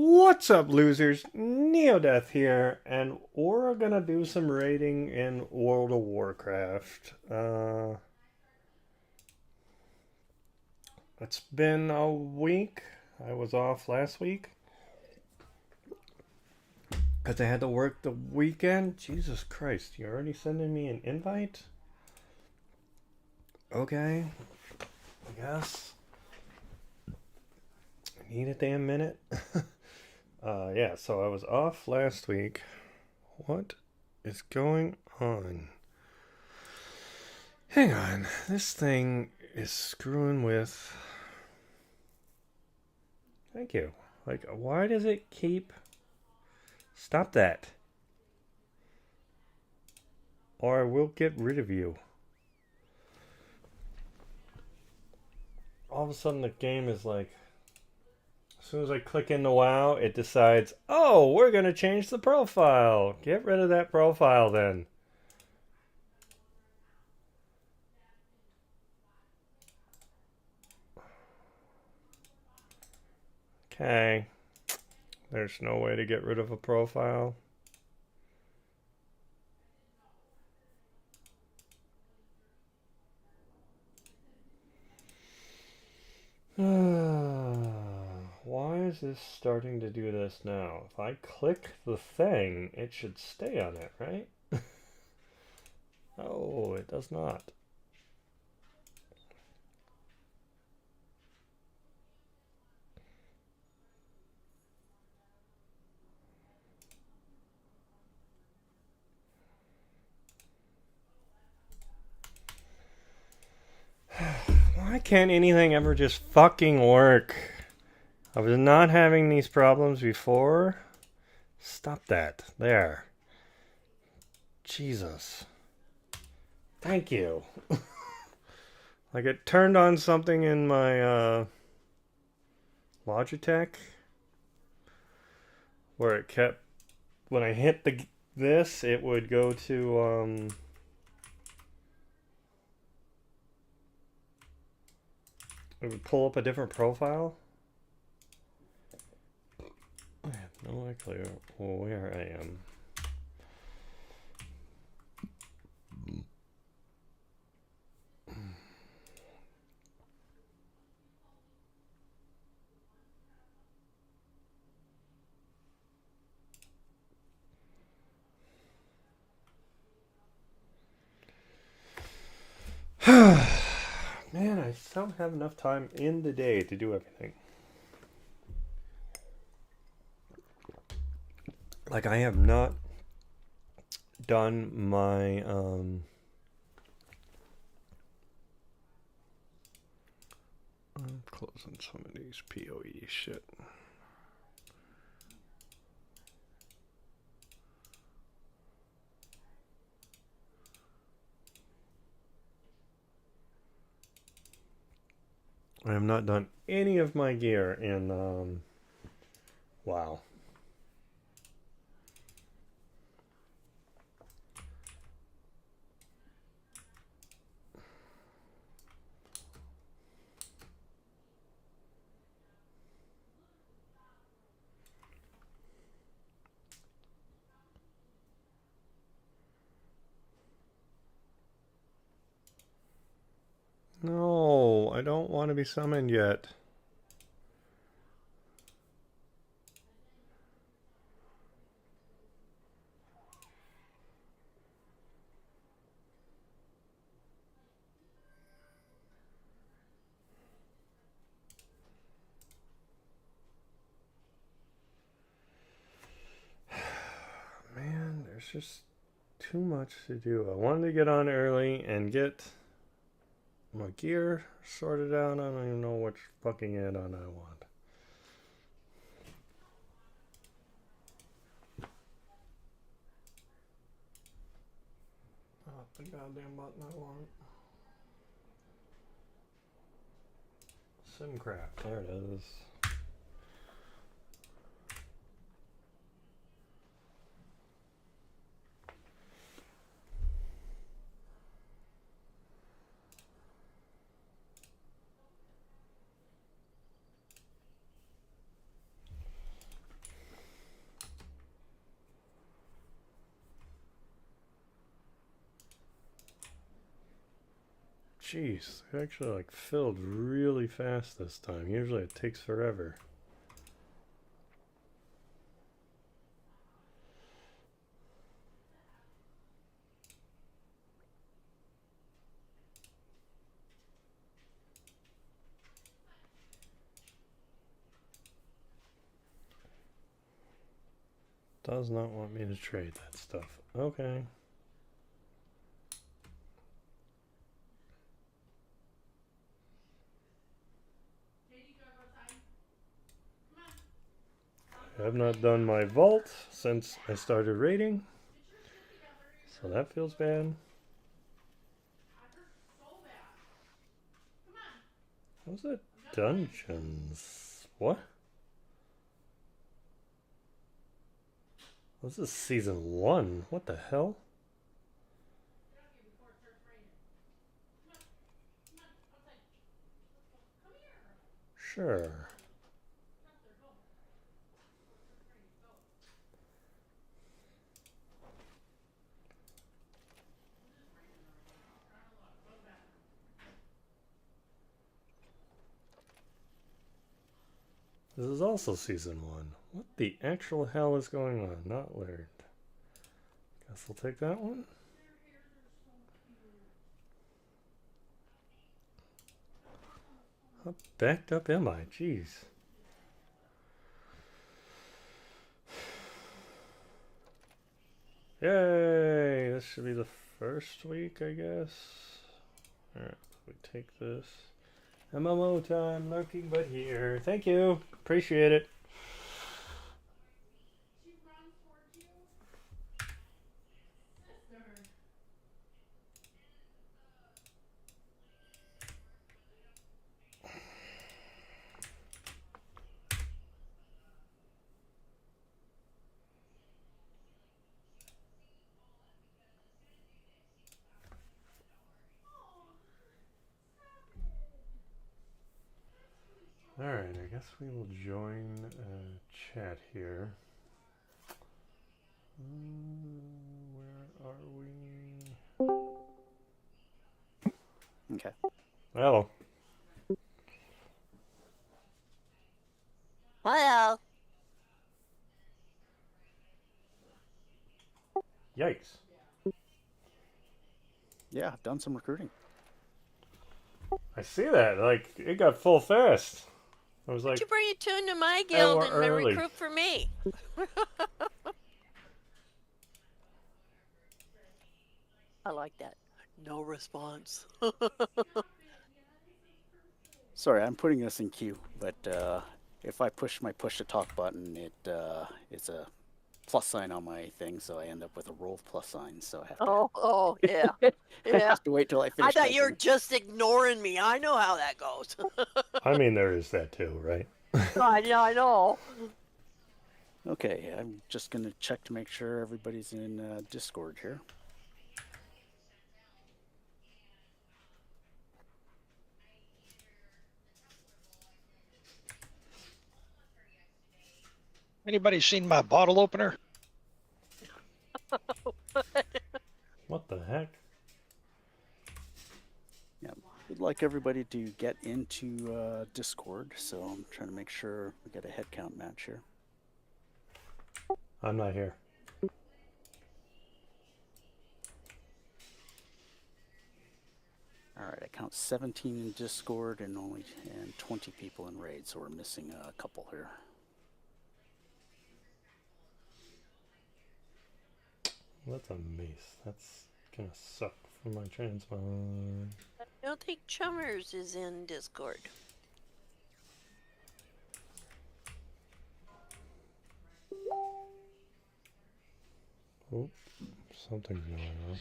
What's up, losers? Neo-Death here, and we're gonna do some raiding in World of Warcraft. It's been a week. I was off last week because I had to work the weekend. Jesus Christ, you're already sending me an invite? Okay, I guess. I need a damn minute. Yeah, so I was off last week. What is going on? Hang on, this thing is screwing with. Thank you. Like, why does it keep. Stop that. Or I will get rid of you. All of a sudden, the game is like. As soon as I click into WoW, it decides, oh, we're going to change the profile. Get rid of that profile then. Okay. There's no way to get rid of a profile. Why is this starting to do this now? If I click the thing, it should stay on it, right? Oh, it does not. Why can't anything ever just fucking work? I was not having these problems before. Stop that. There. Jesus. Thank you. Like it turned on something in my Logitech where it kept when I hit this it would go to it would pull up a different profile. I have no clue where I am. Man, I don't have enough time in the day to do everything. Like I have not done my I'm closing some of these PoE shit. I have not done any of my gear in WoW. No, I don't want to be summoned yet. Man, there's just too much to do. I wanted to get on early and get my gear sorted out. I don't even know which fucking add-on I want. Oh, the goddamn button I want. Simcraft, there it is. Jeez, it actually like filled really fast this time. Usually it takes forever. Does not want me to trade that stuff. Okay. I have not done my vault since I started raiding, so that feels bad. How's it dungeons? What? This is season 1. What the hell? Sure. This is also season 1. What the actual hell is going on? Not learned. Guess I'll take that one. How backed up am I? Jeez. Yay! This should be the first week, I guess. Alright, we take this. MMO time, lurking but here. Thank you. Appreciate it. Alright, I guess we will join chat here. Where are we? Okay. Hello. Hello. Yikes. Yeah, I've done some recruiting. I see that. Like, it got full fast. I was like, Did you bring a tune to my guild and early. recruit for me? I like that. No response. Sorry, I'm putting this in queue, but if I push my push to talk button, it's a plus sign on my thing, so I end up with a roll plus sign. So I have to. Oh, yeah, I yeah. have to wait till I finish. I thought typing. you were just ignoring me. I know how that goes. I mean, there is that too, right? I know. Okay, I'm just gonna check to make sure everybody's in Discord here. Anybody seen my bottle opener? What the heck? Yeah, would like everybody to get into Discord, so I'm trying to make sure we get a head count match here. I'm not here. All right, I count 17 in Discord and 20 people in raid, so we're missing a couple here. That's a mace. That's gonna suck for my transmog. I don't think Chummers is in Discord. Oh, something's going on.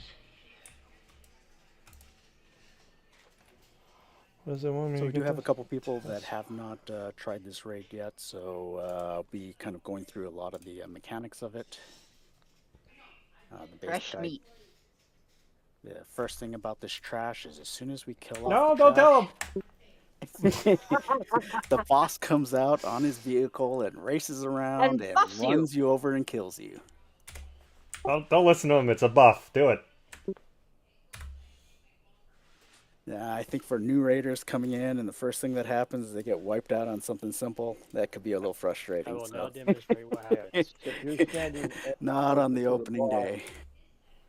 What does it want me So to we do get have this? a couple people that have not tried this raid yet, so I'll be kind of going through a lot of the mechanics of it. The Fresh meat. The first thing about this trash is as soon as we kill off No, the don't tell him! the boss comes out on his vehicle and races around and buffs you. runs you over and kills you. Don't listen to him. It's a buff. Do it. Yeah, I think for new raiders coming in, and the first thing that happens is they get wiped out on something simple. That could be a little I frustrating. will So. now demonstrate what happens. If you're standing Not on the to opening wall, day.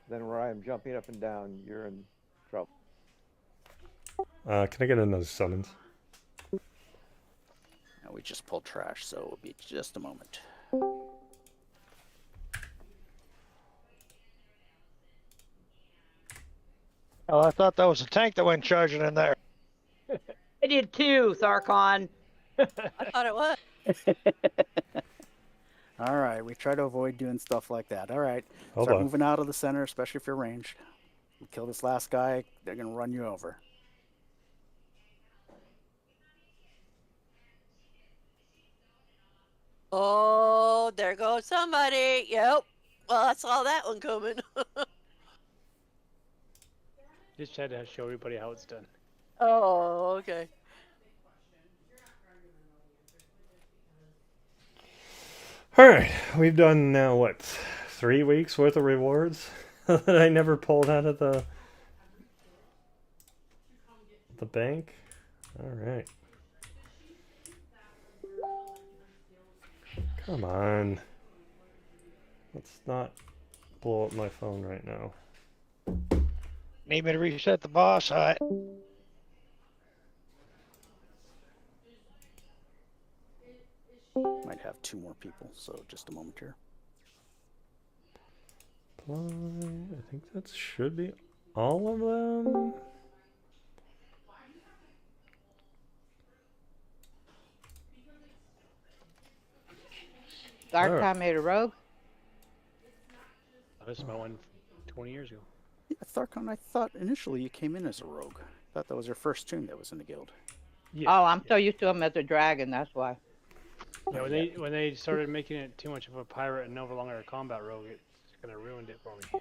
then where I am jumping up and down, you're in trouble. Can I get another summons? Now we just pulled trash, so it'll be just a moment. Oh, I thought that was a tank that went charging in there. I did too, Tharkon. I thought it was. All right, we try to avoid doing stuff like that. All right, Hold start on. moving out of the center, especially if you're ranged. We kill this last guy, they're gonna run you over. Oh, there goes somebody. Yep. Well, I saw that one coming. Just had to show everybody how it's done. Oh, okay. All right, we've done now what, 3 weeks worth of rewards that I never pulled out of the bank. All right. Come on. Let's not blow up my phone right now. Need me to reset the boss hut? Might have 2 more people, so just a moment here. Apply. I think that should be all of them. Tharkon made a rogue. This is my one 20 years ago. Yeah, Tharkon, I thought initially you came in as a rogue. I thought that was your first tune that was in the guild. Yeah. Oh, I'm so used to him as a dragon, that's why. Yeah, when they started making it too much of a pirate and no longer a combat rogue, it kind of ruined it for me.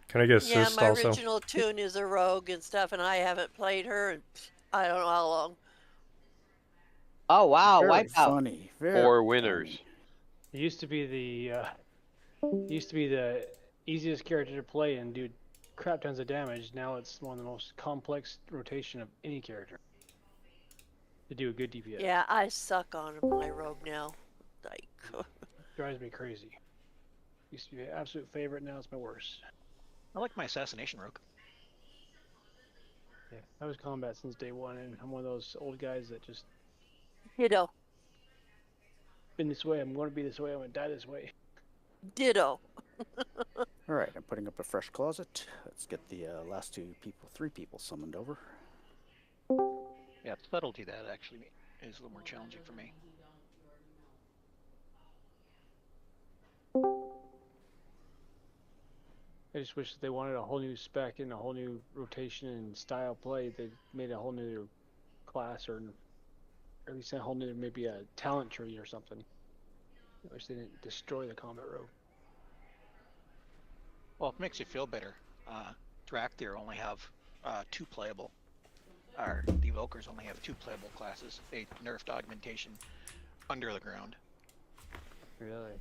Can I get Yeah, assist my also? original tune is a rogue and stuff, and I haven't played her in I don't know how long. Oh wow, Very wipeout. funny. Very Four winners. funny. It used to be the easiest character to play and do crap tons of damage. Now it's one of the most complex rotation of any character to do a good DPS. Yeah, I suck on my rogue now. Like, Drives me crazy. Used to be an absolute favorite, now it's my worst. I like my assassination rogue. Yeah, I was combat since day one, and I'm one of those old guys that just ditto, been this way. I'm going to be this way. I'm going to die this way. ditto. All right, I'm putting up a fresh closet. Let's get the last 3 people summoned over. Yeah, subtlety that actually is a little more challenging for me. I just wish that they wanted a whole new spec and a whole new rotation and style play. They made a whole new class, or at least a whole new, maybe a talent tree or something. I wish they didn't destroy the combat rogue. Well, it makes you feel better. Drakthir only have 2 playable. Or the Evokers only have 2 playable classes. They nerfed augmentation under the ground. Really?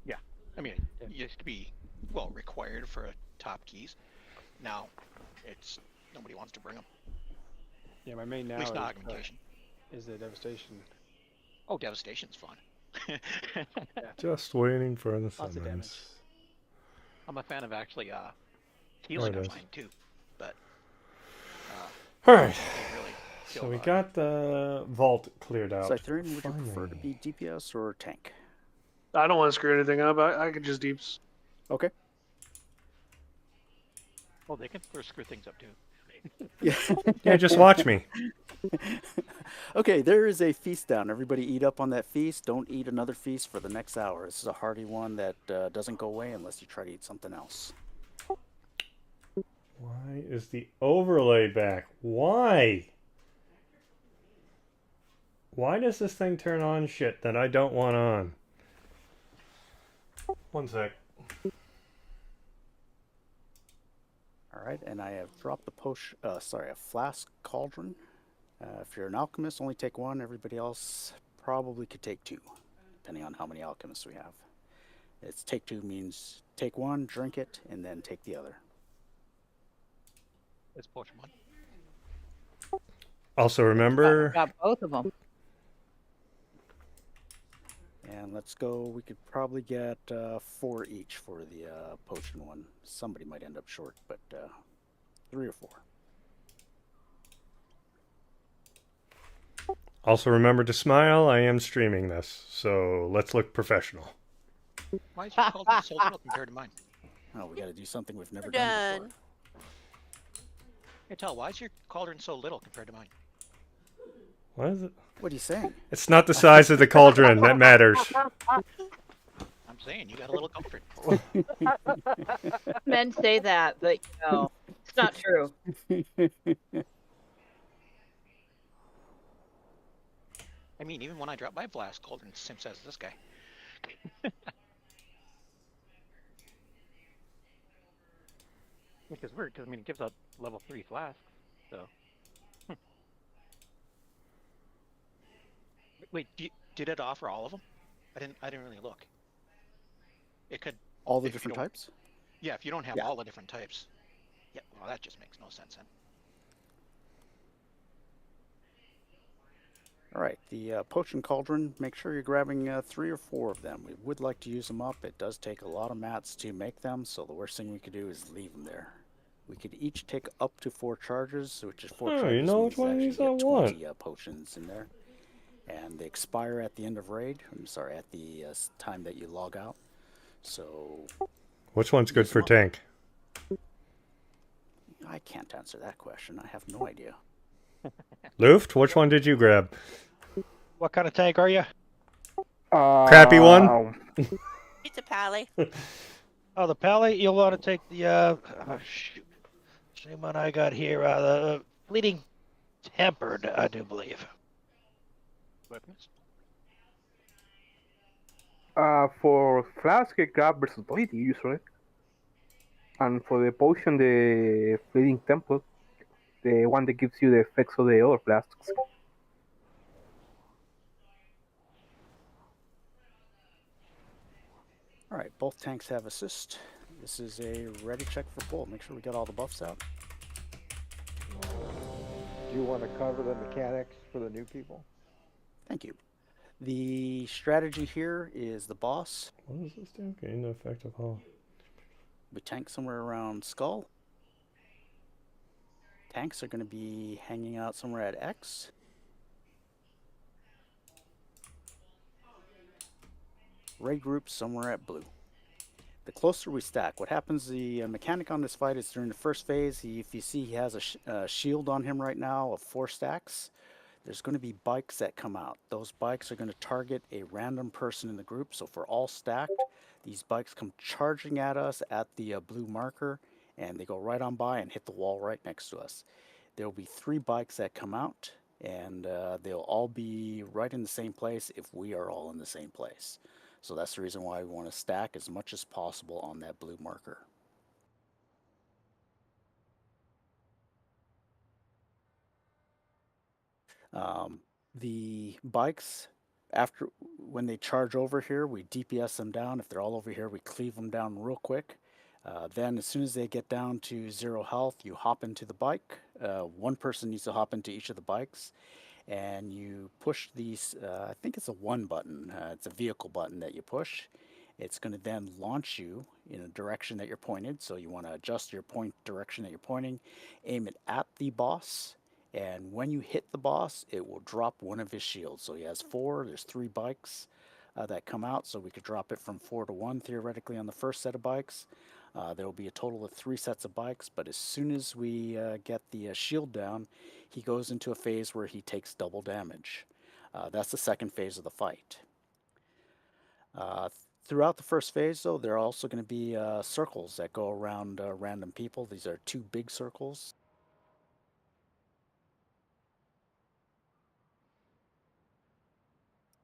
Yeah, I mean, it used to be, well, required for top keys. Now, it's nobody wants to bring them. Yeah, my main now At least not is, augmentation. is the devastation. Oh, devastation's fun. Just waiting for the Lots of damage. summons. I'm a fan of actually healing There it of is. mine too, but All right. they really So feel, we got the vault cleared out. Scytherian, would you prefer to Finally. be DPS or tank? I don't want to screw anything up. I could just deeps. Okay. oh, they can screw things up too. Yeah. Yeah, just watch me. Okay, there is a feast down. Everybody eat up on that feast. Don't eat another feast for the next hour. This is a hearty one that doesn't go away unless you try to eat something else. Why is the overlay back? Why? Why does this thing turn on shit that I don't want on? One sec. All right, and I have dropped the a flask cauldron. If you're an alchemist, only take 1. Everybody else probably could take 2, depending on how many alchemists we have. It's take 2 means take 1, drink it, and then take the other. It's potion one. Also, remember, Got both of them. And let's go. We could probably get 4 each for the potion one. Somebody might end up short, but 3 or 4. also remember to smile. I am streaming this, so let's look professional. Why is your cauldron so little compared to mine? Oh, we got to do something we've never We're done done. before. Hey, tell, why is your cauldron so little compared to mine? What is it? What are you saying? It's not the size of the cauldron that matters. I'm saying you got a little comfort. Men say that, but it's not true. I mean, even when I drop my blast cauldron, it's the same size as this guy. Which is weird because I mean it gives out level 3 flasks, so. Wait, did it offer all of them? I didn't really look. It could. All the if you different don't- types? Yeah, if you don't have Yeah. all the different types. Yeah, well, that just makes no sense then. All right, the potion cauldron, make sure you're grabbing 3 or 4 of them. We would like to use them up. It does take a lot of mats to make them, so the worst thing we could do is leave them there. We could each take up to 4 charges, which is 4 Oh, charges. you know means which one of actually these get I want. 20 potions in there. And they expire at the end of raid. I'm sorry, at the time that you log out. So Which one's good Use for them up. tank? I can't answer that question. I have no idea. Luft, which one did you grab? What kind of tank are you? Crappy one? It's a pally. Oh, the Pally. You'll want to take the shoot. Same one I got here. The Fleeting Tempered, I do believe. Weapons? For flask, I grab versatility usually. And for the potion, the fleeting temple, the one that gives you the effects of the other flasks. All right, both tanks have assist. This is a ready check for pull. Make sure we get all the buffs out. Do you want to cover the mechanics for the new people? Thank you. The strategy here is the boss. What does this do? Gain the effect of all. We tank somewhere around skull. Tanks are going to be hanging out somewhere at X. Raid groups somewhere at blue. The closer we stack, what happens, the mechanic on this fight is during the first phase, if you see he has a shield on him right now of 4 stacks, there's going to be bikes that come out. Those bikes are going to target a random person in the group. So if we're all stacked, these bikes come charging at us at the blue marker, and they go right on by and hit the wall right next to us. There will be 3 bikes that come out, and they'll all be right in the same place if we are all in the same place. So that's the reason why we want to stack as much as possible on that blue marker. The bikes, when they charge over here, we DPS them down. If they're all over here, we cleave them down real quick. Then as soon as they get down to 0 health, you hop into the bike. One person needs to hop into each of the bikes. And you push these, I think it's a 1 button. It's a vehicle button that you push. It's going to then launch you in a direction that you're pointed. So you want to adjust your direction that you're pointing, aim it at the boss. And when you hit the boss, it will drop one of his shields. So he has 4, there's 3 bikes that come out. So we could drop it from 4 to 1 theoretically on the first set of bikes. There will be a total of 3 sets of bikes, but as soon as we get the shield down, he goes into a phase where he takes double damage. That's the second phase of the fight. Throughout the first phase, though, there are also going to be circles that go around random people. These are 2 big circles.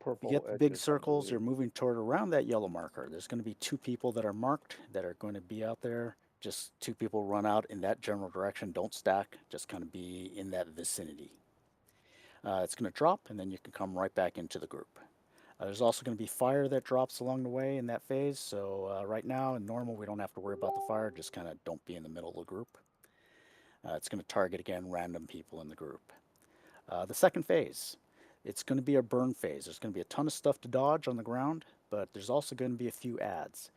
Purple You get the edges, big I circles, believe. you're moving toward around that yellow marker. There's going to be 2 people that are marked that are going to be out there. Just 2 people run out in that general direction. Don't stack, just kind of be in that vicinity. It's going to drop, and then you can come right back into the group. There's also going to be fire that drops along the way in that phase. So right now, in normal, we don't have to worry about the fire. Just kind of don't be in the middle of the group. It's going to target, again, random people in the group. The second phase, it's going to be a burn phase. There's going to be a ton of stuff to dodge on the ground, but there's also going to be a few ads.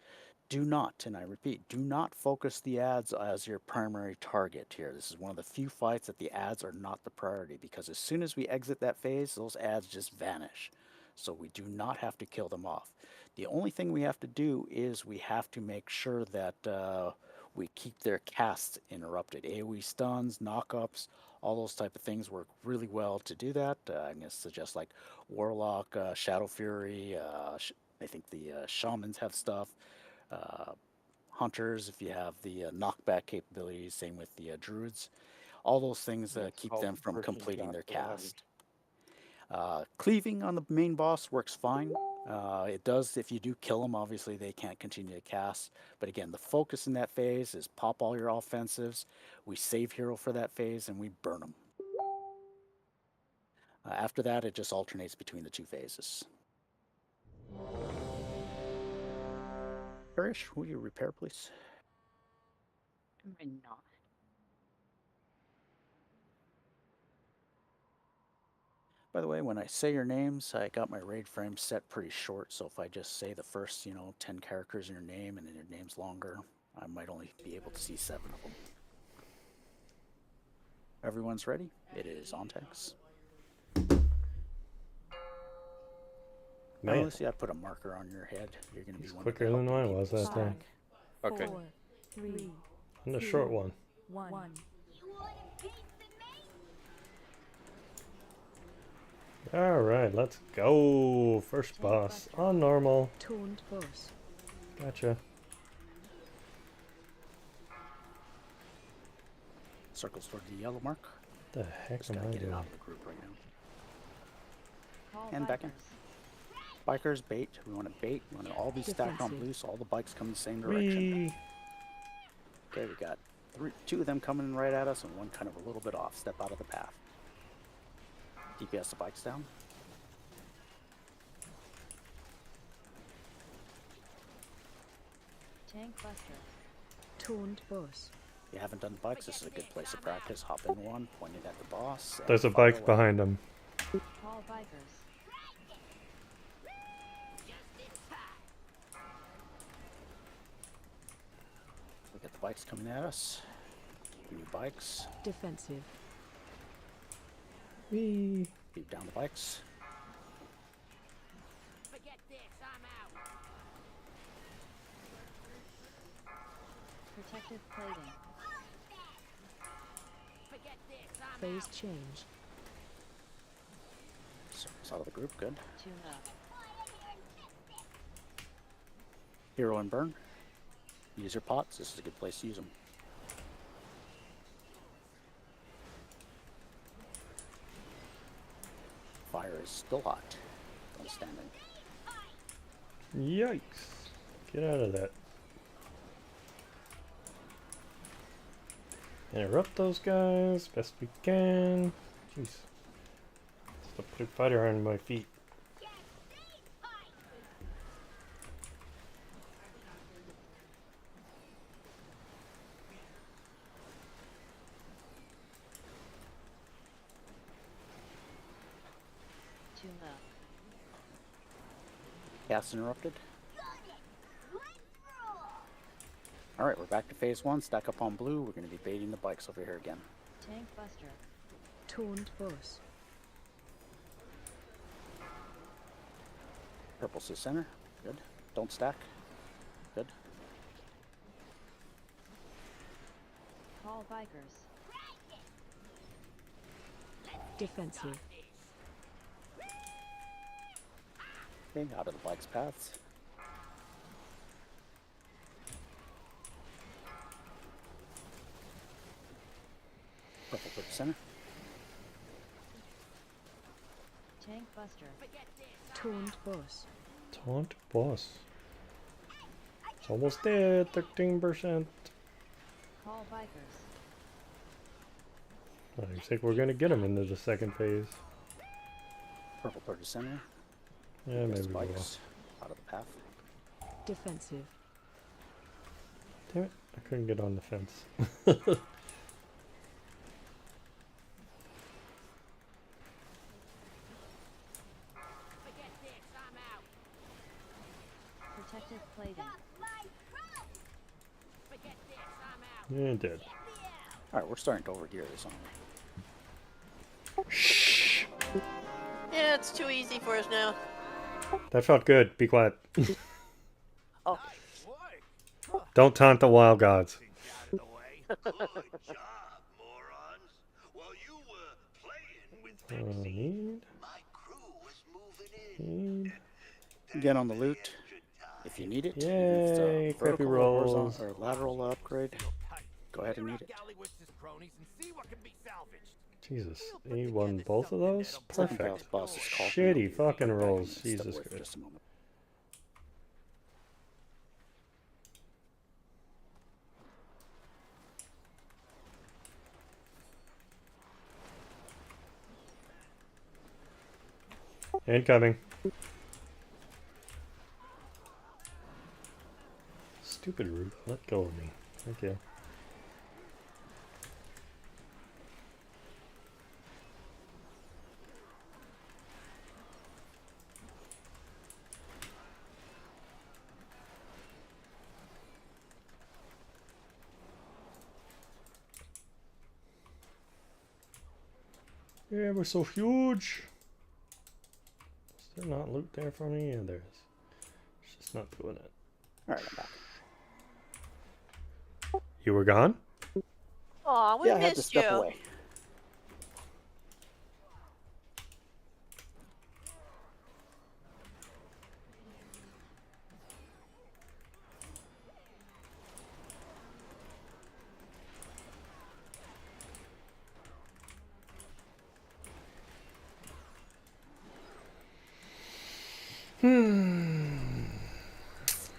Do not, and I repeat, do not focus the ads as your primary target here. This is one of the few fights that the ads are not the priority, because as soon as we exit that phase, those ads just vanish. So we do not have to kill them off. The only thing we have to do is we have to make sure that we keep their casts interrupted. AoE stuns, knockups, all those type of things work really well to do that. I'm going to suggest like Warlock, Shadow Fury, I think the Shamans have stuff. Hunters, if you have the knockback capabilities, same with the Druids. All those things keep them from completing their cast. Cleaving on the main boss works fine. It does if you do kill them, obviously they can't continue to cast. But again, the focus in that phase is pop all your offensives, we save hero for that phase, and we burn them. After that, it just alternates between the two phases. Parrish, will you repair, please? Am I not? By the way, when I say your names, I got my raid frame set pretty short, so if I just say the first, 10 characters in your name and then your name's longer, I might only be able to see 7 of them. Everyone's ready? It is Ontex. Man, Lucy, I put a marker on your head. You're going to be one quicker than mine was that time. Okay. 4, 3, And the short one. 1. Alright, let's go. First boss on normal. Toned boss. Gotcha. Circles toward the yellow mark. What the heck Just am gotta I get it doing? out of the group right now. And back in. Bikers, bait. We want to bait. We want to all be stacked on blue, so all the bikes come in the same direction. Whee! Okay, we got 2 of them coming right at us and one kind of a little bit off. Step out of the path. DPS the bikes down. Tank buster. Toned boss. If you haven't done bikes, this is a good place to practice. Hop in one, point it at the boss. There's a fire bike away. behind him. All bikers. We got the bikes coming at us. New bikes. Defensive. Whee! Keep down the bikes. Protective plating. Phase change. Circles out of the group, good. Tune up. Hero and burn. Use your pots. This is a good place to use them. Fire is still hot. Don't stand in. Yikes. Get out of that. Interrupt those guys best we can. Jeez. Just a big fighter on my feet. Tune up. Cast interrupted. Alright, we're back to phase 1. Stack up on blue. We're going to be baiting the bikes over here again. Tank buster. Toned boss. Purple's the center. Good. Don't stack. Good. All bikers. Defensive. Okay, out of the bike's paths. Purple to the center. Tank buster. Toned boss. Taunt boss. It's almost dead. 13%. All bikers. I think we're gonna get him into the second phase. Purple toward the center. Yeah, maybe we will. Bikes out of the path. Defensive. Damn it! I couldn't get on the fence. Plating. Yeah, it did. Alright, we're starting to overgear this, aren't we? Shh. Yeah, it's too easy for us now. That felt good. Be quiet. Oh. Don't taunt the wild gods. Get on the loot if you need it. Yay, Even if it's a crappy vertical or rolls. horizontal or lateral upgrade. Go ahead and need it. Jesus, he won both of those? Second Perfect. boss is called Shitty now. fucking Back rolls. and step Jesus away for Christ. just a moment. Incoming. Stupid root. Let go of me. Thank you. Yeah, we're so huge. Is there not loot there for me? Yeah, there is. It's just not doing it. Alright, I'm back. You were gone? Aw, we Yeah, I had to missed step you. away.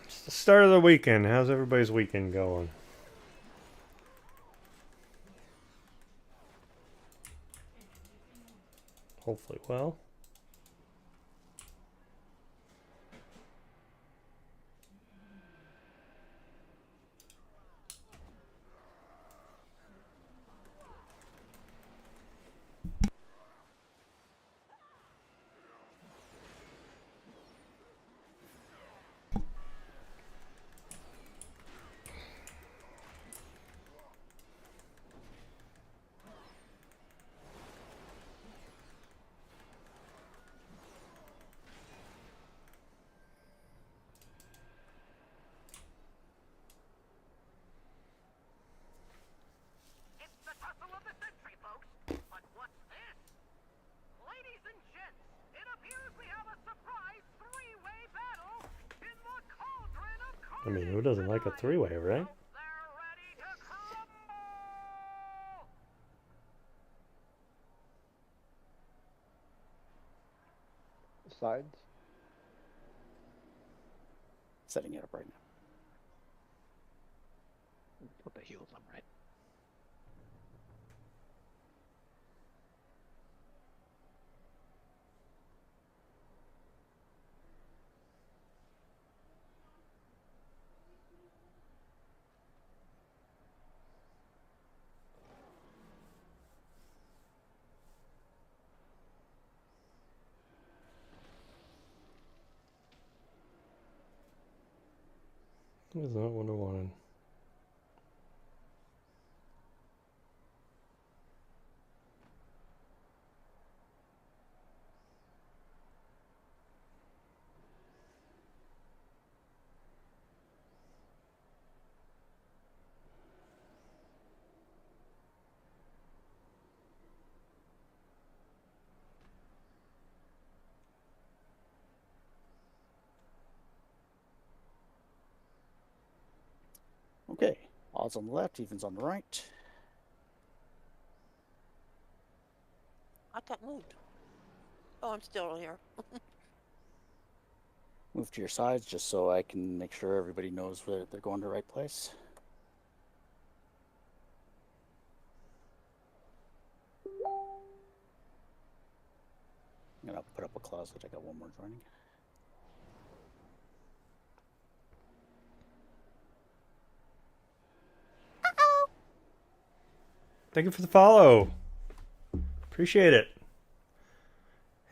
It's the start of the weekend. How's everybody's weekend going? Hopefully well. I mean, who doesn't like a three-way, right? Sides. Setting it up right now. Put the heels on right. Is not what I wanted. Okay. Odds on the left, evens on the right. I got moved. Oh, I'm still here. Move to your sides just so I can make sure everybody knows where they're going to the right place. I'm gonna put up a closet. I got one more joining. Thank you for the follow. Appreciate it.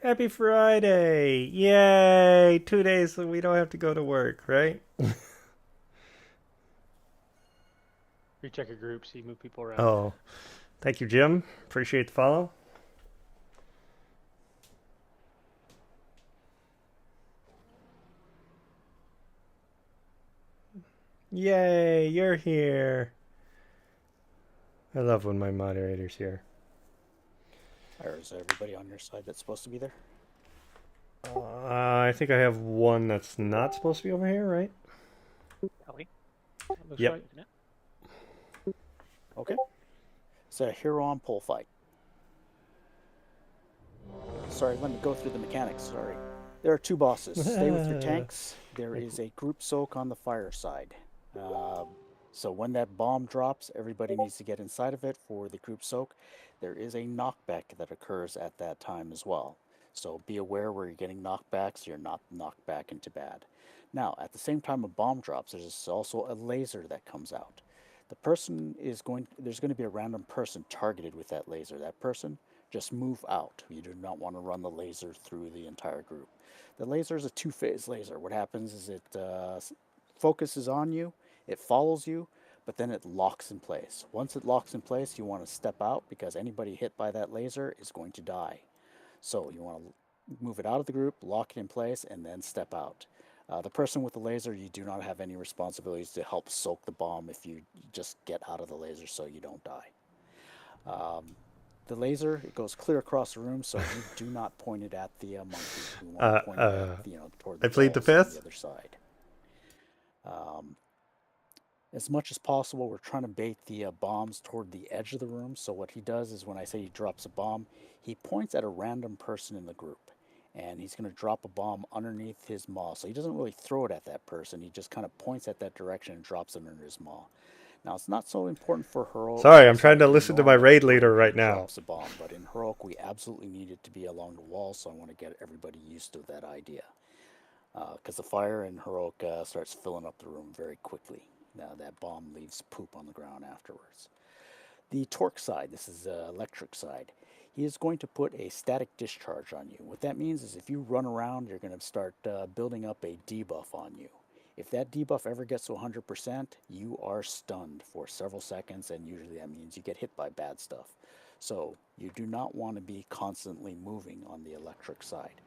Happy Friday! Yay! 2 days so we don't have to go to work, right? Recheck your group, so you move people around. Oh, thank you, Jim. Appreciate the follow. Yay, you're here. I love when my moderator's here. Or is everybody on your side that's supposed to be there? I think I have one that's not supposed to be over here, right? Ellie? Looks Yep. right. Yeah. Okay. It's a hero on pole fight. Sorry, let me go through the mechanics. Sorry. There are two bosses. Stay with your tanks. There is a group soak on the fire side. So when that bomb drops, everybody needs to get inside of it for the group soak. There is a knockback that occurs at that time as well. So be aware where you're getting knockbacks, you're not knocked back into bad. Now, at the same time a bomb drops, there's also a laser that comes out. There's going to be a random person targeted with that laser. That person, just move out. You do not want to run the laser through the entire group. The laser is a two-phase laser. What happens is it focuses on you, it follows you, but then it locks in place. Once it locks in place, you want to step out because anybody hit by that laser is going to die. So you want to move it out of the group, lock it in place, and then step out. The person with the laser, you do not have any responsibilities to help soak the bomb if you just get out of the laser so you don't die. The laser, it goes clear across the room, so you do not point it at the monkey. You want to point it at, toward the I plead the walls on fifth. the other side. As much as possible, we're trying to bait the bombs toward the edge of the room. So what he does is when I say he drops a bomb, he points at a random person in the group. And he's going to drop a bomb underneath his maw. So he doesn't really throw it at that person. He just kind of points at that direction and drops it under his maw. Now, it's not so important for Heroic. Sorry, I'm trying to listen to my raid leader right now. Drops a bomb, but in Heroic, we absolutely need it to be along the wall, so I want to get everybody used to that idea. Because the fire in Heroic starts filling up the room very quickly. Now, that bomb leaves poop on the ground afterwards. The torque side, this is the electric side. He is going to put a static discharge on you. What that means is if you run around, you're going to start building up a debuff on you. If that debuff ever gets to 100%, you are stunned for several seconds, and usually that means you get hit by bad stuff. So you do not want to be constantly moving on the electric side.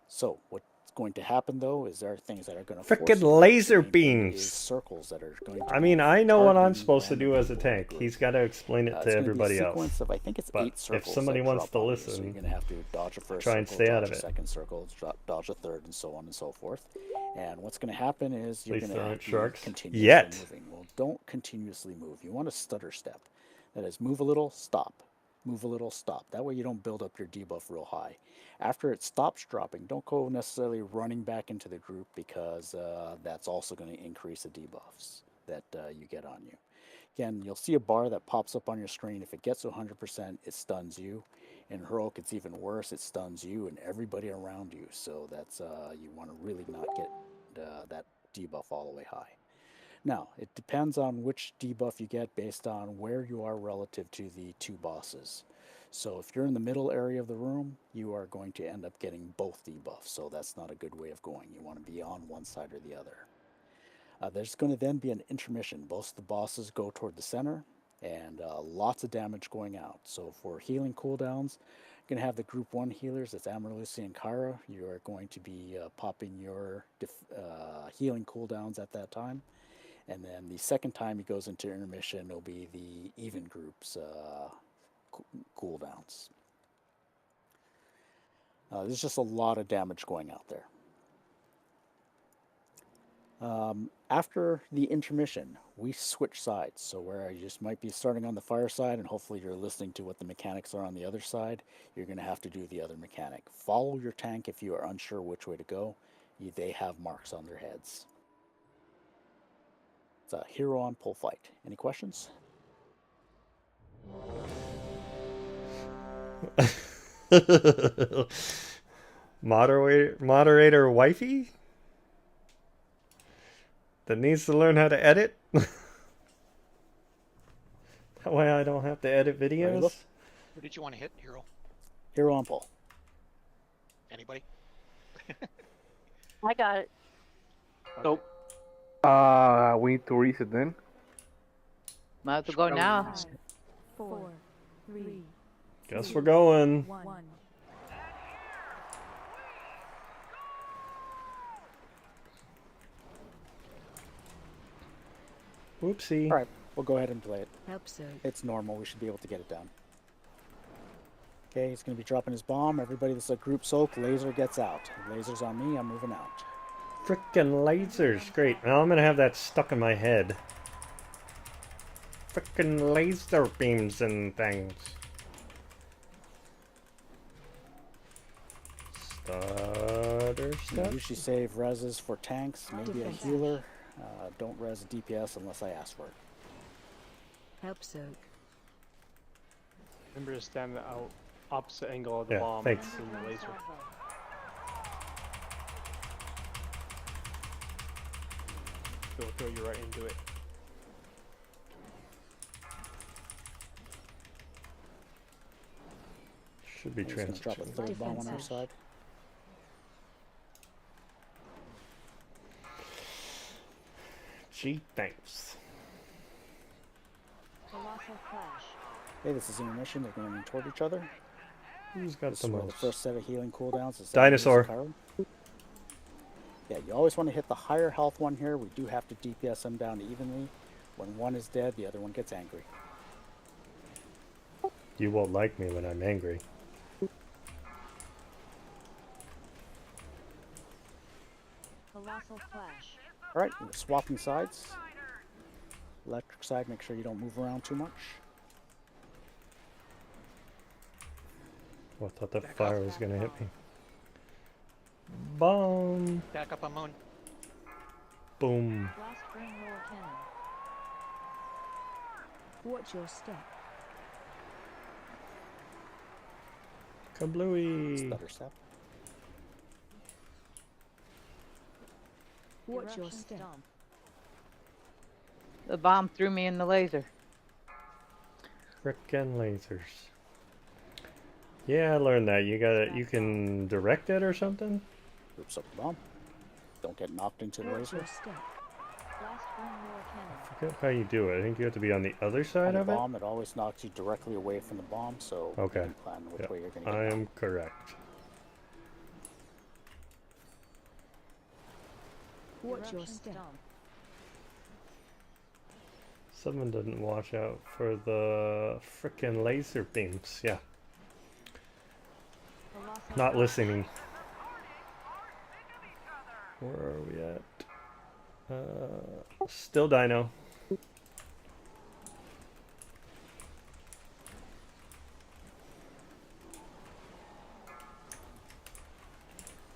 So what's going to happen though is there are things that are going to Frickin' laser beams. Circles that are going to I mean, I know what I'm supposed to do as a tank. He's got to explain it to everybody else. Of, I think it's but 8 circles if somebody wants to listen, so you're going to have to dodge a first try and circle, stay out dodge of a it. second circle, dodge a third, and so on and so forth. And what's going to happen is you're Please going to aren't have sharks to continuously yet. moving. Well, don't continuously move. You want to stutter step. That is, move a little, stop. Move a little, stop. That way you don't build up your debuff real high. After it stops dropping, don't go necessarily running back into the group because that's also going to increase the debuffs that you get on you. Again, you'll see a bar that pops up on your screen. If it gets to 100%, it stuns you. In Heroic, it's even worse. It stuns you and everybody around you. So that's you want to really not get that debuff all the way high. Now, it depends on which debuff you get based on where you are relative to the two bosses. So if you're in the middle area of the room, you are going to end up getting both debuffs. So that's not a good way of going. You want to be on one side or the other. There's going to then be an intermission. Both the bosses go toward the center, and lots of damage going out. So for healing cooldowns, you're going to have the group 1 healers, that's Amarlusi and Kyra. You are going to be popping your healing cooldowns at that time. And then the second time he goes into intermission, it'll be the even groups cooldowns. There's just a lot of damage going out there. After the intermission, we switch sides. So where you just might be starting on the fire side and hopefully you're listening to what the mechanics are on the other side, you're going to have to do the other mechanic. Follow your tank if you are unsure which way to go. They have marks on their heads. It's a hero on pole fight. Any questions? Moderator wifey that needs to learn how to edit. That way I don't have to edit videos. Who did you want to hit, Hero? Hero on pole. Anybody? I got it. Nope. We need to reset then. Might have to go now. 5, 4, 3, Guess we're going. 1. Whoopsie. All right, we'll go ahead and play it. Help soak. It's normal. We should be able to get it done. Okay, he's going to be dropping his bomb. Everybody that's a group soak, laser gets out. Laser's on me. I'm moving out. Frickin' lasers. Great. Now I'm gonna have that stuck in my head. Frickin' laser beams and things. Stutter We step. usually save reses for tanks, maybe a healer. Don't res DPS unless I ask for it. Help soak. Remember to stand the opposite angle of the Yeah, bomb thanks. in the laser. It'll throw you right into it. Should be He's going to drop a transition. third bomb on our Defensive. side. Gee, thanks. Colossal Clash. Okay, this is intermission. They're going toward each other. Who's got This the is where the most? first set of healing cooldowns is. Dinosaur. Yeah, you always want to hit the higher health one here. We do have to DPS them down evenly. When one is dead, the other one gets angry. You won't like me when I'm angry. Colossal Clash. All right, we're swapping sides. Electric side, make sure you don't move around too much. Oh, I thought that Back fire off. was gonna hit me. Bomb. Back up on Moon. Boom. Blast Spring Roar Cannon. Watch your step. Kablooey. Stutter step. Watch your Eruption step. stomp. The bomb threw me in the laser. Frickin' lasers. Yeah, I learned that. You can direct it or something? Oops, up the bomb. Don't get knocked into the Watch laser. your step. Blast Spring Roar Cannon. Forget how you do it. I think you have to be on the other side On the of it? bomb, it always knocks you directly away from the bomb, so Okay. you can plan which Yep. way you're going to I get. am correct. Watch your Eruption step. stomp. Someone didn't watch out for the frickin' laser beams. Yeah, Colossal not Clash. listening. Where are we at? Still Dino.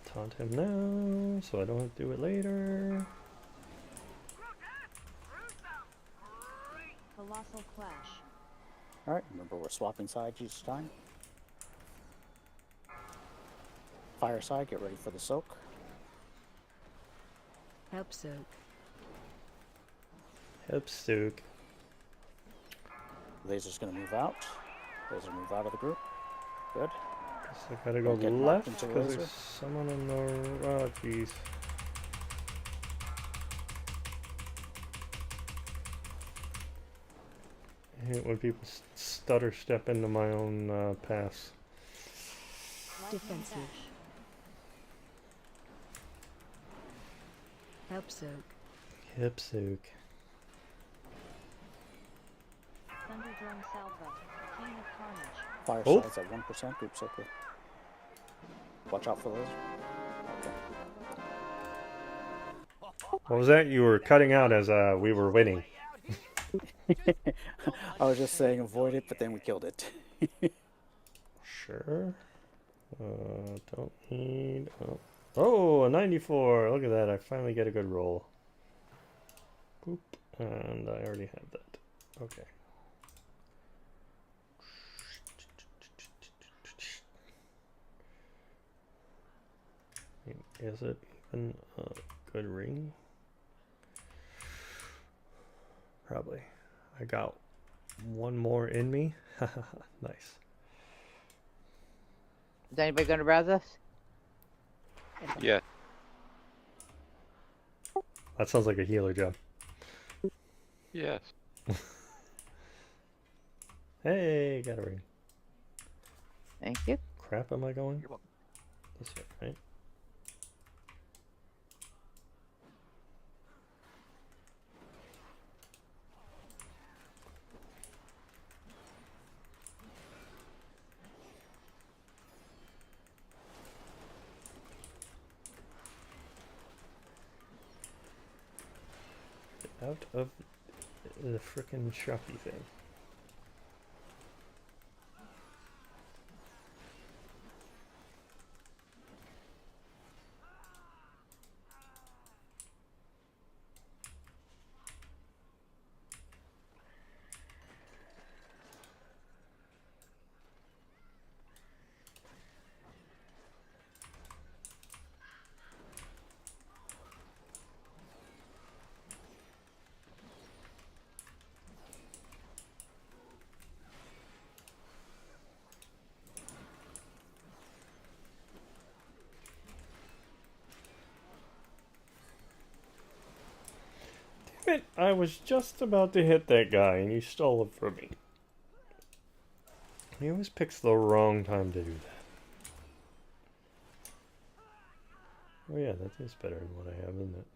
Taunt him now, so I don't have to do it later. Colossal Clash. All right, remember we're swapping sides each time. Fire side, get ready for the soak. Help soak. Hip Stook. Laser's going to move out. Laser move out of the group. Good. Guess I gotta go Don't get knocked left into the because laser. there's someone on the. Oh, jeez. I hate when people stutter step into my own pass. Defensive. Help soak. Hip Sook. Thunderdrum Salvo. King of Carnage. Fire Oh. side's at 1%. Group soak. Watch out for laser. Okay. What was that? You were cutting out as we were winning. I was just saying avoid it, but then we killed it. Sure. Don't need. Oh, a 94. Look at that. I finally get a good roll. Boop. And I already had that. Okay. Is it even a good ring? Probably. I got one more in me. Nice. Is anybody gonna browse us? Yeah. That sounds like a healer job. Yes. Hey, got a ring. Thank you. Crap, am I going? You're welcome. This way, right? Get out of the frickin' shoppy thing. Damn it, I was just about to hit that guy and you stole it from me. He always picks the wrong time to do that. Oh yeah, that is better than what I have, isn't it?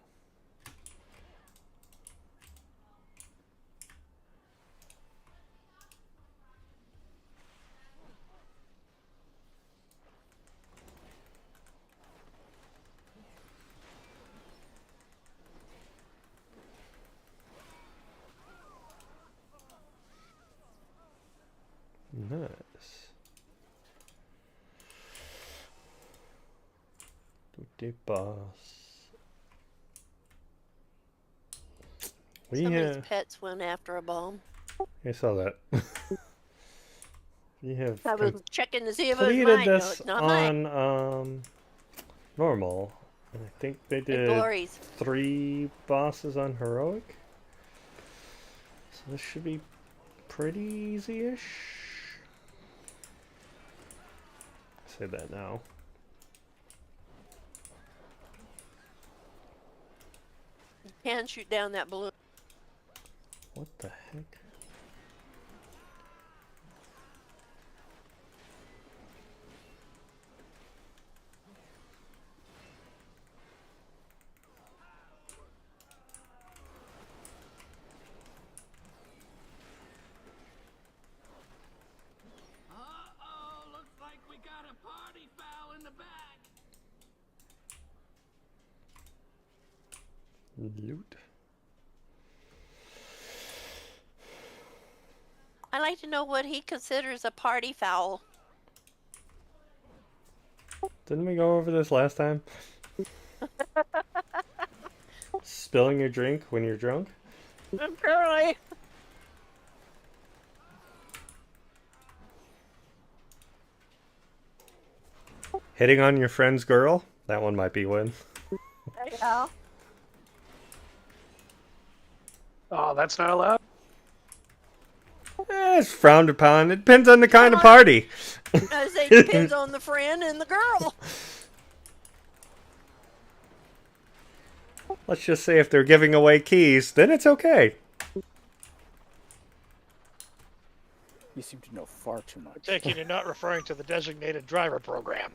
Nice. Tutti boss. Somebody's pets went after a bomb. I saw that. We have I was checking to see if it was completed mine. No, this it's not mine. on normal. And I think they did glories. 3 bosses on heroic. So this should be pretty easy-ish. Say that now. You can shoot down that balloon. What the heck? Uh-oh, looks like we got a party foul in the back. Loot. I'd like to know what he considers a party foul. Didn't we go over this last time? Spilling your drink when you're drunk? Apparently. Hitting on your friend's girl? That one might be win. Yeah. Oh, that's not allowed? It's frowned upon. It depends on the kind of party. I say it depends on the friend and the girl. Let's just say if they're giving away keys, then it's okay. You seem to know far too much. I take it you're not referring to the designated driver program.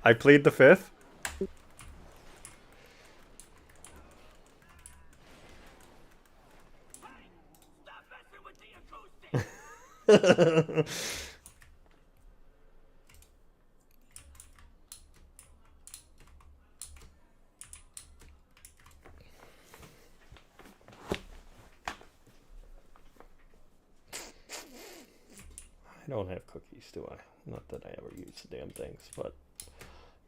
I plead the fifth. I don't have cookies, do I? Not that I ever use the damn things, but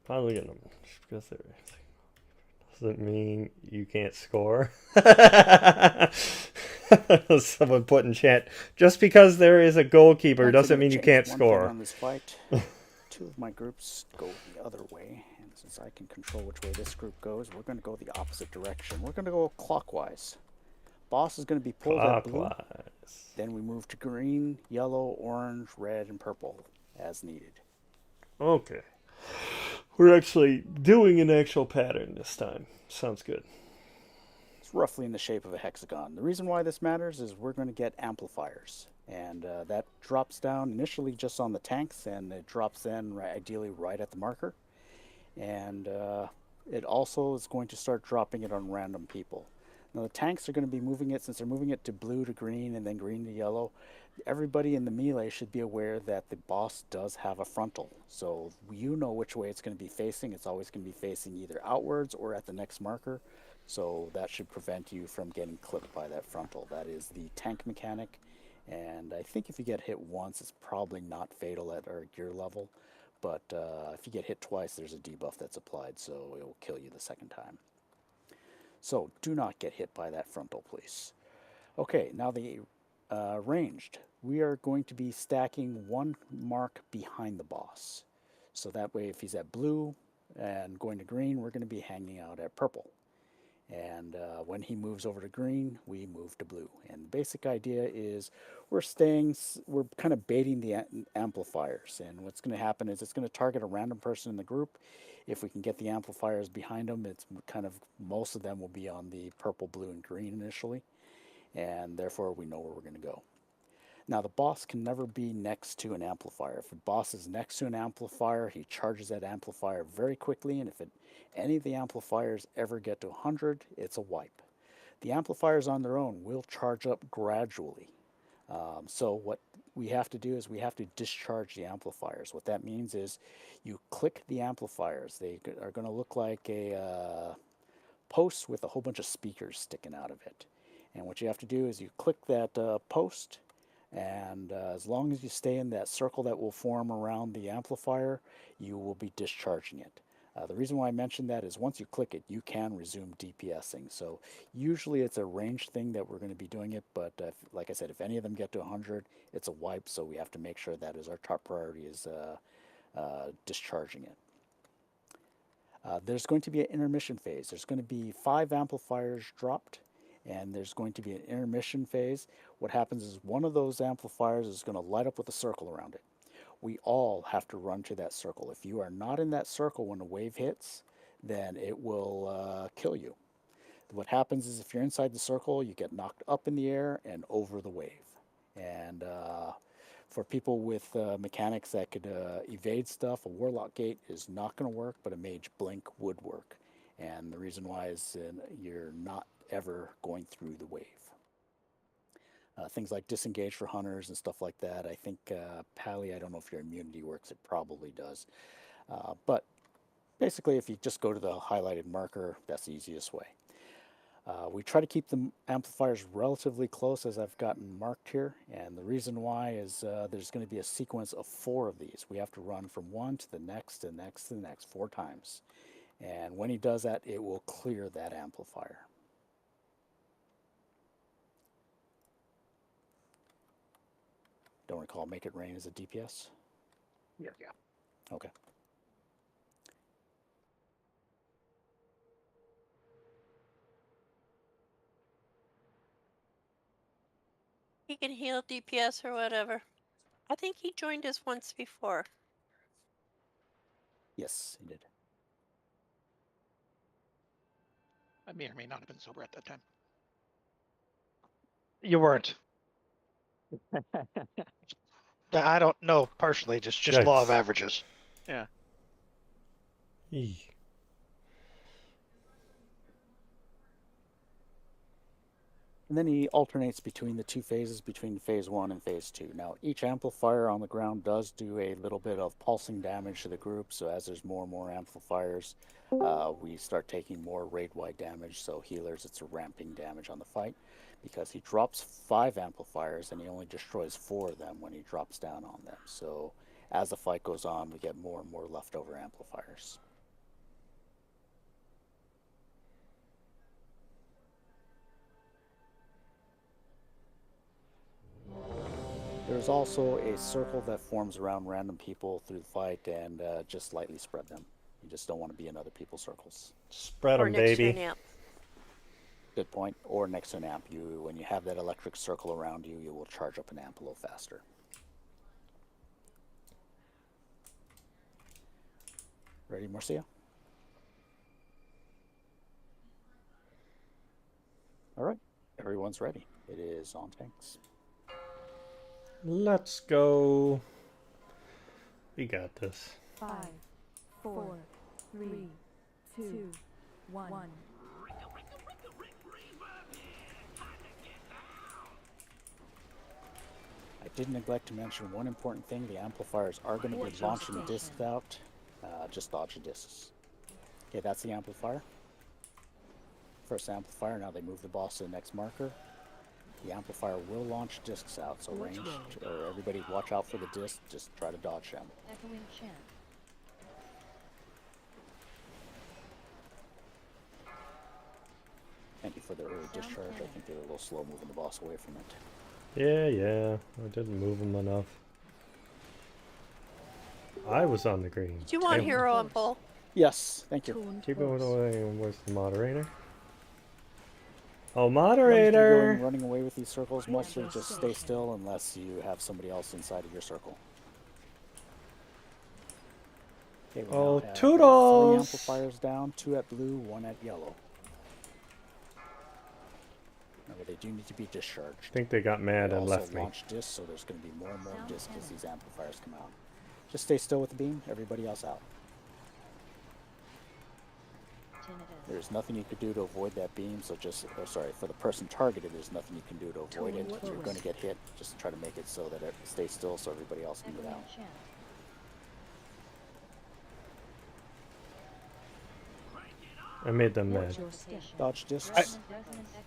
finally getting them. Just because they're doesn't mean you can't score. Someone put in chat, just because there is a goalkeeper doesn't mean you can't score. On this fight, 2 of my groups go the other way, and since I can control which way this group goes, we're going to go the opposite direction. We're going to go clockwise. Boss is going to be pulled at blue. Then we move to green, yellow, orange, red, and purple as needed. Okay. We're actually doing an actual pattern this time. Sounds good. It's roughly in the shape of a hexagon. The reason why this matters is we're going to get amplifiers. And that drops down initially just on the tanks, and it drops then ideally right at the marker. And it also is going to start dropping it on random people. Now the tanks are going to be moving it, since they're moving it to blue to green and then green to yellow. Everybody in the melee should be aware that the boss does have a frontal. So you know which way it's going to be facing. It's always going to be facing either outwards or at the next marker. So that should prevent you from getting clipped by that frontal. That is the tank mechanic. And I think if you get hit once, it's probably not fatal at our gear level. But if you get hit twice, there's a debuff that's applied, so it will kill you the second time. So do not get hit by that frontal, please. Okay, now the ranged. We are going to be stacking one mark behind the boss. So that way, if he's at blue and going to green, we're going to be hanging out at purple. And when he moves over to green, we move to blue. And the basic idea is we're kind of baiting the amplifiers. And what's going to happen is it's going to target a random person in the group. If we can get the amplifiers behind them, it's kind of, most of them will be on the purple, blue, and green initially. And therefore, we know where we're going to go. Now, the boss can never be next to an amplifier. If a boss is next to an amplifier, he charges that amplifier very quickly, and if any of the amplifiers ever get to 100, it's a wipe. The amplifiers on their own will charge up gradually. So what we have to do is we have to discharge the amplifiers. What that means is you click the amplifiers. They are going to look like a post with a whole bunch of speakers sticking out of it. And what you have to do is you click that post, and as long as you stay in that circle that will form around the amplifier, you will be discharging it. The reason why I mentioned that is once you click it, you can resume DPSing. So usually it's a ranged thing that we're going to be doing it, but like I said, if any of them get to 100, it's a wipe, so we have to make sure that is our top priority is discharging it. There's going to be an intermission phase. There's going to be 5 amplifiers dropped, and there's going to be an intermission phase. What happens is one of those amplifiers is going to light up with a circle around it. We all have to run to that circle. If you are not in that circle when a wave hits, then it will kill you. What happens is if you're inside the circle, you get knocked up in the air and over the wave. And for people with mechanics that could evade stuff, a Warlock Gate is not going to work, but a Mage Blink would work. And the reason why is you're not ever going through the wave. Things like disengage for hunters and stuff like that. I think Pally, I don't know if your immunity works. It probably does. But basically, if you just go to the highlighted marker, that's the easiest way. We try to keep the amplifiers relatively close, as I've gotten marked here. And the reason why is there's going to be a sequence of 4 of these. We have to run from one to the next, to the next, to the next, 4 times. And when he does that, it will clear that amplifier. Don't recall Make It Rain as a DPS? Yeah. Okay. He can heal DPS or whatever. I think he joined us once before. Yes, he did. I may or may not have been sober at that time. You weren't. I don't know partially, just law of averages. Yeah. And then he alternates between the 2 phases, between phase 1 and phase 2. Now, each amplifier on the ground does do a little bit of pulsing damage to the group, so as there's more and more amplifiers, we start taking more raid-wide damage. So healers, it's a ramping damage on the fight, because he drops 5 amplifiers and he only destroys 4 of them when he drops down on them. So as the fight goes on, we get more and more leftover amplifiers. There's also a circle that forms around random people through the fight, and just lightly spread them. You just don't want to be in other people's circles. Spread them, baby. Good point. Or next to an amp. When you have that electric circle around you, you will charge up an amp a little faster. Ready, Marcia? All right, everyone's ready. It is on tanks. Let's go. We got this. 5, 4, 3, 2, 1. I did neglect to mention one important thing. The amplifiers are going to be Watch your launching station. discs out. Just dodge the discs. Okay, that's the amplifier. First amplifier, now they move the boss to the next marker. The amplifier will launch discs out, so Watch range, road. or everybody watch out for the disc, just try to dodge them. Echoing chant. Thank you for the early discharge. I think they were a little slow moving the boss away from it. Yeah. I didn't move him enough. I was on the green. Do you want They- hero on pull? Yes, thank you. Taunt Keep it boss. away. Where's the moderator? Oh, If moderator! you're going running away with these circles, mostly just stay still unless you have somebody else inside of your circle. Okay, we Oh, now have, toodles! 3 amplifiers down, 2 at blue, 1 at yellow. Remember, they do need to be discharged. I think they got mad They and also left me. launch discs, so there's going to be more and more Sound discs as cannon. these amplifiers come out. Just stay still with the beam, everybody else out. Tinnitus. There's nothing you could do to avoid that beam, so just, for the person targeted, there's nothing you can do to avoid it. Taunt You're boss. going to get hit, just try to make it so that it stays still so everybody else can get Echoing out. chant. I made them Watch mad. your step. Dodge discs. Resonant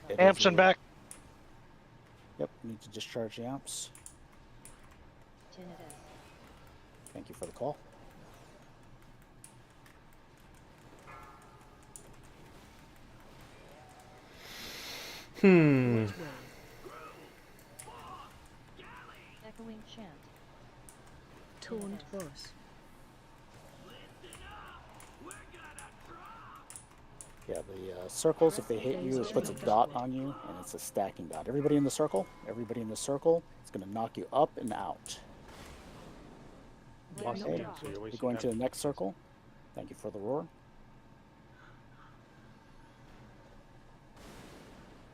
It echo. is Amps and a- back. Yep, need to discharge the amps. Tinnitus. Thank you for the call. Hmm. Which way? Echoing chant. Taunt boss. Yeah, the circles, if they hit you, it puts a dot on you, and it's a stacking dot. Everybody in the circle, it's going to knock you up and out. Lost Okay, again, so you're we're wasting going to time. the next circle. Thank you for the roar.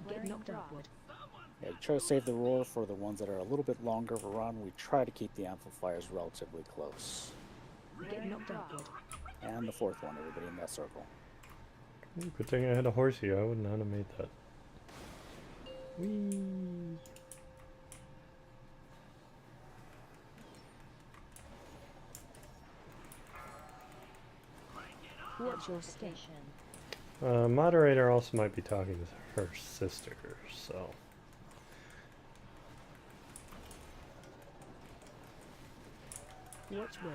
Get knocked upward. Yeah, you try to save the roar for the ones that are a little bit longer of a run. We try to keep the amplifiers relatively close. Get knocked upward. And the fourth one, everybody in that circle. Good thing I had a horsey. I would not have made that. Whee! Watch your step. Station. Moderator also might be talking to her sister, so. Which way?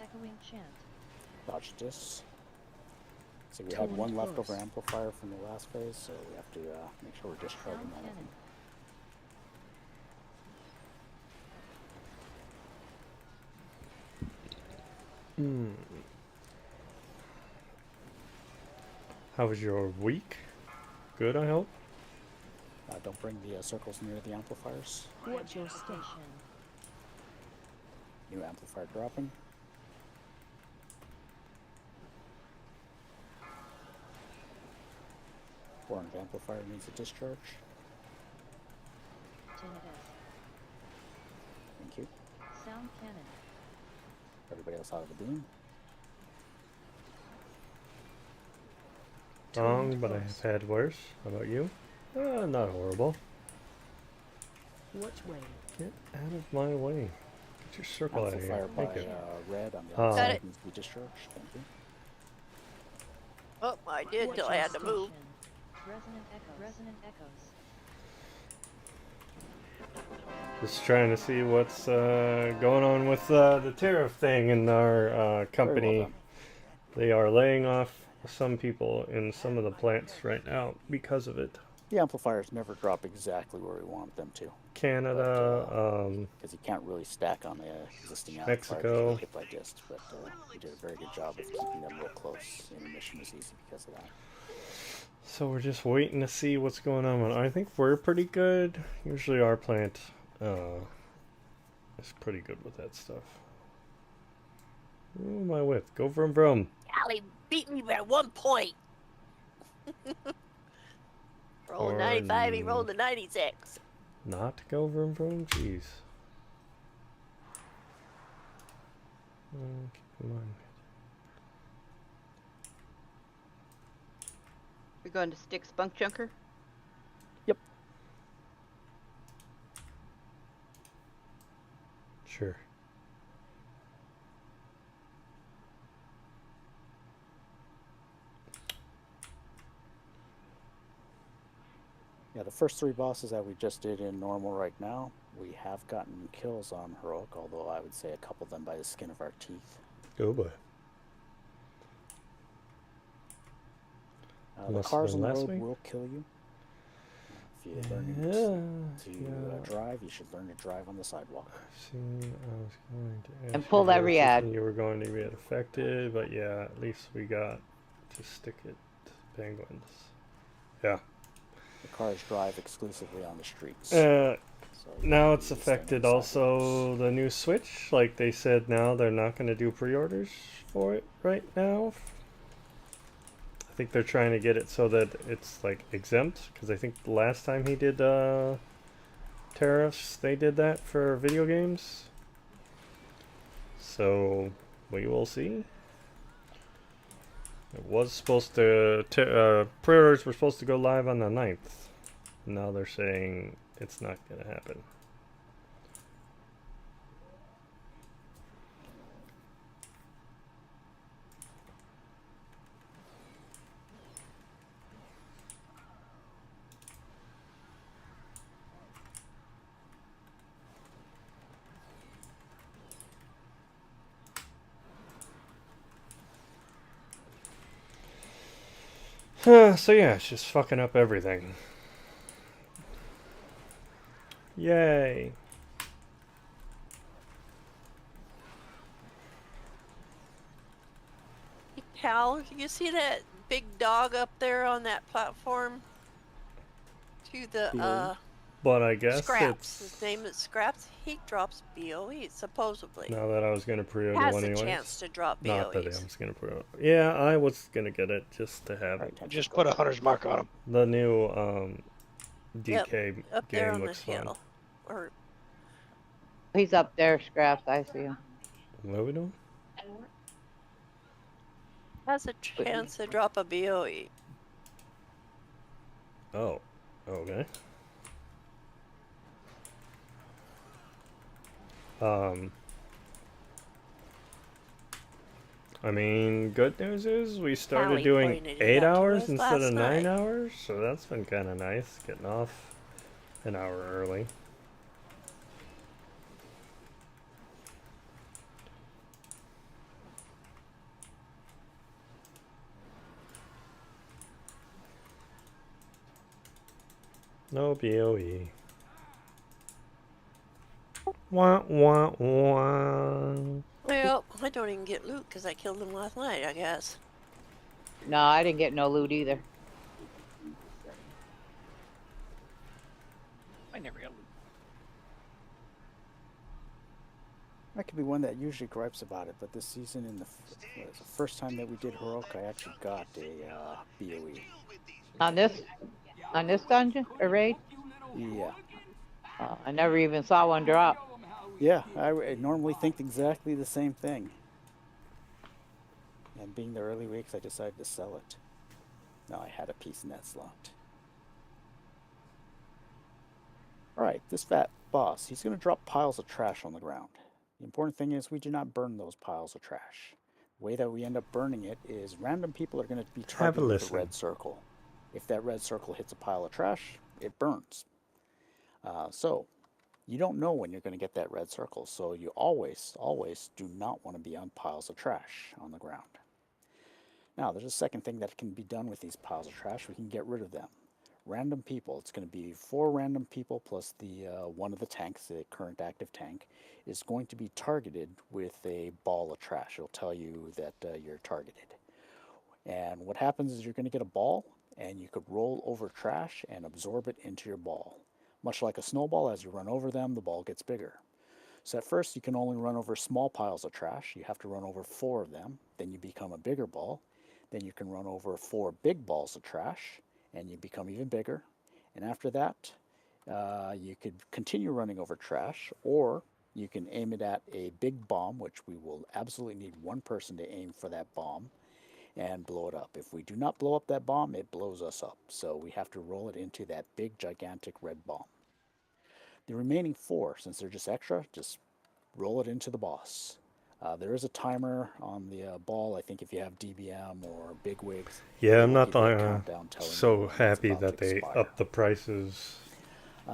Echoing chant. Dodge discs. So we had one Taunt leftover boss. amplifier from the last phase, so we have to make sure we're discharging Sound all of them. cannon. Hmm. How was your week? Good, I hope. Don't bring the circles near the amplifiers. Watch your step. Station. New amplifier dropping. Orange amplifier needs a discharge. Tinnitus. Thank you. Sound cannon. Everybody else out of the beam. Wrong, but I have had worse. How about you? Not horrible. Which way? Get out of my way. Get your circle out of here. Amplifier by Thank you. red on the Oh. outside Got it. needs to be discharged. Thank you. Oh, I did till I had to move. Station. Resonant echoes. Resonant echoes. Just trying to see what's going on with the tariff thing in our Very well company. done. They are laying off some people in some of the plants right now because of it. The amplifiers never drop exactly where we want them to, Canada, because you can't really stack on the existing amplifiers Mexico. that get by disc. But we did a very good job of keeping them real close. Intermission was easy because of that. so we're just waiting to see what's going on. I think we're pretty good. Usually our plant is pretty good with that stuff. Who am I with? Go vroom vroom. Allie beat me by 1 point. Roll a Or 95, he rolled a 96. Not go vroom vroom? Jeez. Keep in mind. We're going to stick Spunk Junker? Sure. Yeah, the first 3 bosses that we just did in normal right now, we have gotten kills on heroic, although I would say a couple of them by the skin of our teeth. Oh boy. The cars on the road will kill you. If you learn to drive, you should learn to drive on the sidewalk. I was going to ask And pull that Riyadh. You were going to get affected, but yeah, at least we got to stick it to penguins. Yeah. The cars drive exclusively on the streets. So now it's affected also the new Switch. Like they said, now they're not going to do pre-orders for it right now. I think they're trying to get it so that it's like exempt, because I think the last time he did tariffs, they did that for video games. So we will see. It was supposed to pre-orders were supposed to go live on the 9th. Now they're saying it's not going to happen. So yeah, it's just fucking up everything. Yay. Hey, Cal, you see that big dog up there on that platform? To the, But I guess Scraps. it's... His name is Scraps. He drops BOE, supposedly. Now that I was going to pre-order Has one a anyways. chance to drop Not that I BOEs. was going to pre-order. Yeah, I was going to get it just to have it. Just put a hunter's mark on him. The new DK Yep, up there game on the looks fun. hill. Or He's up there, Scraps. I see him. What are we doing? has a chance to drop a BOE. Oh, okay. I mean, good news is we started Callie doing pointed it 8 out to hours us instead of last 9 night. hours, so that's been kind of nice, getting off an hour early. No BOE. Wah, wah, wah. Well, I don't even get loot because I killed him last night, I guess. No, I didn't get no loot either. I never got loot. I could be one that usually gripes about it, but this season, in the first time that we did heroic, I actually got a BOE. On this dungeon or raid? Yeah. I never even saw one drop. Yeah, I normally think exactly the same thing. And being the early weeks, I decided to sell it. Now I had a piece in that slot. Alright, this fat boss, he's going to drop piles of trash on the ground. The important thing is we do not burn those piles of trash. The way that we end up burning it is random people are going to be targeted with a red circle. If that red circle hits a pile of trash, it burns. So, you don't know when you're going to get that red circle, so you always do not want to be on piles of trash on the ground. Now, there's a second thing that can be done with these piles of trash. We can get rid of them. Random people, it's going to be 4 random people plus the one of the tanks, the current active tank, is going to be targeted with a ball of trash. It'll tell you that you're targeted. And what happens is you're going to get a ball, and you could roll over trash and absorb it into your ball. Much like a snowball, as you run over them, the ball gets bigger. So at first you can only run over small piles of trash. You have to run over 4 of them. Then you become a bigger ball. Then you can run over 4 big balls of trash, and you become even bigger. And after that, you could continue running over trash, or you can aim it at a big bomb, which we will absolutely need one person to aim for that bomb and blow it up. If we do not blow up that bomb, it blows us up. So we have to roll it into that big, gigantic red bomb. The remaining 4, since they're just extra, just roll it into the boss. There is a timer on the ball. I think if you have DBM or bigwigs, Yeah, it I'm will not give you a countdown telling you so when it's happy about that to they expire. upped the prices.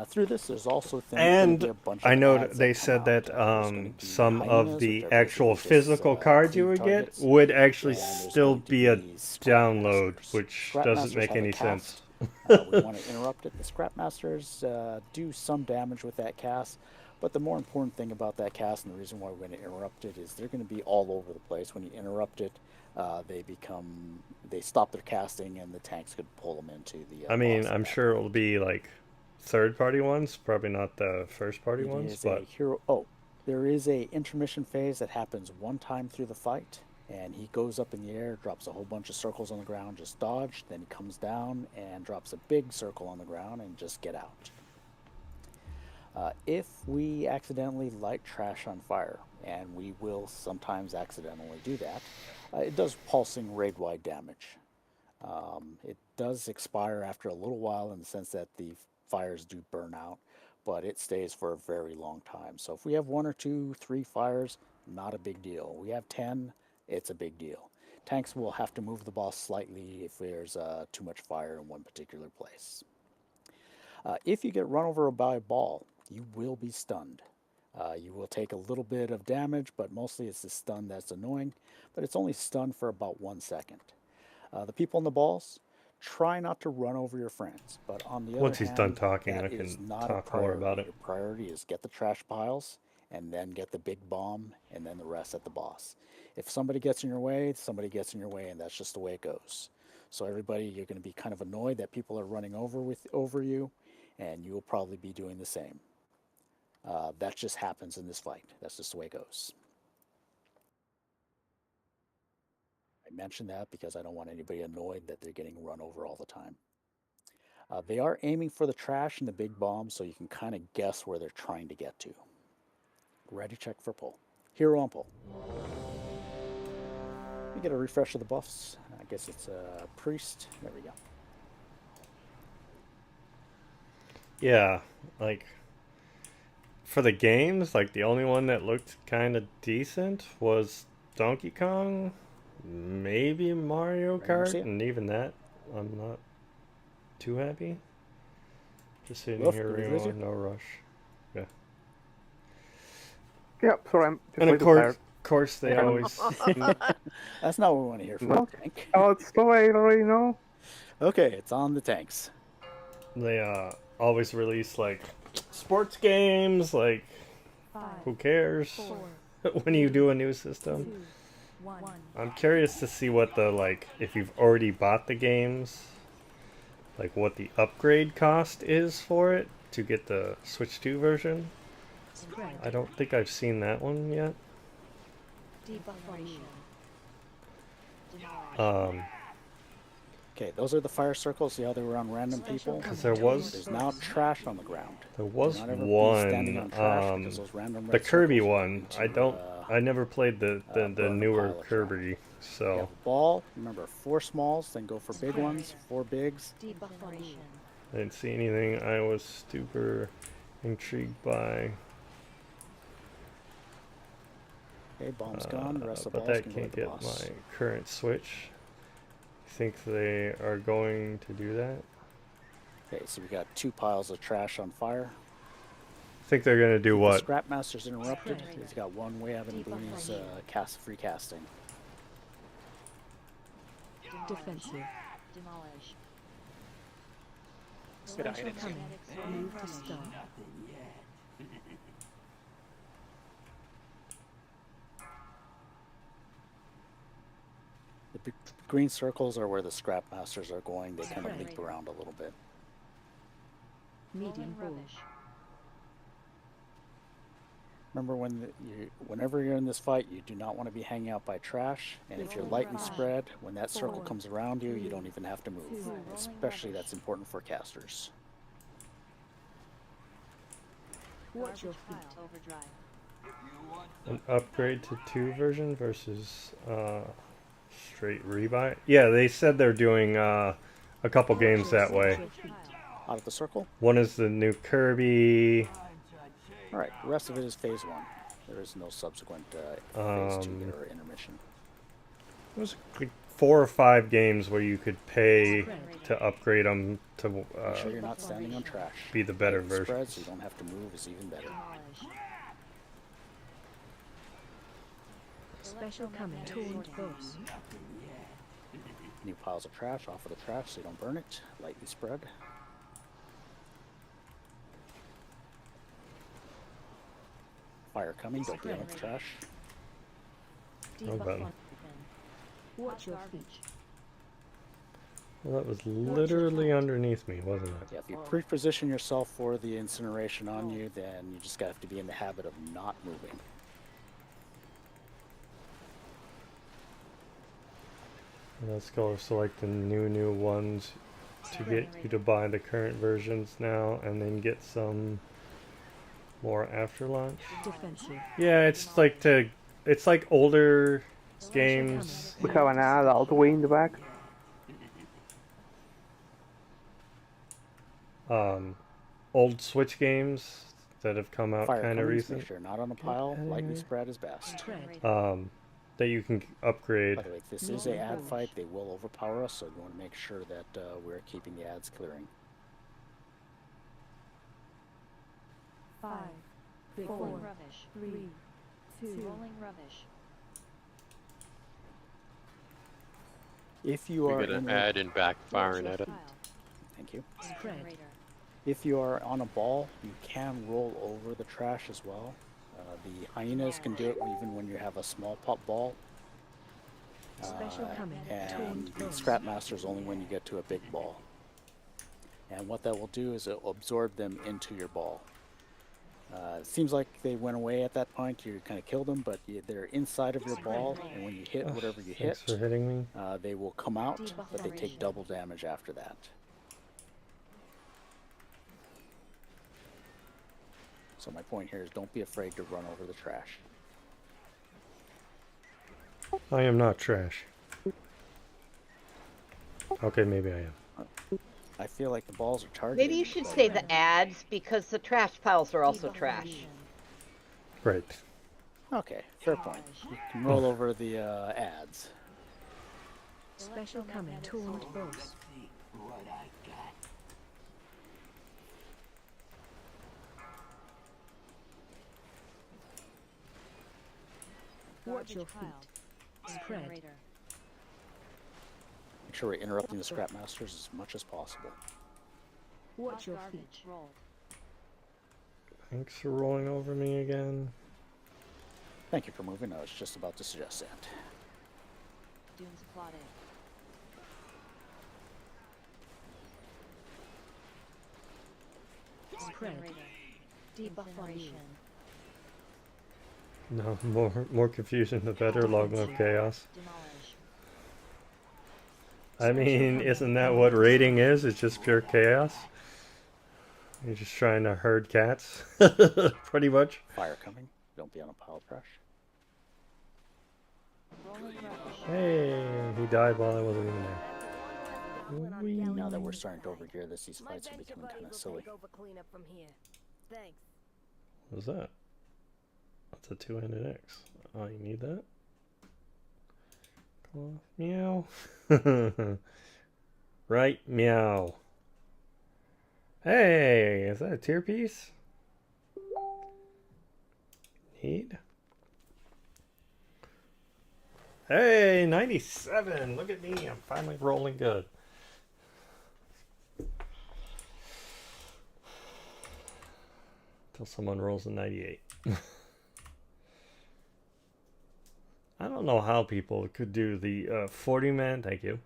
Through this, there's also going to be And a bunch I of know ads they that come said out. that There's going to be some of hyenas, which the are actual basically just physical cards you clean would get targets, would actually and there's still going to be a be download, Scrapmasters. which doesn't Scrapmasters make have a any sense. cast. We want to interrupt it. The Scrapmasters do some damage with that cast, but the more important thing about that cast, and the reason why we're going to interrupt it, is they're going to be all over the place. When you interrupt it, they stop their casting, and the tanks could pull them into the. I mean, boss at I'm that sure point. it'll be like third-party ones, probably not the first-party It ones, is but a hero. Oh, there is a intermission phase that happens one time through the fight, and he goes up in the air, drops a whole bunch of circles on the ground, just dodge. Then he comes down and drops a big circle on the ground, and just get out. If we accidentally light trash on fire, and we will sometimes accidentally do that, it does pulsing raid-wide damage. It does expire after a little while in the sense that the fires do burn out, but it stays for a very long time. So if we have 1 or 2, 3 fires, not a big deal. We have 10, it's a big deal. Tanks will have to move the boss slightly if there's too much fire in one particular place. If you get run over by a ball, you will be stunned. You will take a little bit of damage, but mostly it's the stun that's annoying, but it's only stunned for about 1 second. The people in the balls, try not to run over your friends, but on the once other he's hand, done talking, that I is can not talk a more priority. about it. Your priority is get the trash piles, and then get the big bomb, and then the rest at the boss. If somebody gets in your way, somebody gets in your way, and that's just the way it goes. So everybody, you're going to be kind of annoyed that people are running over you, and you will probably be doing the same. That just happens in this fight. That's just the way it goes. I mention that because I don't want anybody annoyed that they're getting run over all the time. They are aiming for the trash and the big bomb, so you can kind of guess where they're trying to get to. Ready, check for pull. Hero on pull. Let me get a refresh of the buffs. I guess it's a priest. There we go. Yeah, like for the games, like the only one that looked kind of decent was Donkey Kong, maybe Mario Kart, and even that, I'm not too happy. Just sitting Wolf, here, did we Remo, lose you? no rush. Yeah. Yeah, sorry, I'm just And way of too course, tired. they always. That's not what we want to hear from No. the tank. Oh, it's so I already know. Okay, it's on the tanks. They always release like sports games. Like, who cares when you do a new system? I'm curious to see what the if you've already bought the games, like what the upgrade cost is for it to get the Switch 2 version. I don't think I've seen that one yet. Okay, those are the fire circles. See how they were on random people? 'Cause there was- There's now trash on the ground. There was Do not ever be standing one, on trash because those random the red Kirby circles are one. going to, I never played the burn a newer pile of Kirby, You so have a ball. Remember, 4 smalls, then go for big ones. 4 bigs. I didn't see anything I was super intrigued by. Okay, bomb's gone. The rest of the But balls that can go can't at the get boss. my current Switch. Think they are going to do that? Okay, so we got 2 piles of trash on fire. Think they're gonna do what? The Scrapmaster's interrupted. He's got 1 way out of Blue's free casting. Defensive. Demolish. Good eye, I Special didn't see coming. it. Move to start. The big green circles are where the Scrapmasters are going. They kind of leap around a little bit. Medium ball. Remember, whenever you're in this fight, you do not want to be hanging out by trash. And if you're lightly spread, when that circle comes around you, you don't even have to move. Especially that's important for casters. Watch your feet. Overdrive. An upgrade to 2 version versus straight rebuy. Yeah, they said they're doing a couple games that way. Out of the circle? One is the new Kirby. Alright, the rest of it is phase 1. There is no subsequent phase 2 or intermission. It was like 4 or 5 games where you could pay to upgrade them to Make sure you're not standing on trash. be the better Lightly version. spread so you don't have to move is even better. Special coming. Taunt boss. New piles of trash off of the trash so you don't burn it. Lightly spread. Fire coming, don't be on the trash. No button. Watch your feet. Well, that was literally underneath me, wasn't it? Yeah, if you pre-position yourself for the incineration on you, then you just have to be in the habit of not moving. Let's go select the new ones to get you to buy the current versions now and then get some more after launch. Defensive. Yeah, it's like older games. We have an ad all the way in the back. Old Switch games that have come out Fire kind of coming, recent. make sure not on a pile. Lightly spread is best. That you can upgrade. By the way, if this is a ad fight, they will overpower us, so you want to make sure that we're keeping the ads clearing. 5, 4, Rolling rubbish. 3, 2. Rolling rubbish. If you are We get an ad and backfiring at it. Thank you. Incinerator. If you are on a ball, you can roll over the trash as well. The hyenas can do it even when you have a small pop ball. Special coming. And Taunt the boss. scrap masters only when you get to a big ball. And what that will do is it will absorb them into your ball. It seems like they went away at that point. You kind of killed them, but they're inside of your ball, and when you hit whatever you hit, Thanks for hitting me. they will come out, but they take double damage after that. So my point here is don't be afraid to run over the trash. I am not trash. Okay, maybe I am. I feel like the balls are targeted. Maybe you should say the ads because the trash piles are also trash. Right. Okay, fair point. You can roll over the ads. Special coming. Taunt boss. Watch your feet. Spread. Incinerator. Make sure we're interrupting the scrap masters as much as possible. Watch your feet. Garbage. Rolled. Thanks for rolling over me again. Thank you for moving. I was just about to suggest that. Dunes plotted. Spread. Debuff on you. Incineration. No, more confusion the better. Log no chaos. Demolish. I mean, isn't that what raiding is? It's just pure chaos. You're just trying to herd cats, pretty much. Fire coming. Don't be on a pile of trash. Rolling rubbish. Hey, he died while I wasn't even there. Whee. Now that we're starting to overgear this, these fights are becoming kind of silly. What was that? That's a two-handed axe. Oh, you need that? Claw. Meow. Right, meow. Hey, is that a tier piece? Need? Hey, 97. Look at me. I'm finally rolling good. Till someone rolls a 98. I don't know how people could do the 40-man, thank you,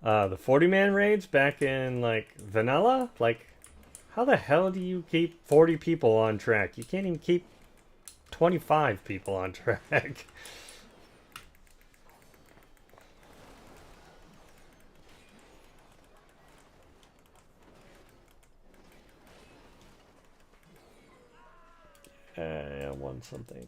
the 40-man raids back in, like, vanilla? Like, how the hell do you keep 40 people on track? You can't even keep 25 people on track. I won something.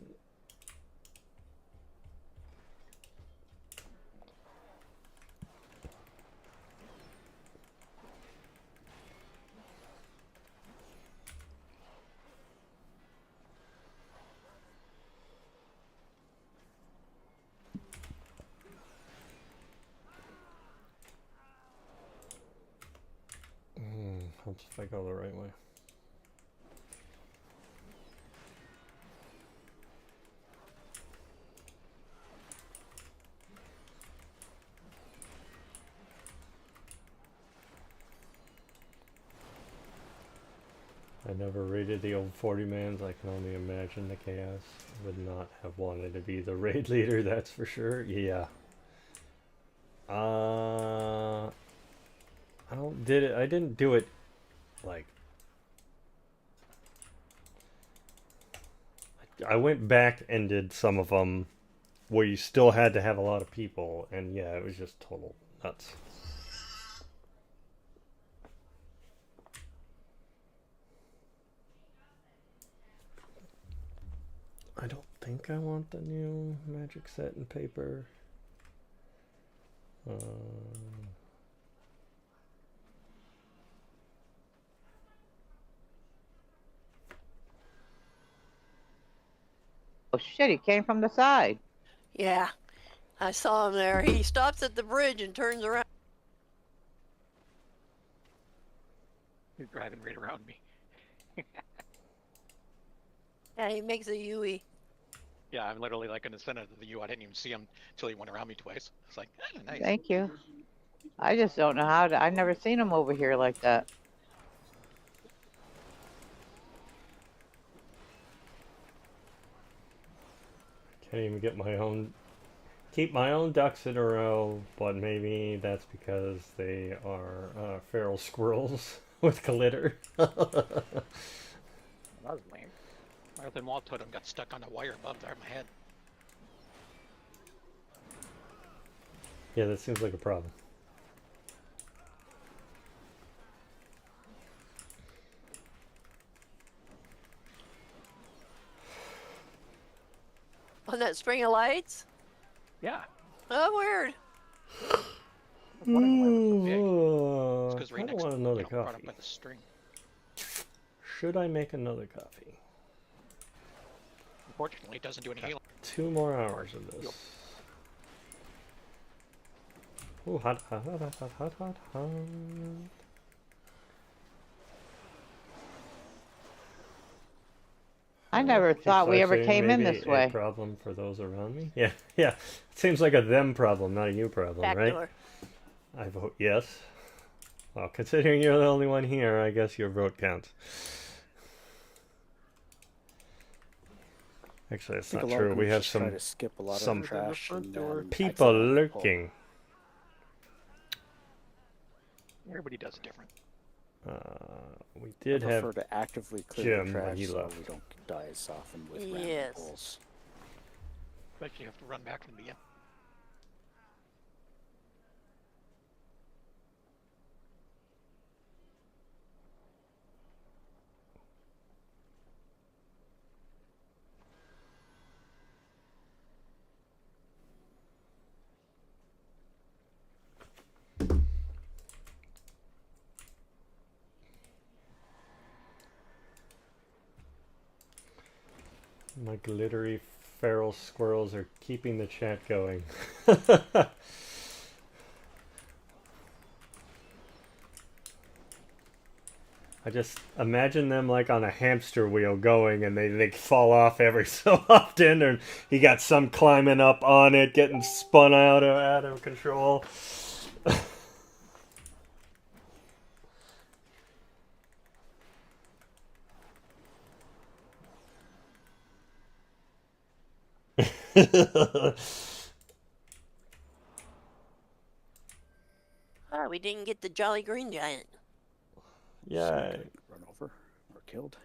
Helps if I go the right way. I never raided the old 40-mans. I can only imagine the chaos. Would not have wanted to be the raid leader, that's for sure. Yeah. I didn't do it like I went back and did some of them where you still had to have a lot of people, and yeah, it was just total nuts. I don't think I want the new magic set and paper. Oh shit, he came from the side. Yeah, I saw him there. He stops at the bridge and turns around. He's driving right around me. Yeah, he makes a U-E. Yeah, I'm literally like in the center of the U. I didn't even see him until he went around me twice. It's like, nice. Thank you. I just don't know how to. I've never seen him over here like that. Can't even get my own, keep my own ducks in a row, but maybe that's because they are feral squirrels with glitter. That was lame. My open wall totem got stuck on a wire above there my head. Yeah, that seems like a problem. On that string of lights? Yeah. Oh, weird. I was wondering why it was so big. It's I because right kinda next want to another brought coffee. up by the string. Should I make another coffee? Unfortunately, it doesn't do any healing. 2 more hours of this. Ooh, hot, hot, hot, hot, hot, hot, hot. I never thought we ever Actually, came in maybe this a way. problem for those around me. Yeah, yeah. It seems like a them problem, not a you problem, Back right? door. I vote yes. Well, considering you're the only one here, I guess your vote counts. Actually, that's not true. We have try to skip a lot some of trash and then people exit out the pole. lurking. Everybody does it different. We did I have prefer to actively clear Jim, the but trash he so left. we don't die as often with random Yes. poles. But you have to run back from the beginning. My glittery feral squirrels are keeping the chat going. I just imagine them like on a hamster wheel going, and they fall off every so often, and you got some climbing up on it, getting spun out of control. Ah, we didn't get the Jolly Green Giant. Yeah. Run over or killed.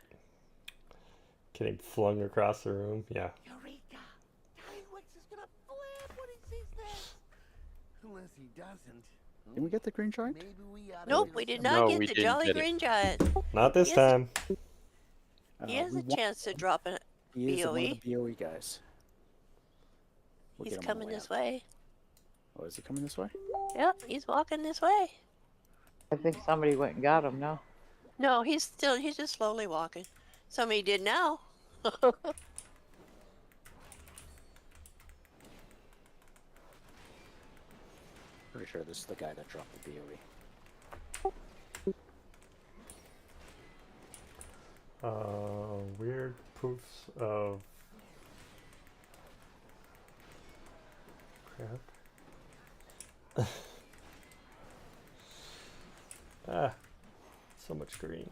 Getting flung across the room. Yeah. Eureka! Tynwix is gonna flip when he sees this. Unless he doesn't. Did we get the green giant? Maybe we ought to Nope, do we did something. not No, get we the didn't Jolly get it. Green Giant. Not this He has, time. he has we a want- chance to drop a He is one BOE. of the BOE guys. We'll He's get him on the coming way this out. way. Oh, is he coming this way? Yep, he's walking this way. I think somebody went and got him, no? No, he's just slowly walking. Somebody did now. Pretty sure this is the guy that dropped the BOE. Weird proofs of crap. Ah, so much green.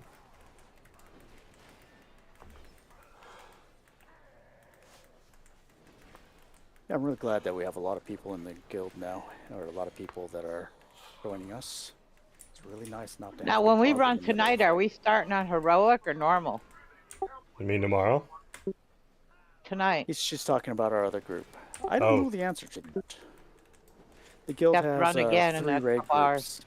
Yeah, I'm really glad that we have a lot of people in the guild now, or a lot of people that are joining us. It's really nice not to have Now, to when we bother run in the middle tonight, of are the we starting on heroic or normal? You mean tomorrow? Tonight. She's talking about our other group. I don't Oh. know the answer to that. The guild Have to has run again in 3 a raid couple hours. groups.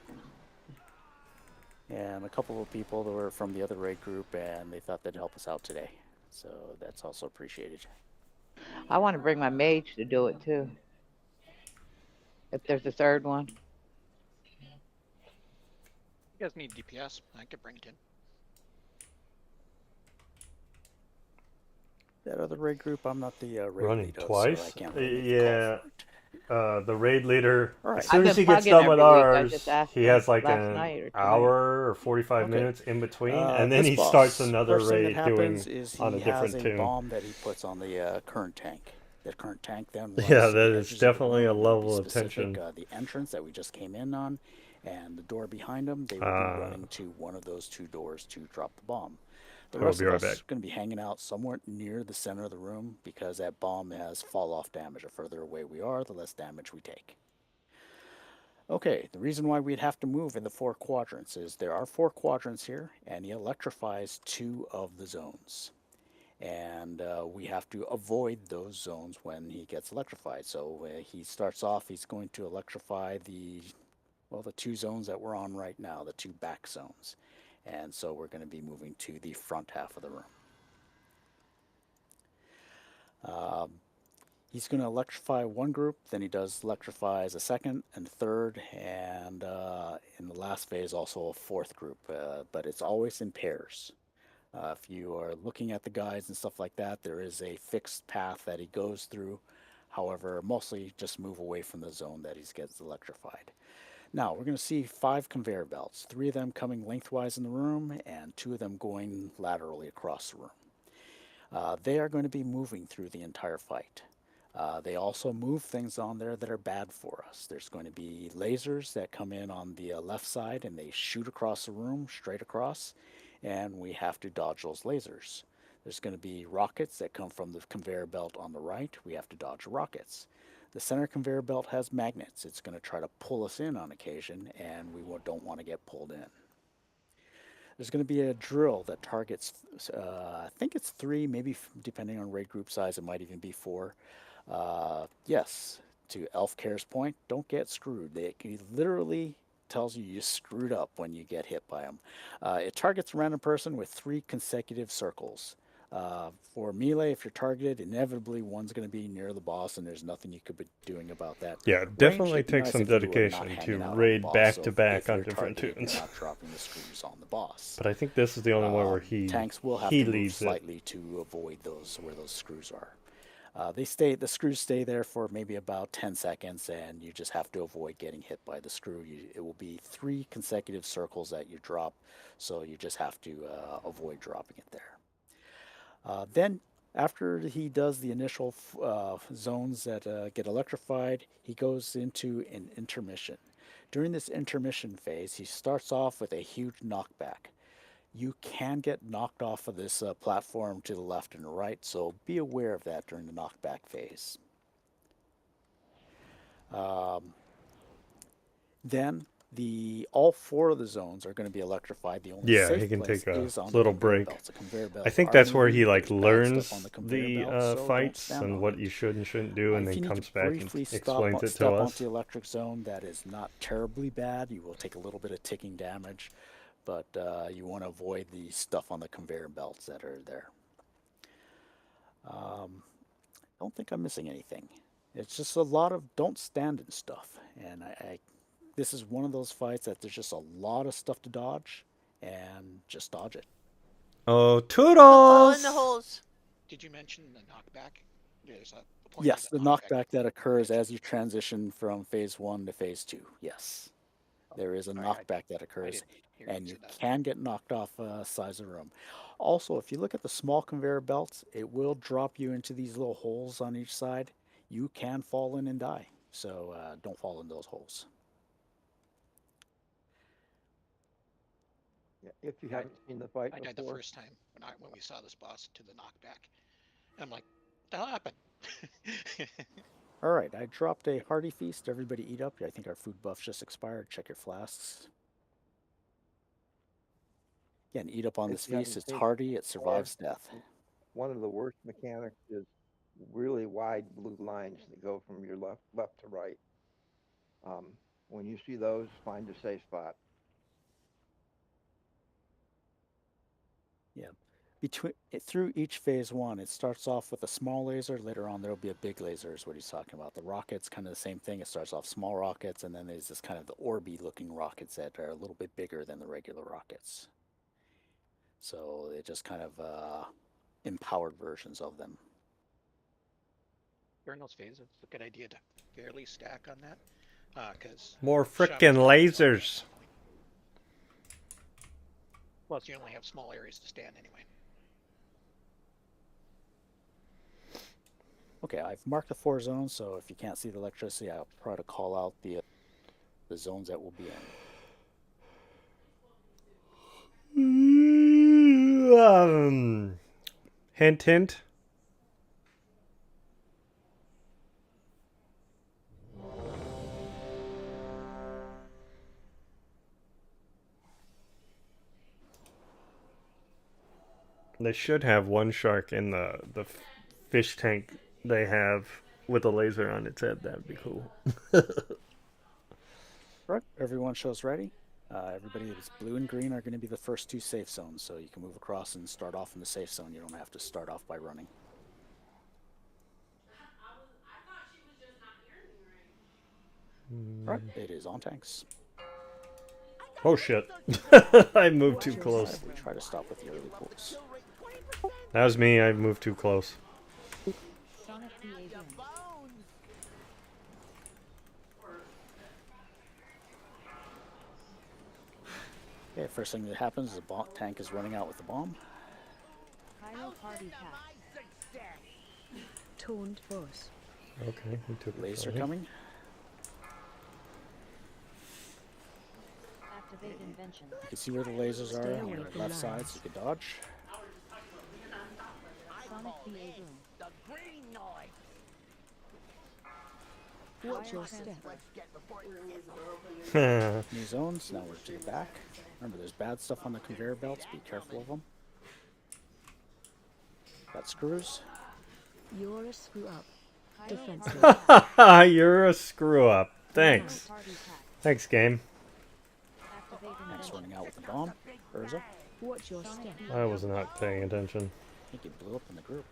And a couple of people that were from the other raid group, and they thought they'd help us out today. So that's also appreciated. I want to bring my mage to do it too. If there's a third one. You guys need DPS. I could bring it in. That other raid group, I'm not the raid Running leader, twice? so I can't really make the Yeah. call for it. The raid leader, All right. as soon I've as he been gets plugging done with every week. I ours, just asked he him has like last an night or tonight. hour or 45 Okay. minutes in between, and then This he boss, starts another first thing raid that doing happens is on a he different has a tune. bomb that he puts on the current tank. That current tank then runs Yeah, to that the is edges of the definitely a room, to be level of specific, tension. the entrance that we just came in on, and the door behind them. They will be running to one of those 2 doors to drop the bomb. The I'll rest be of right us back. are going to be hanging out somewhere near the center of the room because that bomb has fall-off damage. The further away we are, the less damage we take. Okay, the reason why we'd have to move in the 4 quadrants is there are 4 quadrants here, and he electrifies 2 of the zones. And we have to avoid those zones when he gets electrified. So he starts off, he's going to electrify the 2 zones that we're on right now, the 2 back zones. And so we're going to be moving to the front half of the room. He's going to electrify 1 group, then he does electrifies a 2nd and 3rd, and in the last phase also a 4th group, but it's always in pairs. If you are looking at the guides and stuff like that, there is a fixed path that he goes through. However, mostly just move away from the zone that he gets electrified. Now, we're going to see 5 conveyor belts, 3 of them coming lengthwise in the room, and 2 of them going laterally across the room. They are going to be moving through the entire fight. They also move things on there that are bad for us. There's going to be lasers that come in on the left side, and they shoot across the room, straight across, and we have to dodge those lasers. There's going to be rockets that come from the conveyor belt on the right. We have to dodge rockets. The center conveyor belt has magnets. It's going to try to pull us in on occasion, and we don't want to get pulled in. There's going to be a drill that targets, I think it's 3, maybe depending on raid group size, it might even be 4. Yes, to Elf Care's point, don't get screwed. He literally tells you you screwed up when you get hit by him. It targets a random person with 3 consecutive circles. For melee, if you're targeted, inevitably one's going to be near the boss, and there's nothing you could be doing about that. Yeah, Range, definitely it'd be takes nice some if you were not dedication to hanging out on the raid boss, back so to if back on you're different targeted, tunes. you're not dropping the screws on the boss. But I think this is the only one where Tanks will have he to move leaves it. slightly to avoid where those screws are. The screws stay there for maybe about 10 seconds, and you just have to avoid getting hit by the screw. It will be 3 consecutive circles that you drop, so you just have to avoid dropping it there. Then, after he does the initial zones that get electrified, he goes into an intermission. During this intermission phase, he starts off with a huge knockback. You can get knocked off of this platform to the left and right, so be aware of that during the knockback phase. Then All 4 of the zones are going to be electrified. The only Yeah, safe he can place take a is on the little conveyor break. belts. The conveyor I belts think are that's where moving. he like There's bad stuff on learns the conveyor the belts, so don't fights stand and on what it. you should and shouldn't do, and If then you need comes to back and briefly explains it to step us. onto the electric zone, that is not terribly bad. You will take a little bit of ticking damage, but you want to avoid the stuff on the conveyor belts that are there. I don't think I'm missing anything. It's just a lot of don't stand in stuff, and this is one of those fights that there's just a lot of stuff to dodge, and just dodge it. Oh, Fall in the toodles! holes. Did you mention the knockback? There's a point Yes, to the knockback that occurs as you transition from phase 1 to phase 2. Yes, there is a knockback that occurs, and you can get knocked off size of the room. Also, if you look at the small conveyor belts, it will drop you into these little holes on each side. You can fall in and die, so don't fall in those holes. Yeah, if you haven't seen the fight I died the first time when we saw this boss to the knockback. And I'm like, what the hell happened? All right, I dropped a hearty feast. Everybody eat up. I think our food buff just expired. Check your flasks. Again, eat up on this If you haven't feast. It's seen it hearty. It before, survives death. one of the worst mechanics is really wide blue lines that go from your left to right. When you see those, find a safe spot. Yeah. Through each phase 1, it starts off with a small laser. Later on, there will be a big laser, is what he's talking about. The rockets, kind of the same thing. It starts off small rockets, and then there's this kind of the orby-looking rockets that are a little bit bigger than the regular rockets. So they're just kind of empowered versions of them. During those phases, it's a good idea to fairly stack on that. Because More frickin' lasers. Plus, you only have small areas to stand anyway. Okay, I've marked the 4 zones, so if you can't see the electricity, I'll try to call out the zones that will be in. Hint, hint. They should have one shark in the fish tank they have with a laser on its head. That'd be cool. Right, everyone shows ready. Everybody that's blue and green are going to be the first 2 safe zones, so you can move across and start off in the safe zone. You don't have to start off by running. Right, it is on tanks. Oh shit. I moved too close. We try to stop with the early pulls. That was me. I moved too close. Okay, first thing that happens is the tank is running out with the bomb. Taunt boss. Okay, he took it. Laser coming. Activate invention. You can see where the lasers are on your left side, so you can dodge. Sonic VA room. The green noise. Watch your step. New zones, now we're to the back. Remember, there's bad stuff on the conveyor belts. Be careful of them. Got screws. You're a screw up. Defensive. You're a screw up. Thanks. Thanks, game. Next, running out with the bomb. Urza. Watch your step. I was not paying attention. I think it blew up in the group.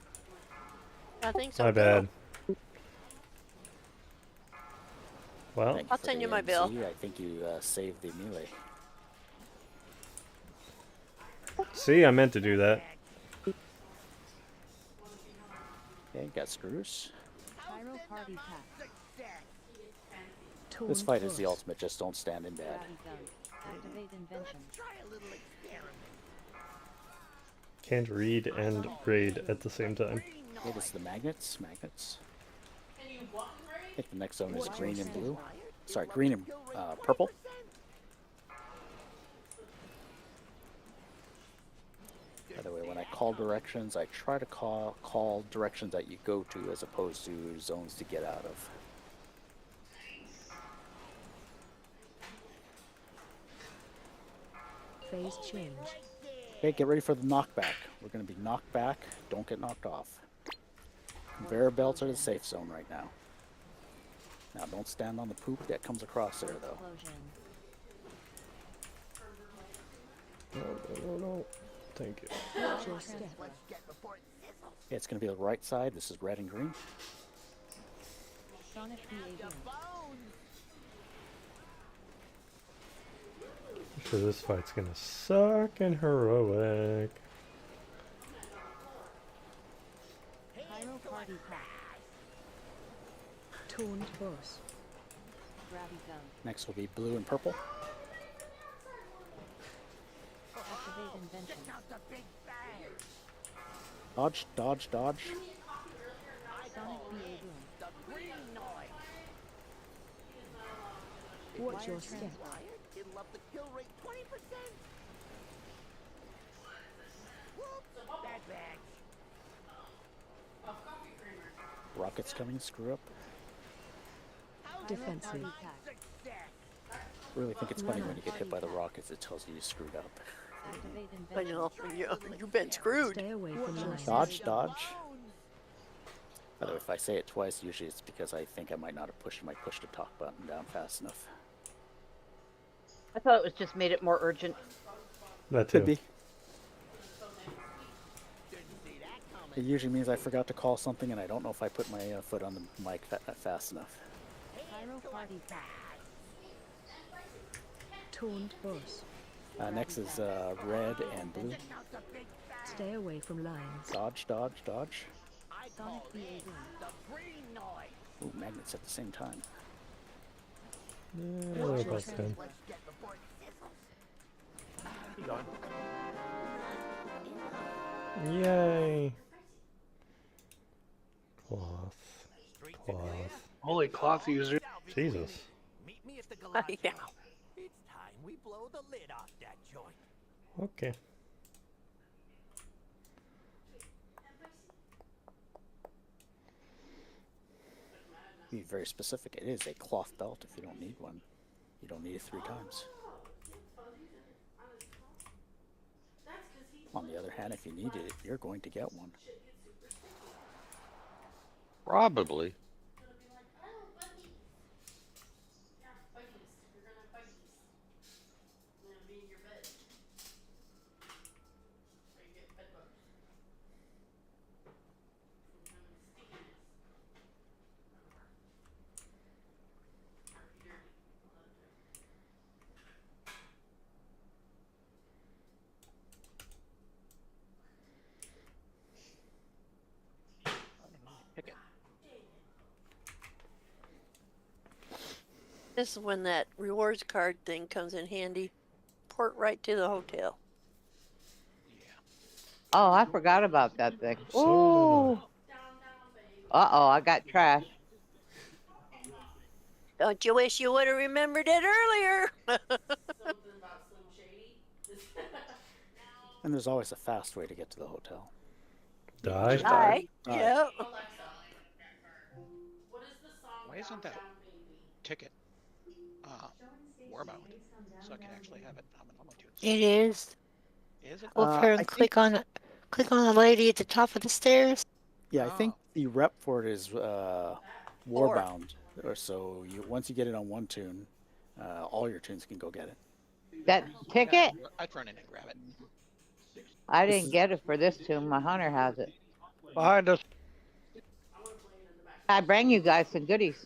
I think so. My too. bad. Well, I'll send you my bill. I think you saved the melee. see, I meant to do that. Okay, got screws. Pyro party pack. This fight is the ultimate, just don't stand in bad. Activate invention. Can't read and raid at the same time. Okay, this is the magnets. Magnets. I think the next zone is green and blue. Sorry, green and purple. By the way, when I call directions, I try to call directions that you go to as opposed to zones to get out of. Phase change. Okay, get ready for the knockback. We're going to be knocked back. Don't get knocked off. Conveyor belts are the safe zone right now. Now, don't stand on the poop that comes across there, though. No. Thank you. Watch your step. Okay, it's going to be the right side. This is red and green. Sonic behavior. Sure, this fight's gonna suck and heroic. Pyro party pack. Taunt boss. Grabby gun. Next will be blue and purple. Activate invention. Dodge, dodge, dodge. Sonic behavior. Watch your step. It'll up the kill rate 20%. Whoops, bad bag. Rockets coming, screw up. Defensive. Really think it's funny when you get hit by the rockets, it tells you you screwed up. Activate I invention. know. You've been screwed. Stay away from lines. Dodge, dodge. By the way, if I say it twice, usually it's because I think I might not have pushed my push to talk button down fast enough. I thought it was just made it more urgent. That too. Could be. It usually means I forgot to call something and I don't know if I put my foot on the mic fast enough. Pyro party pack. Taunt boss. Next is red and blue. Stay away from lines. Dodge, dodge, dodge. Sonic behavior. Ooh, magnets at the same time. Yeah, we're about 10. Yay! Cloth. Holy cloth user. Jesus. Meet me at the Yeah. It's time we blow the lid off that joint. Okay. Be very specific. It is a cloth belt if you don't need one. You don't need it 3 times. On the other hand, if you need it, you're going to get one. Probably. Pick it. This is when that rewards card thing comes in handy. Port right to the hotel. Oh, I forgot about that thing. So Ooh. Uh-oh, I got trash. Don't you wish you would have remembered it earlier? And there's always a fast way to get to the hotel. Die. Die. Yep. Why isn't that ticket warbound? So I can actually have it on my tunes. It is. Is it? Go up here and click on the lady at the top of the stairs. Yeah, I think the rep for it is warbound. Or so once you get it on one tune, all your tunes can go get it. That ticket? I'd run in and grab it. I didn't get it for this tune. My hunter has it. Behind us. I bring you guys some goodies.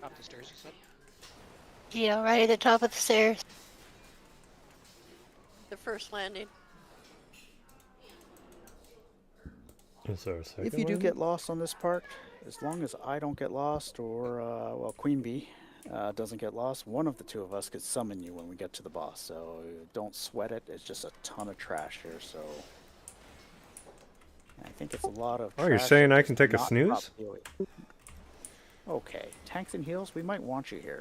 Up the stairs, you said? Yeah, right at the top of the stairs. The first landing. Is there a second If you do one? get lost on this part, as long as I don't get lost or, well, Queen Bee doesn't get lost, one of the two of us could summon you when we get to the boss. So don't sweat it. It's just a ton of trash here, so... I think it's a lot of Oh, you're trash saying that I does can take a not snooze? properly- Okay, tanks and heals, we might want you here.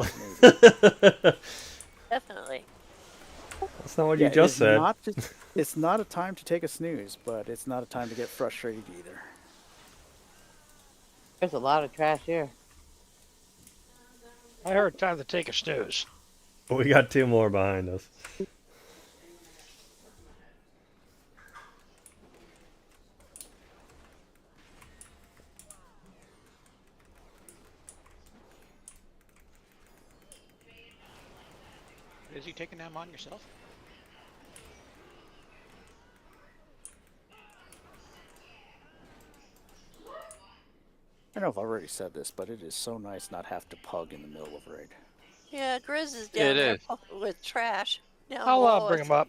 Definitely. I'll That's not what Yeah, you just said. It's not a time to take a snooze, but it's not a time to get frustrated either. There's a lot of trash here. I heard time to take a snooze. We got 2 more behind us. Is you taking them on yourself? I don't know if I've already said this, but it is so nice not have to pug in the middle of a raid. Yeah, Grizz is down there with trash. Down I'll below bring us. him up.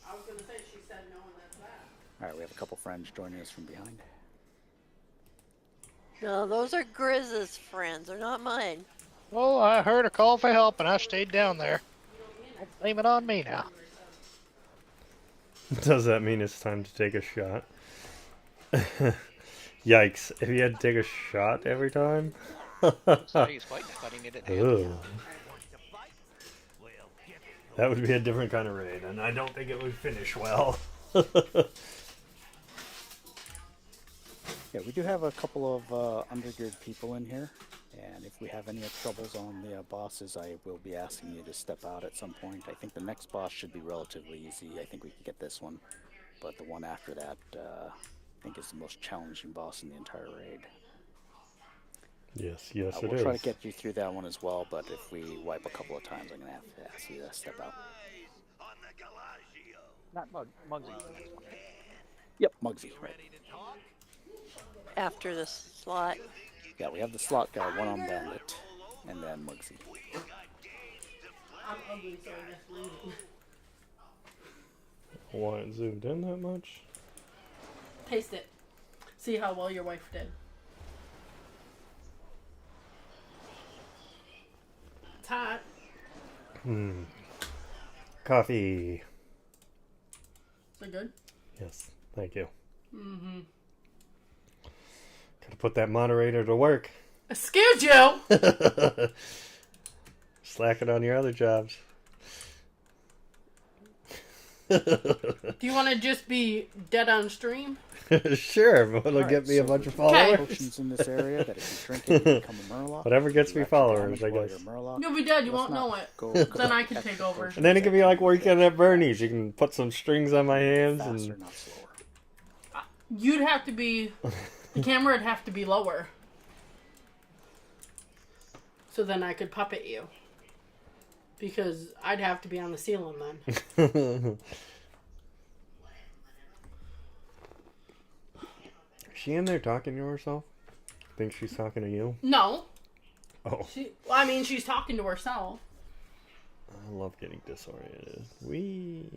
I was gonna say she said no and that's that. Alright, we have a couple friends joining us from behind. No, those are Grizz's friends. They're not mine. Well, I heard a call for help and I stayed down there. Don't blame it on me now. Does that mean it's time to take a shot? Yikes. If you had to take a shot every time? So he's fighting. I thought he needed a hand. Ugh. That would be a different kind of raid, and I don't think it would finish well. Yeah, we do have a couple of undergeared people in here, and if we have any troubles on the bosses, I will be asking you to step out at some point. I think the next boss should be relatively easy. I think we can get this one, but the one after that, I think is the most challenging boss in the entire raid. Yes, yes, We'll try to get you through that one as well, but if we wipe a couple of times, I'm going to have to ask you to step out. Not Muggsy. The next one. Yep, Muggsy, right. After the slot. Yeah, we have the slot guy, one-armed bandit, and then Muggsy. I'm ugly, so I guess leave it. Why it zoomed in that much? Taste it. See how well your wife did. It's hot. Coffee. Is it good? Yes, thank you. Mm-hmm. Gotta put that moderator to work. Excuse you! Slack it on your other jobs. Do you want to just be dead on stream? Sure, but it'll get me a bunch of followers. Potions in this area that if you drink it, you become a Murloc. Whatever gets me followers, I guess. You'll be dead, you won't know it. Then I can take over. And then it can be like working at Bernie's. You can put some strings on my hands and... You'd have to be... The camera would have to be lower. So then I could puppet you. Because I'd have to be on the ceiling then. Is she in there talking to herself? Think she's talking to you? No. Oh. I mean, she's talking to herself. I love getting disoriented. Wee.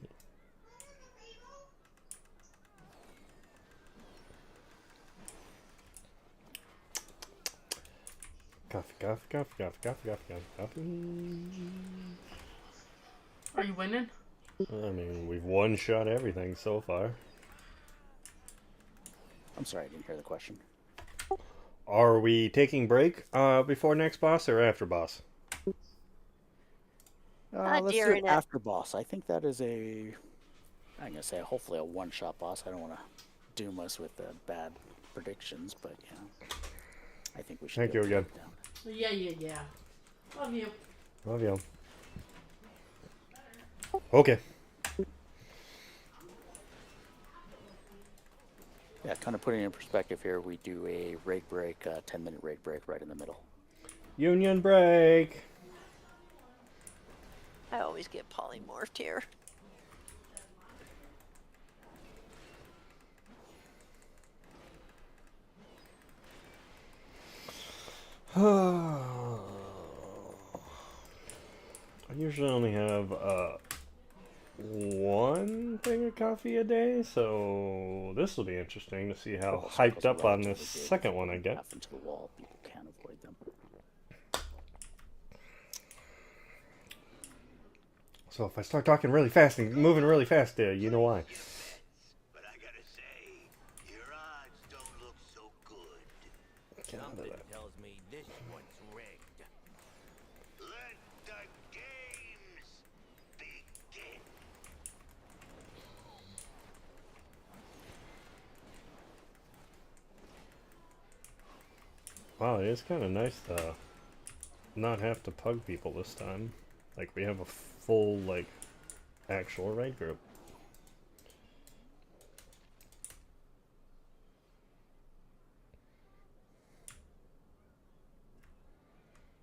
Coffee, coffee, coffee, coffee, coffee, coffee, coffee, coffee. Are you winning? I mean, we've one-shot everything so far. I'm sorry, I didn't hear the question. Are we taking break before next boss or after boss? Let's do it after boss. I think that is I'm going to say hopefully a one-shot boss. I don't want to doom us with bad predictions, but you know, I think we should. Thank you again. Yeah. Love you. Love you. Okay. Yeah, kind of putting it in perspective here, we do a raid break, 10-minute raid break right in the middle. Union break. I always get polymorphed here. I usually only have one thing of coffee a day, so this will be interesting to see how hyped up on this second one I get. Into the wall, people can't avoid them. So if I start talking really fast and moving really fast, you know why. But I gotta say, your odds don't look so good. Get out of that. Tells me this one's rigged. Let the games begin. Wow, it is kind of nice to not have to pug people this time. Like, we have a full, like, actual raid group.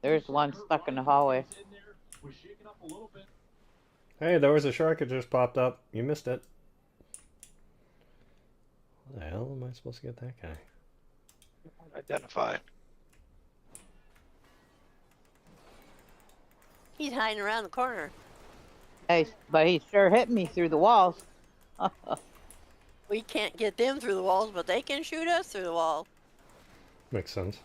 There's one stuck in the hallway. Hey, there was a shark that just popped up. You missed it. How the hell am I supposed to get that guy? Identify. He's hiding around the corner. Hey, but he sure hit me through the walls. We can't get them through the walls, but they can shoot us through the wall. Makes sense.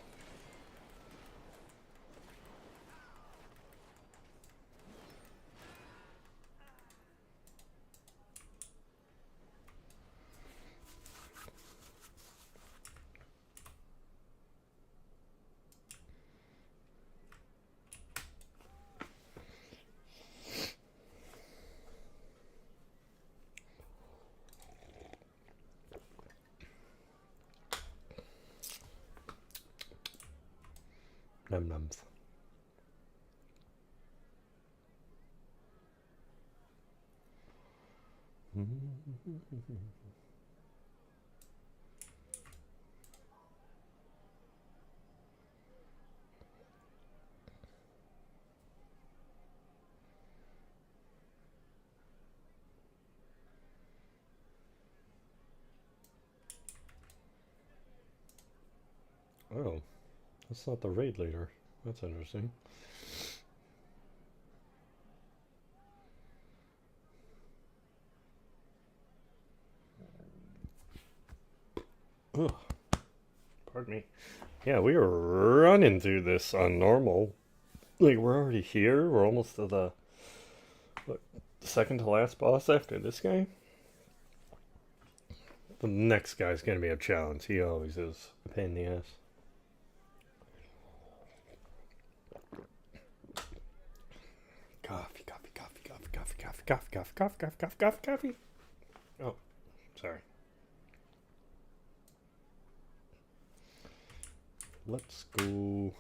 Num nums. Oh, that's not the raid leader. That's interesting. Ugh. Pardon me. Yeah, we were running through this on normal. Like, we're already here. We're almost to the second to last boss after this guy. The next guy's gonna be a challenge. He always is. A pain in the ass. Coffee, coffee, coffee, coffee, coffee, coffee, coffee, coffee, coffee, coffee, coffee, coffee, coffee. Oh, sorry. Let's go.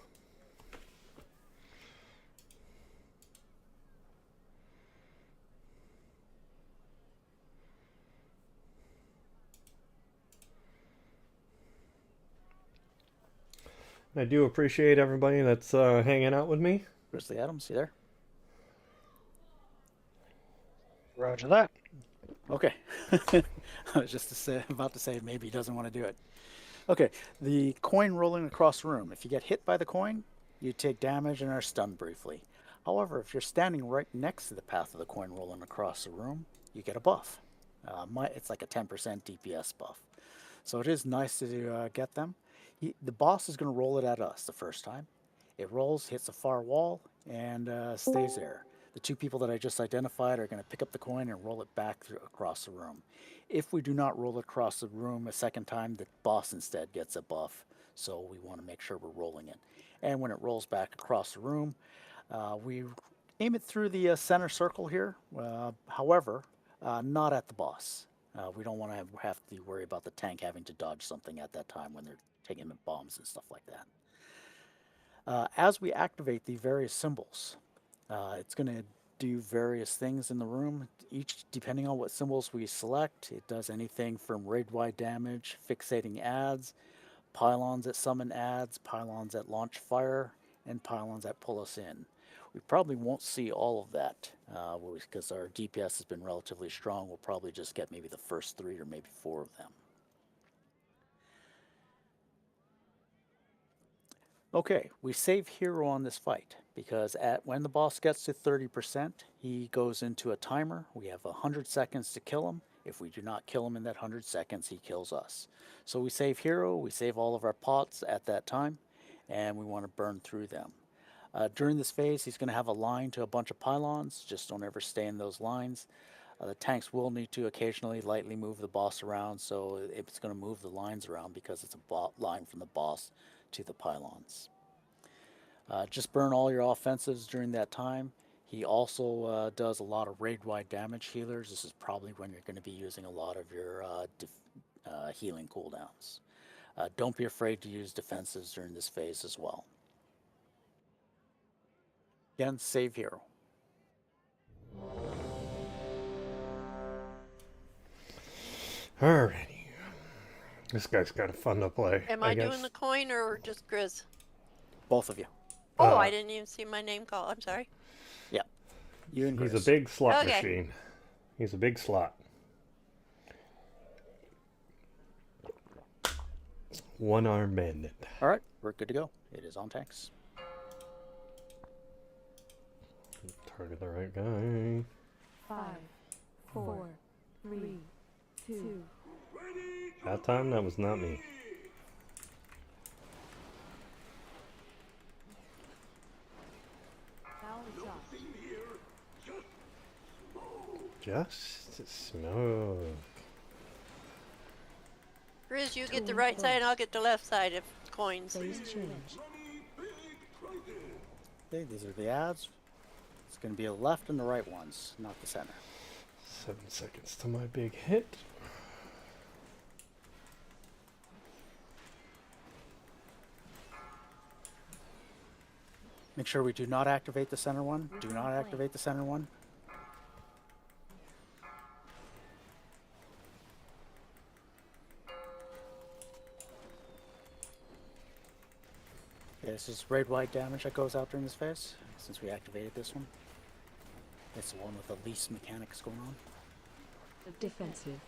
I do appreciate everybody that's hanging out with me. Grizzly Adams, you there? Roger that. Okay. I was just about to say maybe he doesn't want to do it. Okay, the coin rolling across the room. If you get hit by the coin, you take damage and are stunned briefly. However, if you're standing right next to the path of the coin rolling across the room, you get a buff. It's like a 10% DPS buff. So it is nice to get them. The boss is going to roll it at us the first time. It rolls, hits a far wall, and stays there. The two people that I just identified are going to pick up the coin and roll it back across the room. If we do not roll it across the room a second time, the boss instead gets a buff. So we want to make sure we're rolling it. And when it rolls back across the room, we aim it through the center circle here. However, not at the boss. We don't want to have to worry about the tank having to dodge something at that time when they're taking bombs and stuff like that. As we activate the various symbols, it's going to do various things in the room. Each, depending on what symbols we select, it does anything from raid-wide damage, fixating adds, pylons that summon adds, pylons that launch fire, and pylons that pull us in. We probably won't see all of that because our DPS has been relatively strong. We'll probably just get maybe the first 3 or maybe 4 of them. Okay, we save hero on this fight because when the boss gets to 30%, he goes into a timer. We have 100 seconds to kill him. If we do not kill him in that 100 seconds, he kills us. So we save hero, we save all of our pots at that time, and we want to burn through them. During this phase, he's going to have a line to a bunch of pylons. Just don't ever stay in those lines. The tanks will need to occasionally lightly move the boss around, so it's going to move the lines around because it's a line from the boss to the pylons. Just burn all your offensives during that time. He also does a lot of raid-wide damage healers. This is probably when you're going to be using a lot of your healing cooldowns. Don't be afraid to use defenses during this phase as well. Again, save hero. Alrighty. This guy's kind of fun to play. Am I doing the coin or just Grizz? Both of you. Oh, I didn't even see my name called. I'm sorry. Yeah. You and He's Grizz. a big slot Okay. machine. He's a big slot. One arm bandit. All right, we're good to go. It is on tanks. Target the right guy. 5, 4, 3, 2. That time, that was not me. Just smoke. Grizz, you get the right side, and I'll get the left side of coins. Phase change. Okay, these are the ads. It's going to be the left and the right ones, not the center. 7 seconds to my big hit. Make sure we do not activate the center one. Do not activate the center one. Okay, this is raid-wide damage that goes out during this phase, since we activated this one. It's the one with the least mechanics going on. Defensive.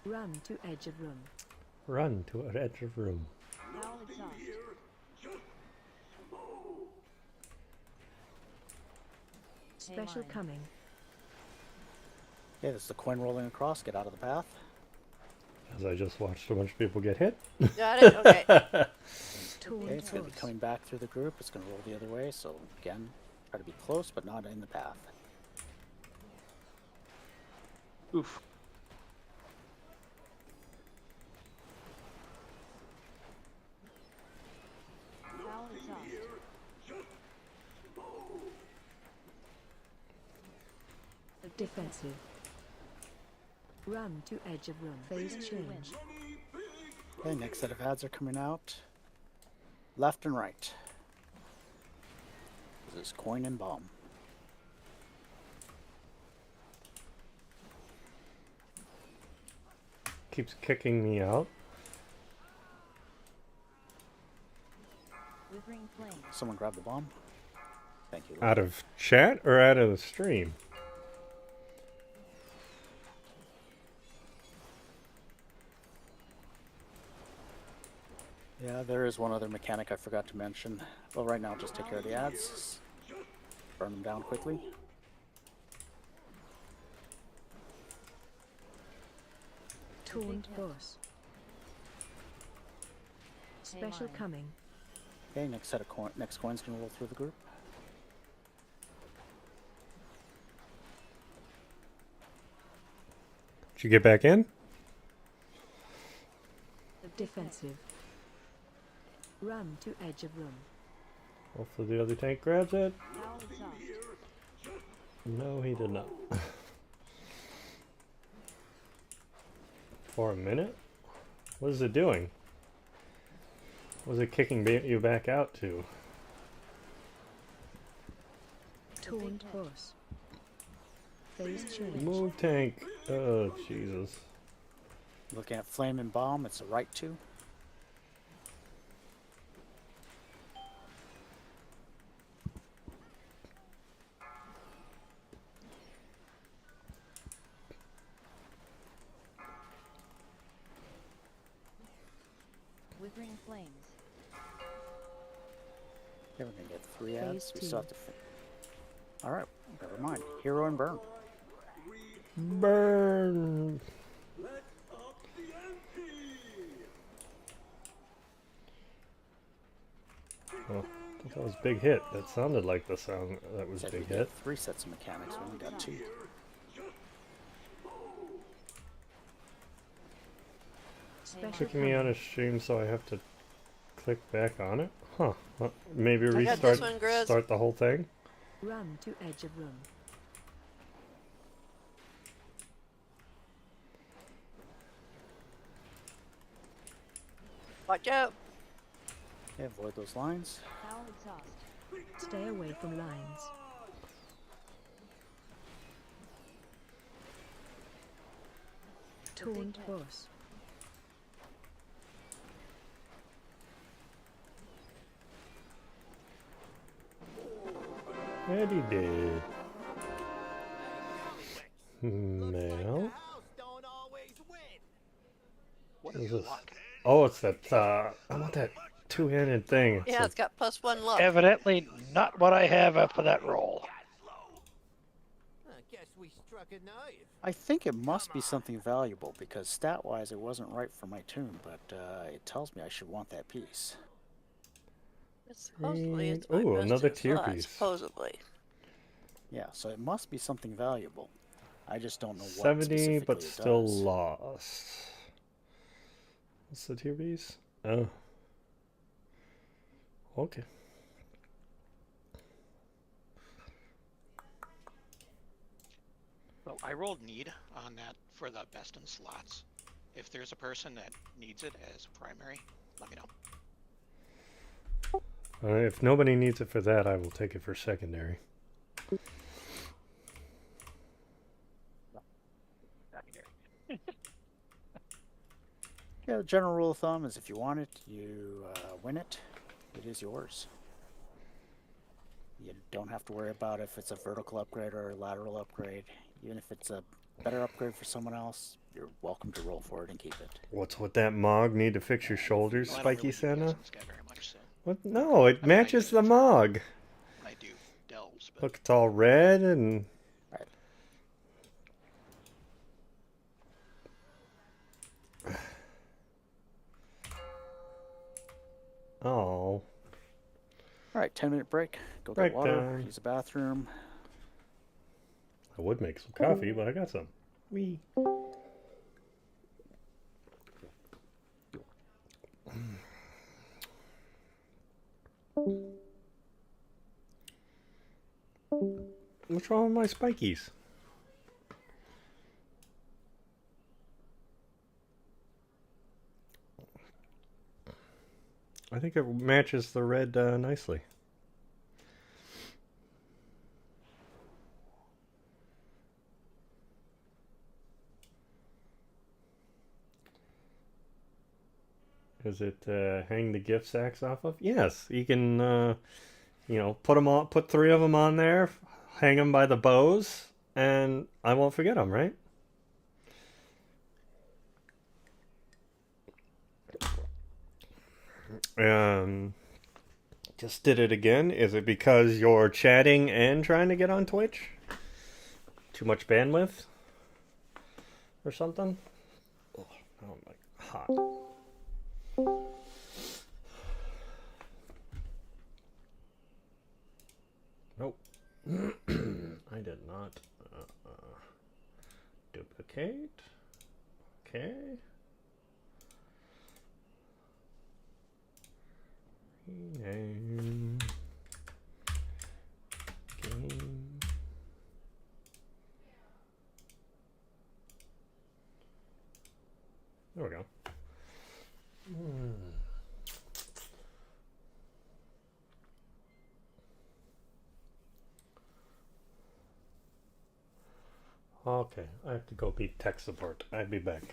Run to edge of room. Run to an edge of room. Now exhaust. Special coming. Okay, this is the coin rolling across. Get out of the path. As I just watched a bunch of people get hit. Got it? Okay. Okay, it's going to be coming back through the group. It's going to roll the other way. So again, try to be close, but not in the path. Oof. Now exhaust. Defensive. Run to edge of room. Phase change. Okay, next set of ads are coming out. Left and right. This is coin and bomb. Keeps kicking me out. Withering flame. Someone grab the bomb. Thank you. Out of chat or out of the stream? Yeah, there is one other mechanic I forgot to mention. Well, right now, just take care of the ads. Burn them down quickly. Taunt boss. Special coming. Okay, next set of next coin's gonna roll through the group. Did you get back in? Defensive. Run to edge of room. Hopefully the other tank grabs it. Now exhaust. No, he did not. For a minute? What is it doing? What is it kicking you back out to? Taunt boss. Phase change. Move tank. Oh, Jesus. Looking at flame and bomb, it's a right 2. Withering flames. Okay, we're gonna get 3 ads. Phase We still have to. Alright, never mind. Hero and burn. Burn! Oh, that was big hit. That sounded like the sound that was Said big we did hit. 3 sets of mechanics. We only got 2. Kicking me on a stream, so I have to click back on it? Huh. Maybe I got this restart one, Grizz. start the whole thing? Run to edge of room. Watch out. Okay, avoid those lines. Foul exhaust. Stay away from lines. Taunt boss. Eddie did. Mail. What What is is this? luck? Oh, it's that, I want that two-handed thing. Yeah, it's got +1 luck. Evidently not what I have for that roll. I guess we struck a nerve. I think it must be something valuable because stat-wise it wasn't right for my tune, but it tells me I should want that piece. Supposedly it's my Ooh, best another in tier slot, piece. supposedly. Yeah, so it must be something valuable. I just don't know what 70, specifically but it still does. lost. What's the tier piece? Oh. Okay. Well, I rolled need on that for the best in slots. If there's a person that needs it as primary, let me know. If nobody needs it for that, I will take it for secondary. Yeah, the general rule of thumb is if you want it, you win it. It is yours. You don't have to worry about if it's a vertical upgrade or a lateral upgrade. Even if it's a better upgrade for someone else, you're welcome to roll for it and keep it. What's with that Mog? Need to fix your shoulders, Well, I don't Spiky really use Santa? Sky very much, so What? No, it matches the Mog. I do delves, but Look, it's all red and... Right. Oh. Alright, 10-minute break. Go Break get water, time. use the bathroom. I would make some coffee, but I got some. Wee. What's wrong with my spikies? I think it matches the red nicely. Is it hang the gift sacks off of? Yes, you can. You know, put them on. Put 3 of them on there. Hang them by the bows, and I won't forget them. Right? Just did it again. Is it because you're chatting and trying to get on Twitch? Too much bandwidth? Or something? Oh my, hot. Nope. I did not. Duplicate. Okay. Rename. Game. There we go. Okay, I have to go be tech support. I'll be back.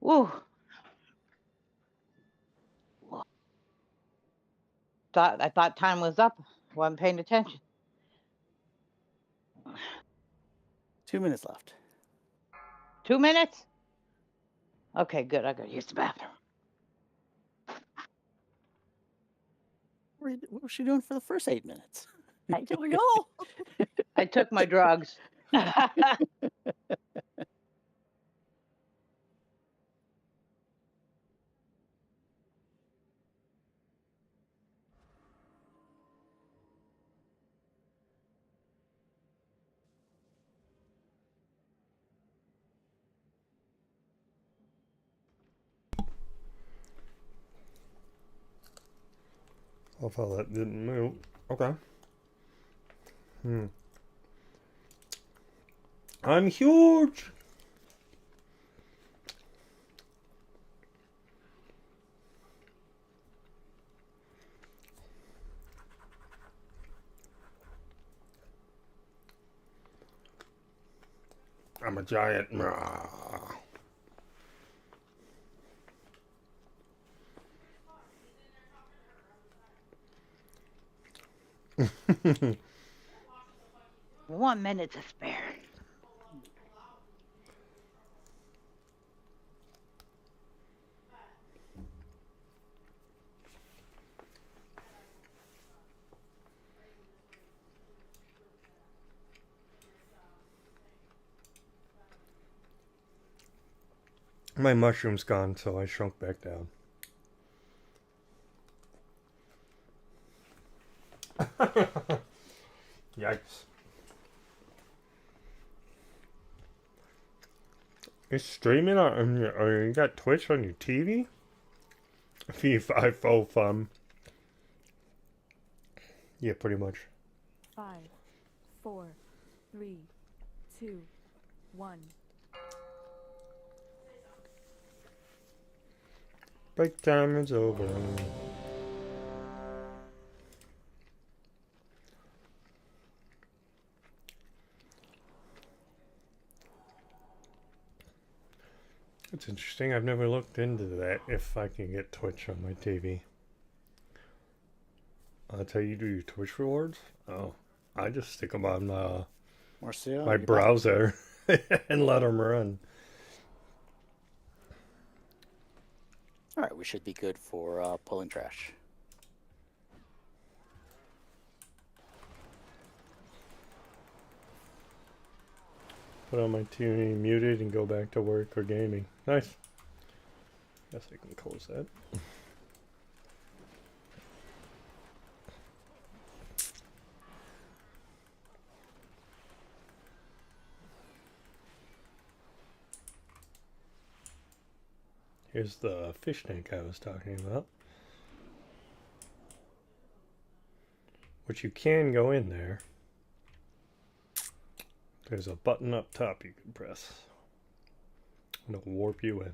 Woo. I thought time was up. Wasn't paying attention. 2 minutes left. 2 minutes? Okay, good. I gotta use the bathroom. What was she doing for the first 8 minutes? I don't know. I took my drugs. Love how that didn't move. Okay. I'm huge! I'm a giant. One minute to spare. My mushroom's gone, so I shrunk back down. Yikes. It's streaming on your, or you got Twitch on your TV? V5 fun. Yeah, pretty much. 5, 4, 3, 2, 1. Break time is over. It's interesting. I've never looked into that. If I can get Twitch on my TV. That's how you do your Twitch rewards? Oh, I just stick them on Marcia, my browser and let them run. All right, we should be good for pulling trash. Put on my TV muted and go back to work or gaming. Nice. Guess I can close that. is the fish tank I was talking about. Which you can go in there. There's a button up top you can press. And it'll warp you in.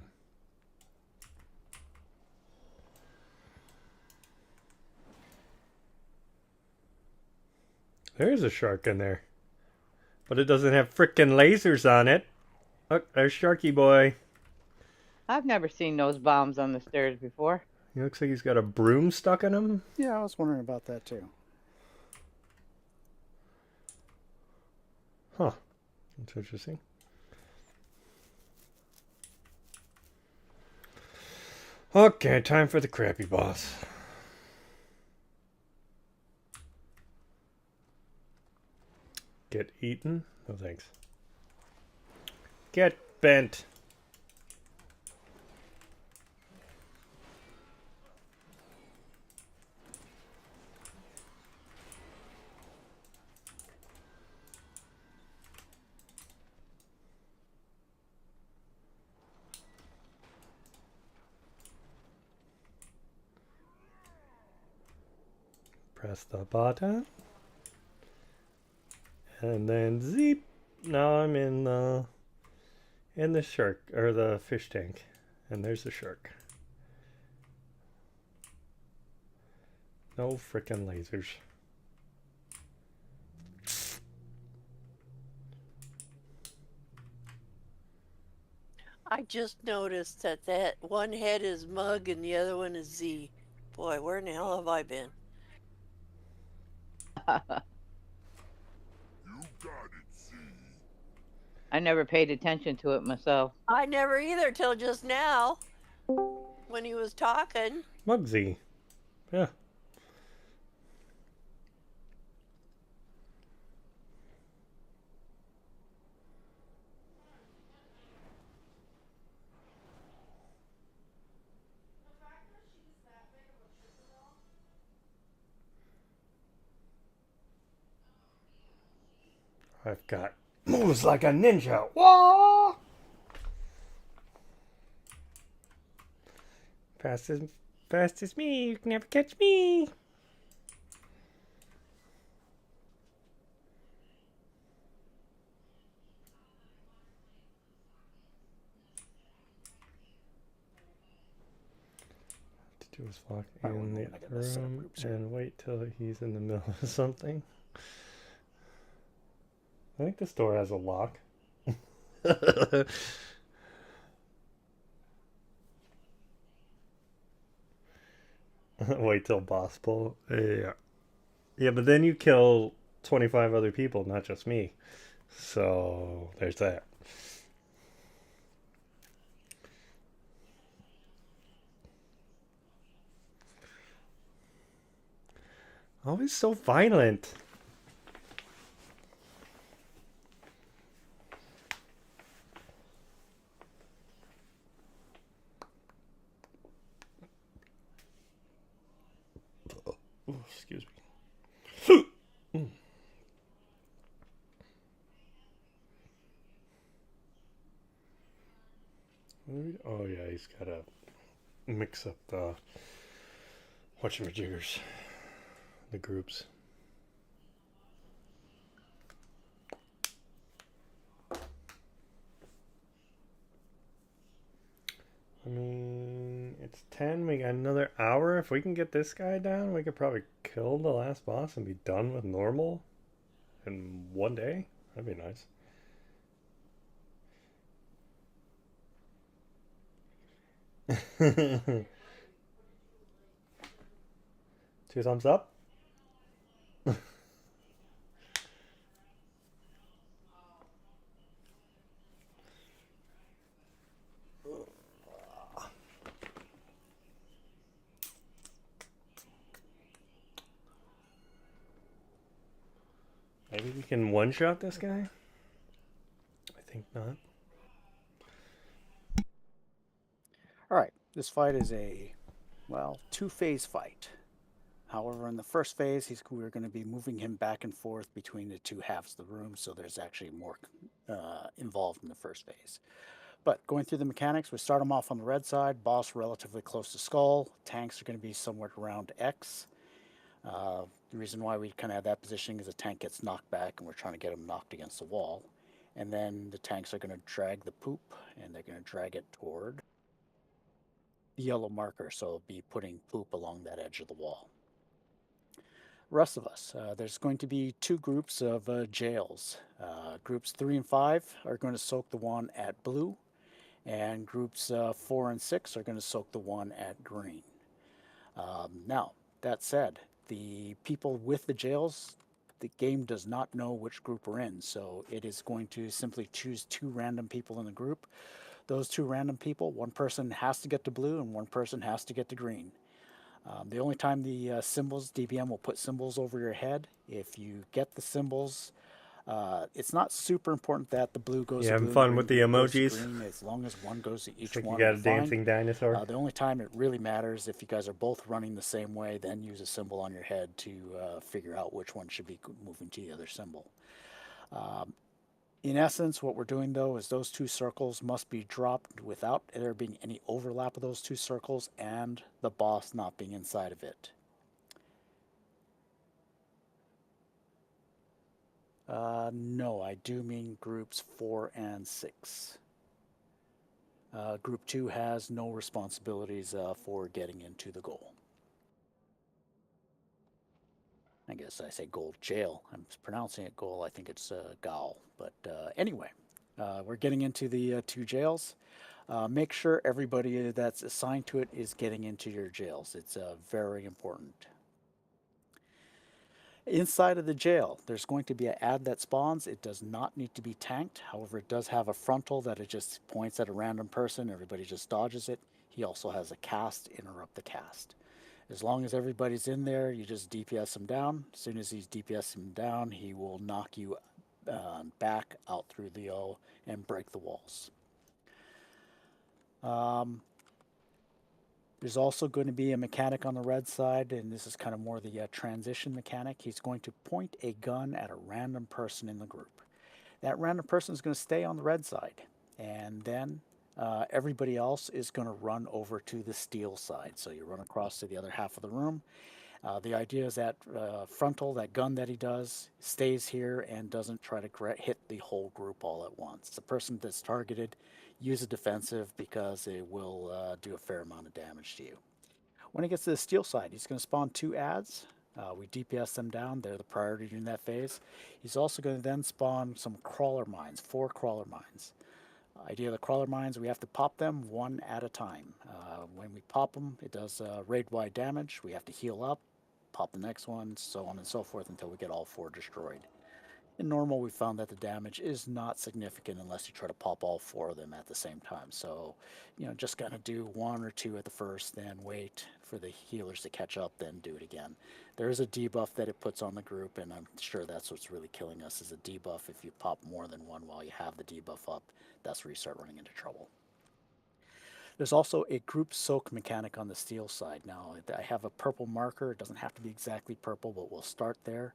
There's a shark in there. But it doesn't have frickin' lasers on it. Look, there's Sharky Boy. I've never seen those bombs on the stairs before. He looks like he's got a broom stuck in him. Yeah, I was wondering about that too. Huh. That's interesting. Okay, time for the crappy boss. Get eaten? No thanks. Get bent. Press the button. And then zeep. Now I'm in the shark or the fish tank. And there's the shark. No frickin' lasers. I just noticed that one head is Mug and the other one is Z. Boy, where in the hell have I been? I never paid attention to it myself. I never either till just now when he was talking. Mugsy. Yeah. I've got moves like a ninja. Whoa! Fast as me, you can never catch me. To do is walk in the room and wait till he's in the middle of something. I think this door has a lock. Wait till boss pull. Yeah. Yeah, but then you kill 25 other people, not just me. So there's that. Always so violent. Oh, excuse me. Oh yeah, he's got to mix up whatchamajiggers, the groups. I mean, it's 10. We got another hour. If we can get this guy down, we could probably kill the last boss and be done with normal in one day. That'd be nice. Two thumbs up. Maybe we can one-shot this guy? I think not. Alright, this fight is a, well, two-phase fight. However, in the first phase, we're going to be moving him back and forth between the two halves of the room, so there's actually more involved in the first phase. But going through the mechanics, we start them off on the red side. Boss relatively close to skull. Tanks are going to be somewhere around X. The reason why we kind of have that positioning is the tank gets knocked back and we're trying to get them knocked against the wall. And then the tanks are going to drag the poop and they're going to drag it toward the yellow marker. So it'll be putting poop along that edge of the wall. Rest of us, there's going to be two groups of jails. Groups 3 and 5 are going to soak the one at blue, and groups 4 and 6 are going to soak the one at green. Now, that said, the people with the jails, the game does not know which group we're in, so it is going to simply choose 2 random people in the group. Those 2 random people, one person has to get to blue and one person has to get to green. The only time the symbols, DBM will put symbols over your head. If you get the symbols, it's not super important that the blue goes You to having blue fun and with green the goes to emojis? green. As long as one goes to each Looks like one, you got we're a fine. dancing dinosaur. The only time it really matters if you guys are both running the same way, then use a symbol on your head to figure out which one should be moving to the other symbol. In essence, what we're doing though is those 2 circles must be dropped without there being any overlap of those 2 circles and the boss not being inside of it. No, I do mean groups 4 and 6. Group 2 has no responsibilities for getting into the goal. I guess I say goal jail. I'm pronouncing it goal. I think it's goal. But anyway, we're getting into the 2 jails. Make sure everybody that's assigned to it is getting into your jails. It's very important. Inside of the jail, there's going to be an ad that spawns. It does not need to be tanked. However, it does have a frontal that it just points at a random person. Everybody just dodges it. He also has a cast, interrupt the cast. As long as everybody's in there, you just DPS him down. As soon as he's DPS him down, he will knock you back out through the O and break the walls. There's also going to be a mechanic on the red side, and this is kind of more the transition mechanic. He's going to point a gun at a random person in the group. That random person is going to stay on the red side, and then everybody else is going to run over to the steel side. So you run across to the other half of the room. The idea is that frontal, that gun that he does, stays here and doesn't try to hit the whole group all at once. The person that's targeted, use a defensive because it will do a fair amount of damage to you. When he gets to the steel side, he's going to spawn 2 ads. We DPS them down. They're the priority during that phase. He's also going to then spawn some crawler mines, 4 crawler mines. Idea of the crawler mines, we have to pop them 1 at a time. When we pop them, it does raid-wide damage. We have to heal up, pop the next one, so on and so forth until we get all 4 destroyed. In normal, we found that the damage is not significant unless you try to pop all 4 of them at the same time. So, just kind of do 1 or 2 at the first, then wait for the healers to catch up, then do it again. There is a debuff that it puts on the group, and I'm sure that's what's really killing us is a debuff. If you pop more than 1 while you have the debuff up, that's where you start running into trouble. There's also a group soak mechanic on the steel side. Now, I have a purple marker. It doesn't have to be exactly purple, but we'll start there.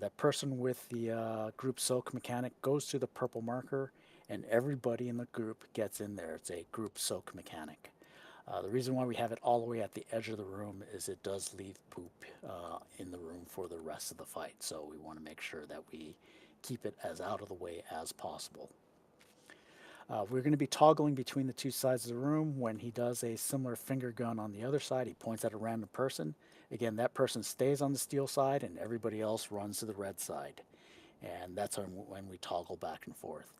That person with the group soak mechanic goes to the purple marker, and everybody in the group gets in there. It's a group soak mechanic. The reason why we have it all the way at the edge of the room is it does leave poop in the room for the rest of the fight. So we want to make sure that we keep it as out of the way as possible. We're going to be toggling between the 2 sides of the room. When he does a similar finger gun on the other side, he points at a random person. Again, that person stays on the steel side and everybody else runs to the red side. And that's when we toggle back and forth.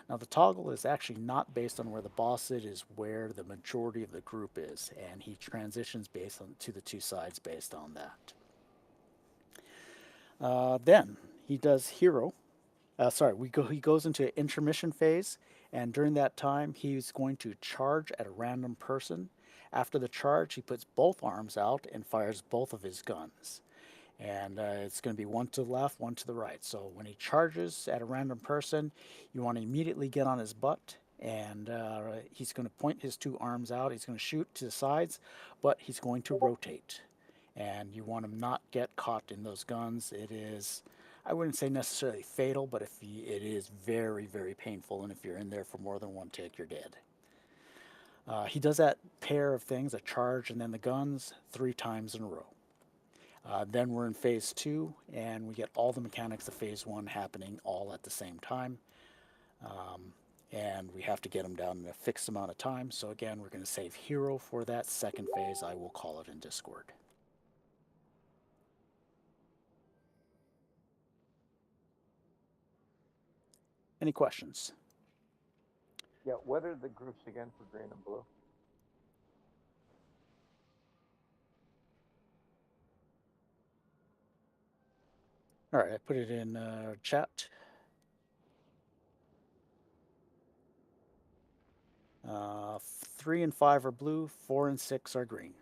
Now the toggle is actually not based on where the boss is, it is where the majority of the group is. And he transitions based on to the 2 sides based on that. Then he does hero. He goes into an intermission phase, and during that time, he's going to charge at a random person. After the charge, he puts both arms out and fires both of his guns. And it's going to be 1 to the left, 1 to the right. So when he charges at a random person, you want to immediately get on his butt, and he's going to point his 2 arms out. He's going to shoot to the sides, but he's going to rotate. And you want to not get caught in those guns. It is I wouldn't say necessarily fatal, but it is very, very painful, and if you're in there for more than one tick, you're dead. He does that pair of things, a charge and then the guns, 3 times in a row. Then we're in phase 2, and we get all the mechanics of phase 1 happening all at the same time. And we have to get them down in a fixed amount of time. So again, we're going to save hero for that second phase. I will call it in Discord. Any questions? Yeah, what are the groups again for green and blue? All right, I put it in chat. 3 and 5 are blue, 4 and 6 are green.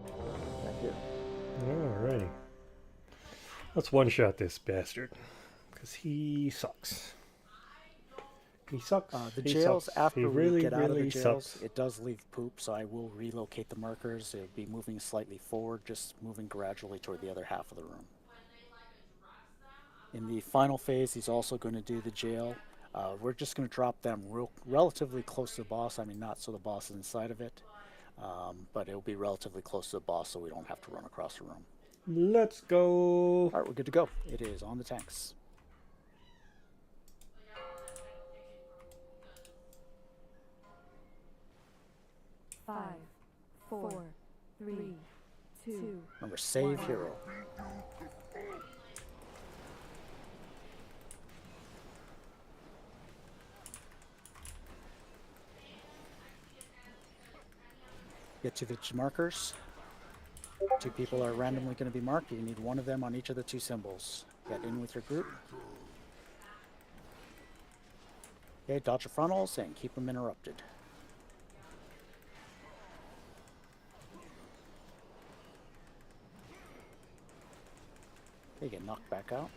Thank you. Alrighty. Let's one-shot this bastard. Because he sucks. He sucks. The he jails, sucks. after he we really, get out of the really jails, sucks. it does leave poop, so I will relocate the markers. It'll be moving slightly forward, just moving gradually toward the other half of the room. In the final phase, he's also going to do the jail. We're just going to drop them relatively close to the boss. I mean, not so the boss is inside of it, but it'll be relatively close to the boss so we don't have to run across the room. Let's go. All right, we're good to go. It is on the tanks. Five, 4, 3, 2. Remember, save hero. Get to the markers. 2 people are randomly going to be marked. You need one of them on each of the 2 symbols. Get in with your group. Okay, dodge your frontals and keep them interrupted. They get knocked back out.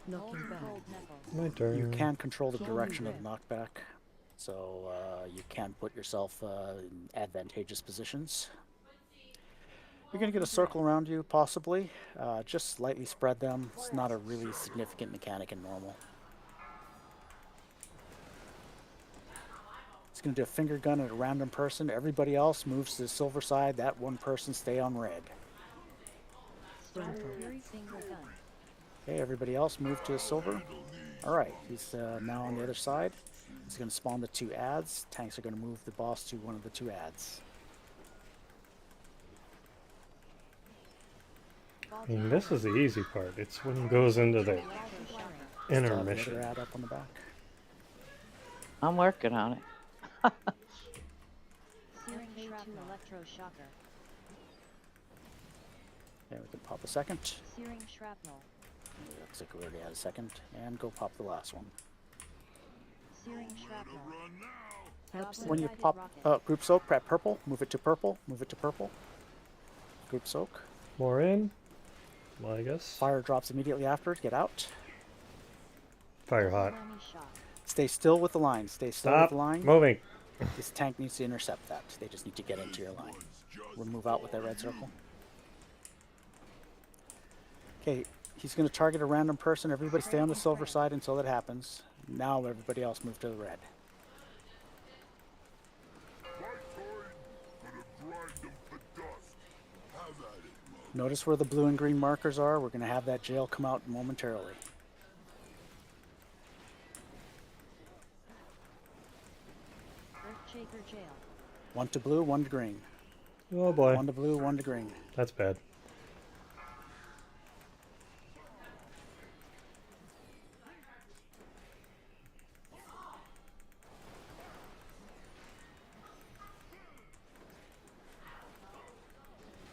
Knocking back. My turn. You can control the direction of knockback, so you can put yourself in advantageous positions. You're going to get a circle around you, possibly. Just slightly spread them. It's not a really significant mechanic in normal. It's going to do a finger gun at a random person. Everybody else moves to the silver side. That one person stay on red. Okay, everybody else move to the silver. All right, he's now on the other side. He's going to spawn the 2 ads. Tanks are going to move the boss to one of the 2 ads. I mean, this is the easy part. It's when he goes into the intermission. Ad up on the back. I'm working on it. Searing electroshocker. Okay, we can pop a second. Searing shrapnel. Looks like we already had a second. And go pop the last one. Searing shrapnel. When you pop group soak, prep purple, move it to purple, move it to purple. Group soak. More in. Well, I guess. Fire drops immediately after. Get out. Fire hot. Stay still with the line. Stay still with Stop the line. moving. This tank needs to intercept that. They just need to get into your line. We'll move out with that red circle. Okay, he's going to target a random person. Everybody stay on the silver side until that happens. Now everybody else move to the red. Notice where the blue and green markers are. We're going to have that jail come out momentarily. Earthshaker jail. 1 to blue, 1 to green. Oh boy. 1 to blue, 1 to green. That's bad.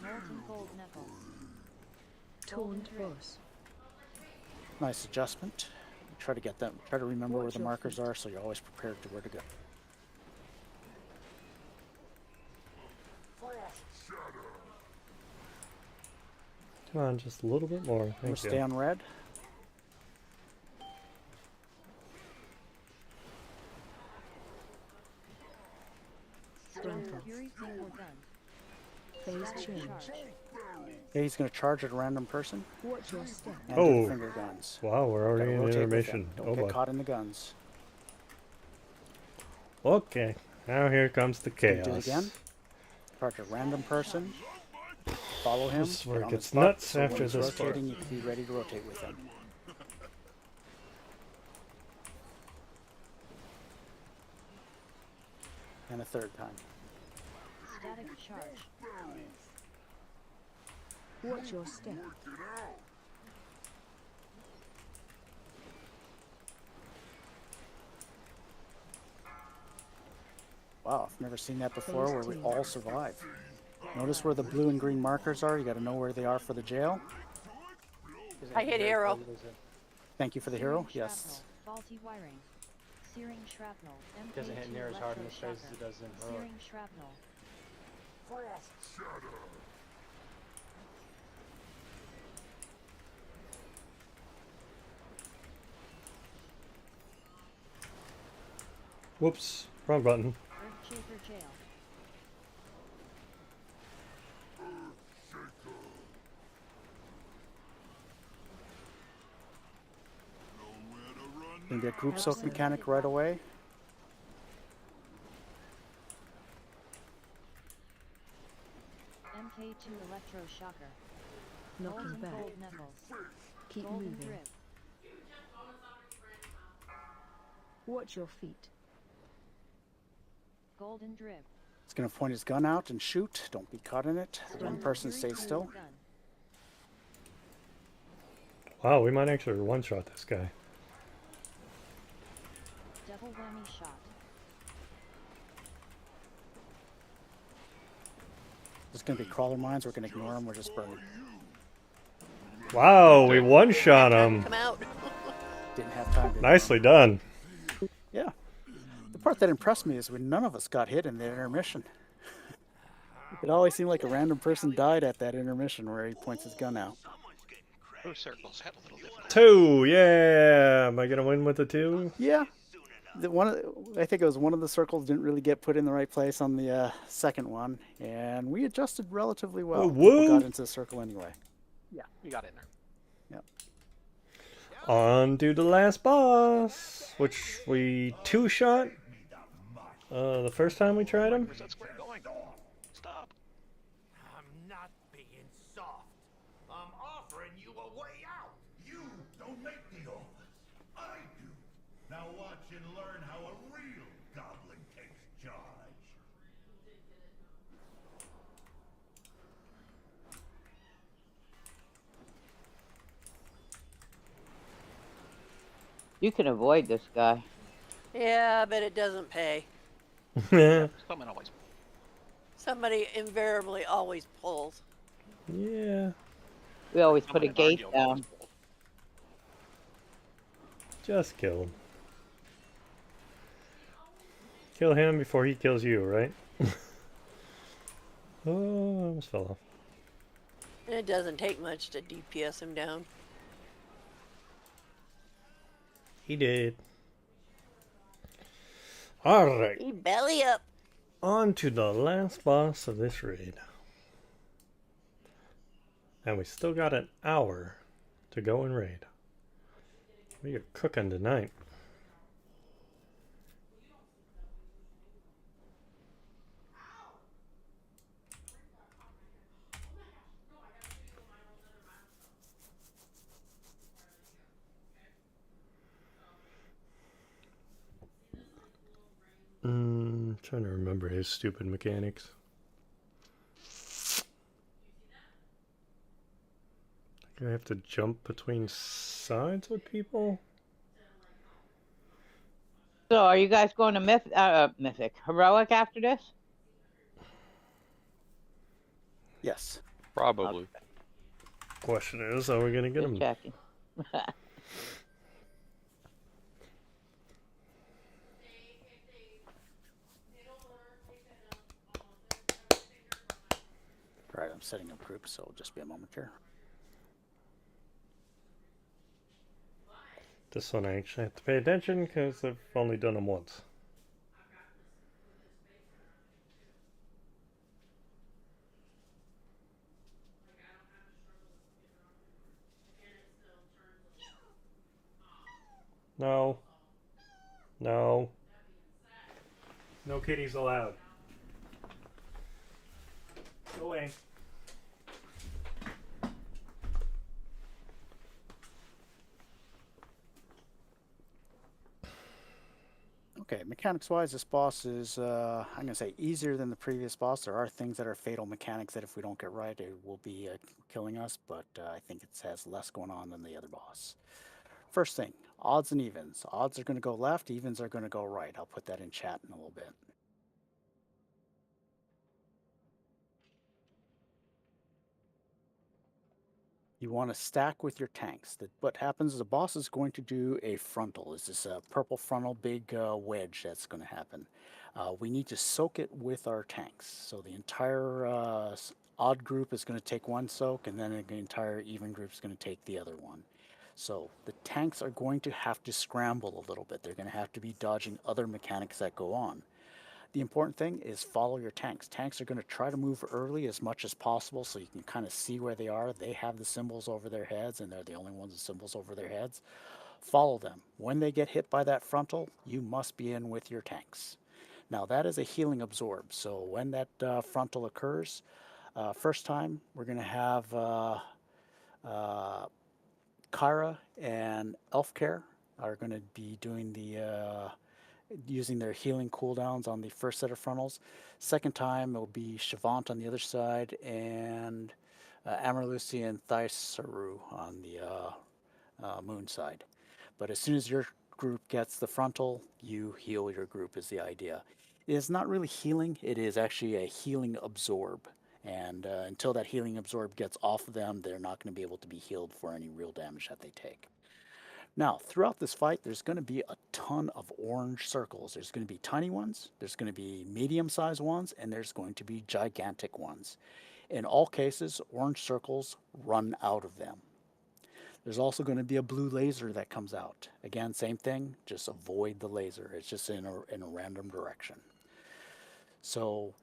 Molten gold knuckles. Taunt boss. Nice adjustment. Try to get them. Try to remember where the markers are so you're always prepared to where to go. Come on, just a little bit more. We'll Thank stay you. on red. Phase change. Yeah, he's going to charge at a random person Watch your step. and do Oh. the finger guns. Wow, we're already Gotta in rotate with intermission. them. Don't Oh get boy. caught in the guns. Okay, now here comes the Gonna chaos. do it again. Charge a random person. Follow him. This is where get it on gets his butt, nuts so after when he's this part. rotating, you can be ready to rotate with him. And a third time. Static charge. Watch your step. Wow, I've never seen that before where we all survive. Notice where the blue and green markers are. You got to know where they are for the jail. I hit arrow. Thank you for the hero. Yes. Faulty wiring. Searing shrapnel. Doesn't hit near as hard in this phase as it does in heroic. Searing shrapnel. Whoops, wrong button. Earthshaker jail. Gonna get group soak mechanic right away. MK2 electroshocker. Knocking Golden back. gold knuckles. Keep Golden moving. drip. Watch your feet. Golden drip. He's gonna point his gun out and shoot. Don't be caught in it. One person stays still. Gun. Wow, we might actually one-shot this guy. Double whammy shot. There's gonna be crawler mines. We're gonna ignore them. We're just burning. Wow, we one-shot him. Come out. Didn't have time to. Nicely done. Yeah. The part that impressed me is when none of us got hit in the intermission. It always seemed like a random person died at that intermission where he points his gun out. Those circles had a little difficulty. 2, yeah. Am I gonna win with the 2? Yeah. I think it was one of the circles didn't really get put in the right place on the second one, and we adjusted relatively well. Oh, People woo! got into the circle anyway. Yeah, we got in there. Yep. On to the last boss, which we two-shot the first time we tried him. Where's that square going? Stop. I'm not being soft. I'm offering you a way out. You don't make the offers. I do. Now watch and learn how a real goblin takes charge. You can avoid this guy. Yeah, but it doesn't pay. Someone always. Somebody invariably always pulls. Yeah. We always put Someone a in our gate guild down. always pulled. Just kill him. Kill him before he kills you, right? Oh, I almost fell off. And it doesn't take much to DPS him down. He did. Alright. He belly up. On to the last boss of this raid. And we still got an hour to go and raid. We are cooking tonight. Trying to remember his stupid mechanics. I have to jump between sides with people? So, are you guys going to Mythic? Heroic after this? Yes. Probably. Question is, are we gonna get him? Checking. Alright, I'm setting up groups, so just be a moment here. This one I actually have to pay attention because I've only done them once. No. No. No kitties allowed. Go away. Okay, mechanics-wise, this boss is, I'm going to say, easier than the previous boss. There are things that are fatal mechanics that if we don't get right, it will be killing us, but I think it has less going on than the other boss. First thing, odds and evens. Odds are going to go left, evens are going to go right. I'll put that in chat in a little bit. You want to stack with your tanks. What happens is the boss is going to do a frontal. It's this purple frontal big wedge that's going to happen. We need to soak it with our tanks. So the entire odd group is going to take one soak, and then the entire even group is going to take the other one. So the tanks are going to have to scramble a little bit. They're going to have to be dodging other mechanics that go on. The important thing is follow your tanks. Tanks are going to try to move early as much as possible so you can kind of see where they are. They have the symbols over their heads, and they're the only ones with symbols over their heads. Follow them. When they get hit by that frontal, you must be in with your tanks. Now, that is a healing absorb. So when that frontal occurs, first time, we're going to have Kyra and Elfcare are going to be doing the using their healing cooldowns on the first set of frontals. Second time, it'll be Shavant on the other side, and Amarlusi and Thaisaru on the moon side. But as soon as your group gets the frontal, you heal your group is the idea. It is not really healing, it is actually a healing absorb. And until that healing absorb gets off of them, they're not going to be able to be healed for any real damage that they take. Now, throughout this fight, there's going to be a ton of orange circles. There's going to be tiny ones, there's going to be medium-sized ones, and there's going to be gigantic ones. In all cases, orange circles run out of them. There's also going to be a blue laser that comes out. Again, same thing, just avoid the laser. It's just in a random direction. So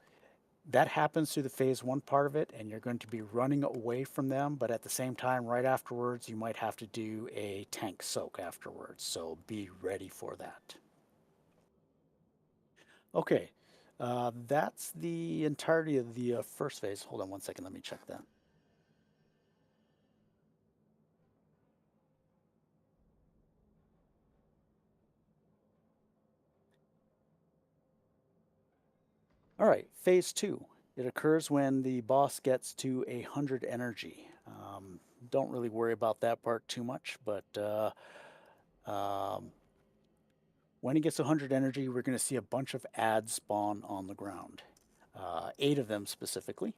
that happens through the phase one part of it, and you're going to be running away from them, but at the same time, right afterwards, you might have to do a tank soak afterwards, so be ready for that. Okay, that's the entirety of the first phase. Hold on one second, let me check that. All right, phase two. It occurs when the boss gets to 100 energy. Don't really worry about that part too much, but when he gets to 100 energy, we're going to see a bunch of ads spawn on the ground. 8 of them specifically.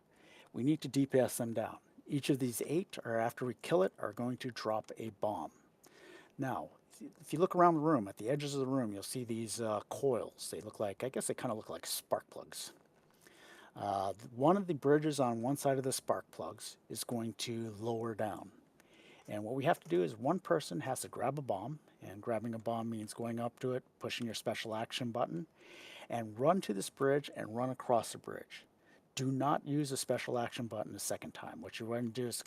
We need to DPS them down. Each of these 8, or after we kill it, are going to drop a bomb. Now, if you look around the room, at the edges of the room, you'll see these coils. They look like, I guess they kind of look like spark plugs. One of the bridges on one side of the spark plugs is going to lower down. And what we have to do is one person has to grab a bomb, and grabbing a bomb means going up to it, pushing your special action button, and run to this bridge and run across the bridge. Do not use a special action button a second time. What you're going to do is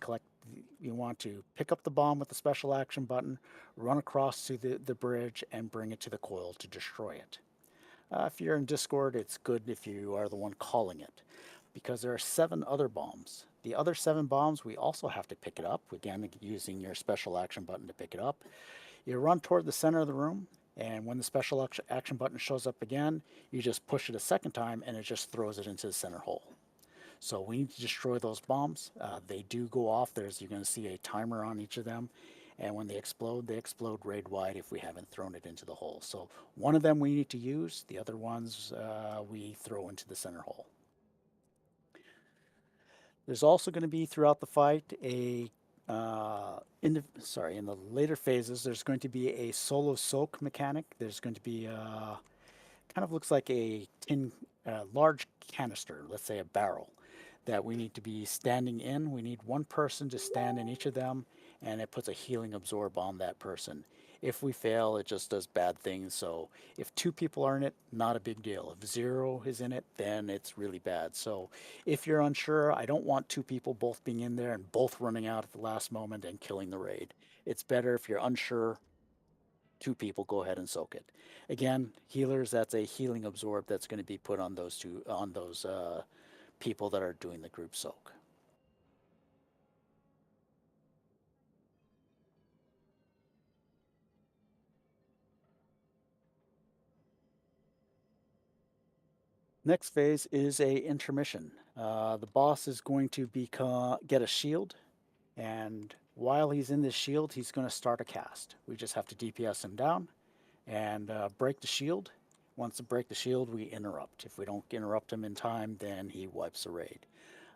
you want to pick up the bomb with the special action button, run across to the bridge, and bring it to the coil to destroy it. If you're in Discord, it's good if you are the one calling it, because there are 7 other bombs. The other 7 bombs, we also have to pick it up, again, using your special action button to pick it up. You run toward the center of the room, and when the special action button shows up again, you just push it a second time, and it just throws it into the center hole. So we need to destroy those bombs. They do go off. You're going to see a timer on each of them. And when they explode raid wide if we haven't thrown it into the hole. So one of them we need to use. The other ones we throw into the center hole. There's also going to be throughout the fight in the later phases, there's going to be a solo soak mechanic. There's going to be kind of looks like a large canister, let's say a barrel, that we need to be standing in. We need one person to stand in each of them, and it puts a healing absorb on that person. If we fail, it just does bad things. So if 2 people are in it, not a big deal. If 0 is in it, then it's really bad. So if you're unsure, I don't want 2 people both being in there and both running out at the last moment and killing the raid. It's better if you're unsure, 2 people, go ahead and soak it. Again, healers, that's a healing absorb that's going to be put on those people that are doing the group soak. Next phase is a intermission. The boss is going to get a shield, and while he's in this shield, he's going to start a cast. We just have to DPS him down and break the shield. Once we break the shield, we interrupt. If we don't interrupt him in time, then he wipes the raid.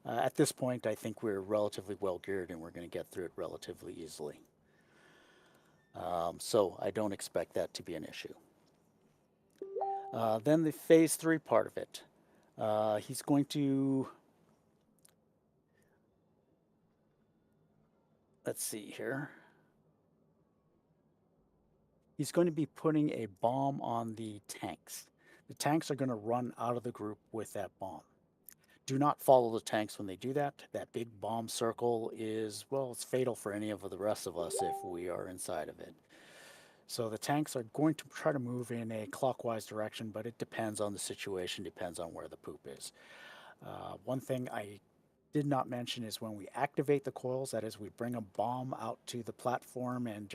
At this point, I think we're relatively well geared and we're going to get through it relatively easily. So I don't expect that to be an issue. Then the phase 3 part of it. He's going to, let's see here. He's going to be putting a bomb on the tanks. The tanks are going to run out of the group with that bomb. Do not follow the tanks when they do that. That big bomb circle is, well, it's fatal for any of the rest of us if we are inside of it. So the tanks are going to try to move in a clockwise direction, but it depends on the situation, depends on where the poop is. One thing I did not mention is when we activate the coils, that is, we bring a bomb out to the platform and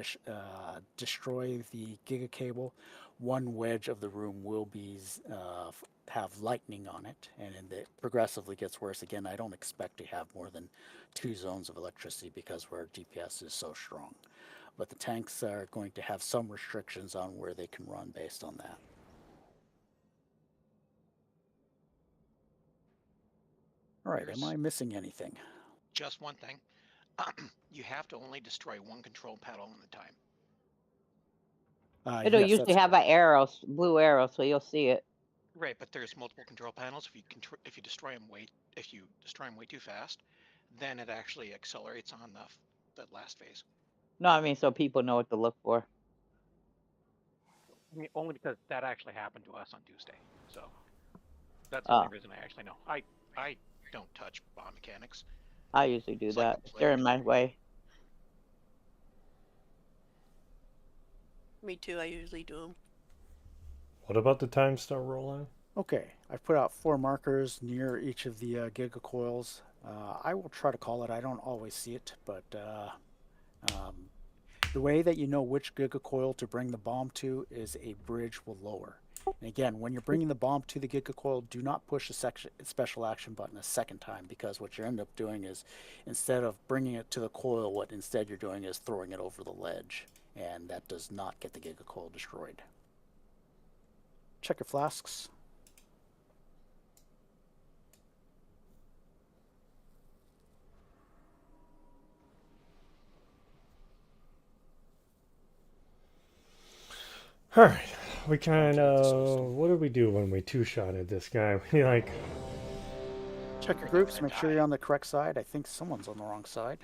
destroy the giga cable, one wedge of the room will be have lightning on it, and it progressively gets worse. Again, I don't expect to have more than 2 zones of electricity because our DPS is so strong. But the tanks are going to have some restrictions on where they can run based on that. All right, am I missing anything? Just one thing. You have to only destroy 1 control panel at a time. It'll Yes, usually that's have an arrow, blue arrow, so you'll see it. Right, but there's multiple control panels. If you destroy them way too fast, then it actually accelerates on the last phase. No, I mean so people know what to look for. I mean, only because that actually happened to us on Tuesday. So that's the only reason I actually know. I don't touch bomb mechanics. I usually do that. If they're in my way. Me too. I usually do them. What about the time start rolling? Okay, I've put out 4 markers near each of the giga coils. I will try to call it. I don't always see it, but the way that you know which giga coil to bring the bomb to is a bridge will lower. And again, when you're bringing the bomb to the giga coil, do not push the special action button a second time, because what you end up doing is, instead of bringing it to the coil, what instead you're doing is throwing it over the ledge, and that does not get the giga coil destroyed. Check your flasks. All right, we kind of, what did we do when we 2-shotted this guy? We like... Check your groups, make sure you're on the correct side. I think someone's on the wrong side.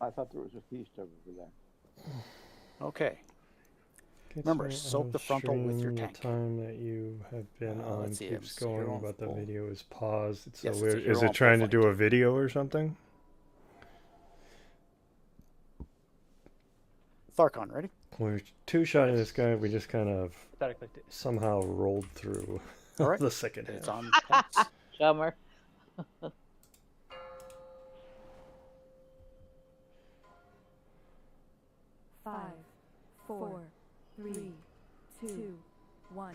I thought there was a feast over there. Okay. Remember, soak the frontal with your tank. The time that you have been on keeps going, but the video is paused. It's so Yes, weird. Is it trying to do a video or something? Tharkon, ready? We're 2-shotting this guy. We just kind of somehow rolled through the second half. It's on. Summer. 5, 4, 3, 2, 1.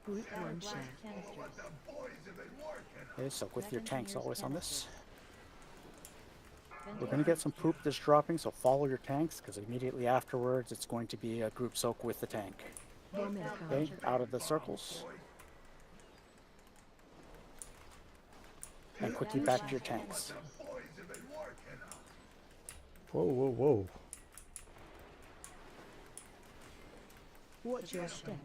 Group 1 shot. Okay, so with your tanks always on this. We're going to get some poop that's dropping, so follow your tanks, because immediately afterwards it's going to be a group soak with the tank. Okay, out of the circles. And quickly back to your tanks. Whoa, whoa, whoa. Watch your step.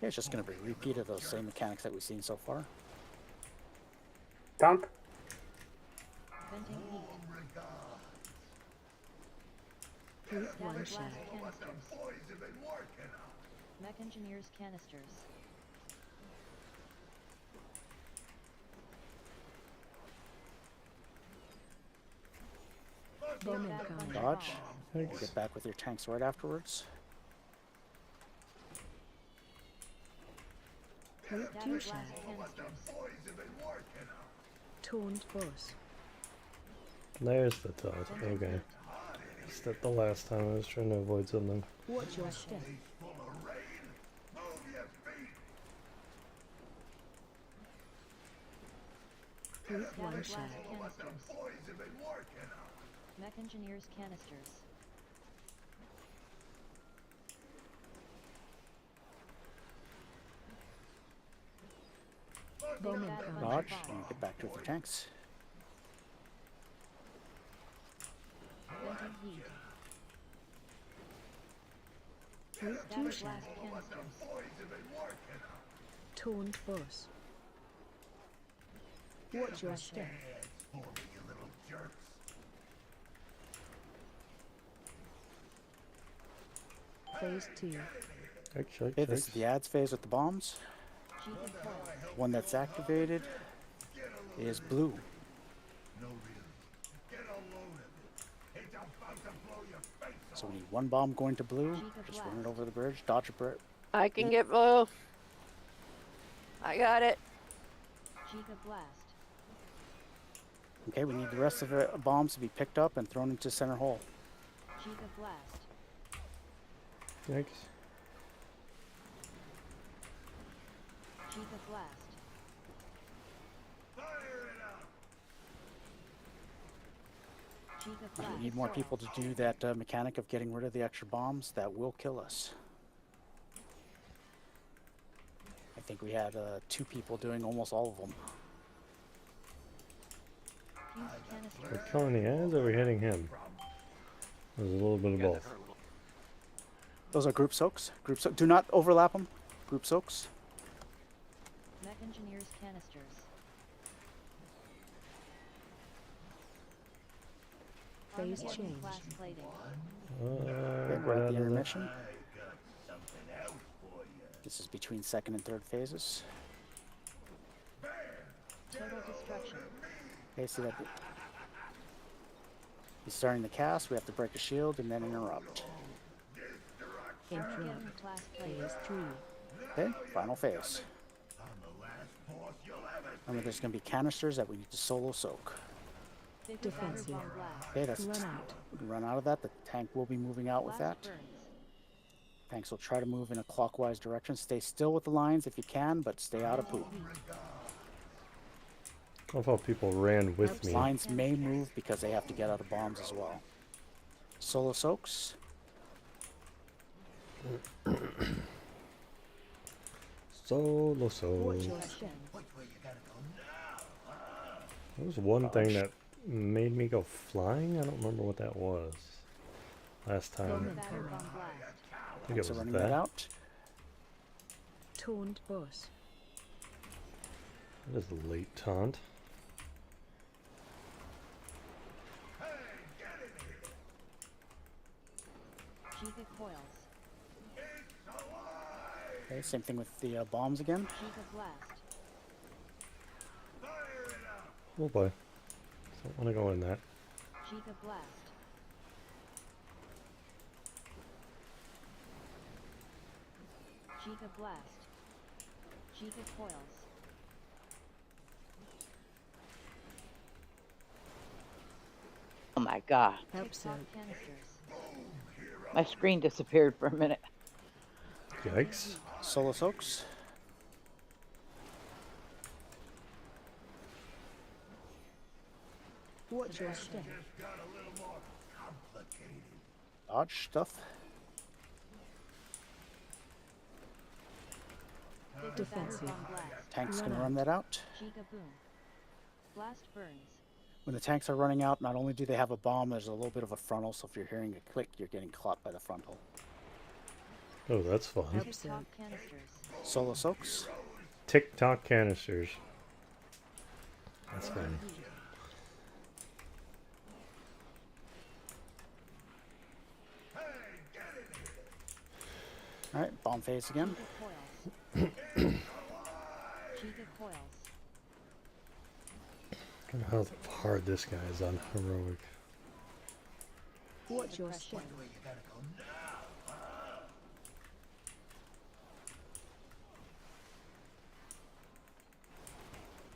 Yeah, it's just going to be a repeat of those same mechanics that we've seen so far. Dump. Venting heat. Group 1 shot. Mech engineers canisters. Bomb incoming. Dodge. Thanks. Get back with your tanks right afterwards. Route 2 share. Toned boss. There's the taunt. Okay. Just at the last time I was trying to avoid something. Watch your step. Route 1 share. Mech engineers canisters. Bomb incoming. Dodge. And get back to your tanks. Venting heat. Route 2 share. Blast canisters. Toned boss. Watch your step. Phase 2. Okay, this is the ads phase with the bombs. One that's activated is blue. So we need one bomb going to blue. Just run it over the bridge. Dodge a bridge. I can get blue. I got it. Giga blast. Okay, we need the rest of the bombs to be picked up and thrown into center hole. Giga blast. Yikes. Giga blast. Giga blast. We need more people to do that mechanic of getting rid of the extra bombs. That will kill us. I think we had 2 people doing almost all of them. We're killing the ads or are we hitting him? There's a little bit of both. Those are group soaks. Do not overlap them. Group soaks. Mech engineers canisters. Phase change. Blast plating. Okay, we're at the intermission. This is between second and third phases. Total destruction. Okay, so that he's starting the cast. We have to break a shield and then interrupt. Interrupt. Phase 3. Okay, final phase. Remember, there's going to be canisters that we need to solo soak. Defensive. Okay, that's Run out. run out of that. The tank will be moving out with that. Tanks will try to move in a clockwise direction. Stay still with the lines if you can, but stay out of poop. I love how people ran with me. Lines may move because they have to get out of bombs as well. Solo soaks. Solo. There was one thing that made me go flying. I don't remember what that was. Last time. I think it was running that out. Toned boss. That is a late taunt. Giga coils. Okay, same thing with the bombs again. Giga blast. Oh boy. Don't want to go in that. Giga blast. Giga blast. Giga coils. Oh my god. TikTok canisters. My screen disappeared for a minute. Yikes. Solo soaks. Watch your step. Dodge stuff. Defensive. Tanks can run that out. Giga boom. Blast burns. When the tanks are running out, not only do they have a bomb, there's a little bit of a frontal, so if you're hearing a click, you're getting caught by the frontal. Oh, that's fun. TikTok canisters. Solo soaks. TikTok canisters. That's fun. Alright, bomb phase again. Giga coils. I don't know how hard this guy is on heroic. Watch your step.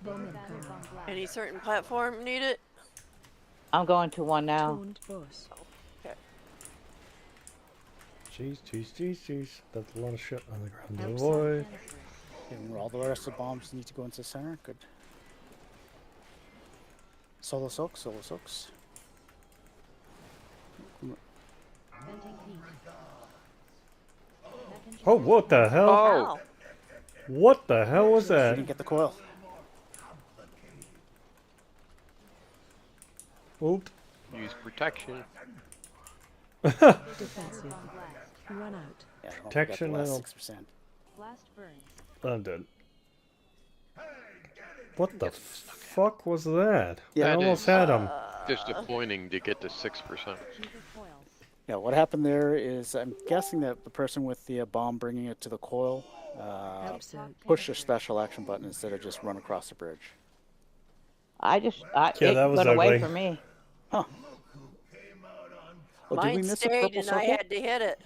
Bomb incoming. Any certain platform need it? I'm going to one now. Taunt boss. Okay. Jeez. That's a lot of shit on the ground to Outside avoid. And all the rest of the bombs need to go into the center. Good. Solo soaks. Oh, what the hell? Wow. What the hell was You that? didn't get the coil. Oop. Use protection. Defensive. Run out. Yeah, Protection. last I'll- 6%. Blast burns. I'm dead. What the fuck was that? Yeah, I That almost is had him. disappointing to get to 6%. Yeah, what happened there is I'm guessing that the person with the bomb bringing it to the coil pushed a special action button instead of just run across the bridge. Yeah, Yeah, it that was went away ugly. for me. Huh. Well, did we Mine miss a stayed purple and circle? I had to hit it.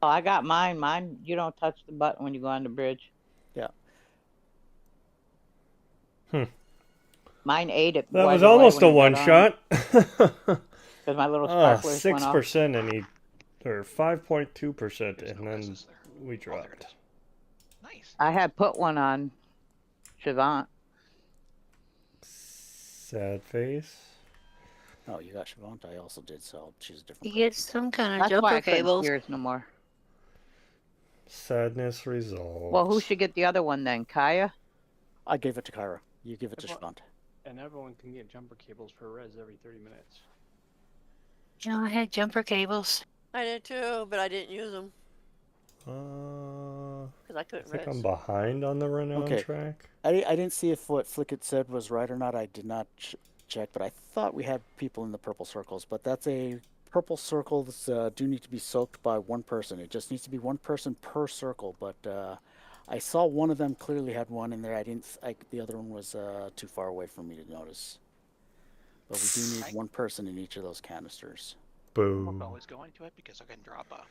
Oh, I got mine. Mine, you don't touch the button when you go on the bridge. Yeah. Mine ate it. That right was away almost when a you one got on. shot. Because my little sparklers went off. 6% and he, or 5.2%, and then we dropped. Nice. I had put one on Shavant. Sad face. Oh, you got Shavant? I also did, so I'll choose a different. You get some kind of That's why I jumper couldn't cables. see yours no more. Sadness resolved. Well, who should get the other one then? Kaya? I gave it to Kyra. You give it to Shavant. And everyone can get jumper cables for res every 30 minutes. You know, I had jumper cables. I did too, but I didn't use them because I I couldn't think res. I'm behind on the renown Okay. track. I didn't see if what Flickit said was right or not. I did not check, but I thought we had people in the purple circles. But that's a purple circles do need to be soaked by one person. It just needs to be one person per circle. But I saw one of them clearly had one in there. The other one was too far away for me to notice. But we do need one person in each of those canisters. Boo. I'll always go into it because I can drop a.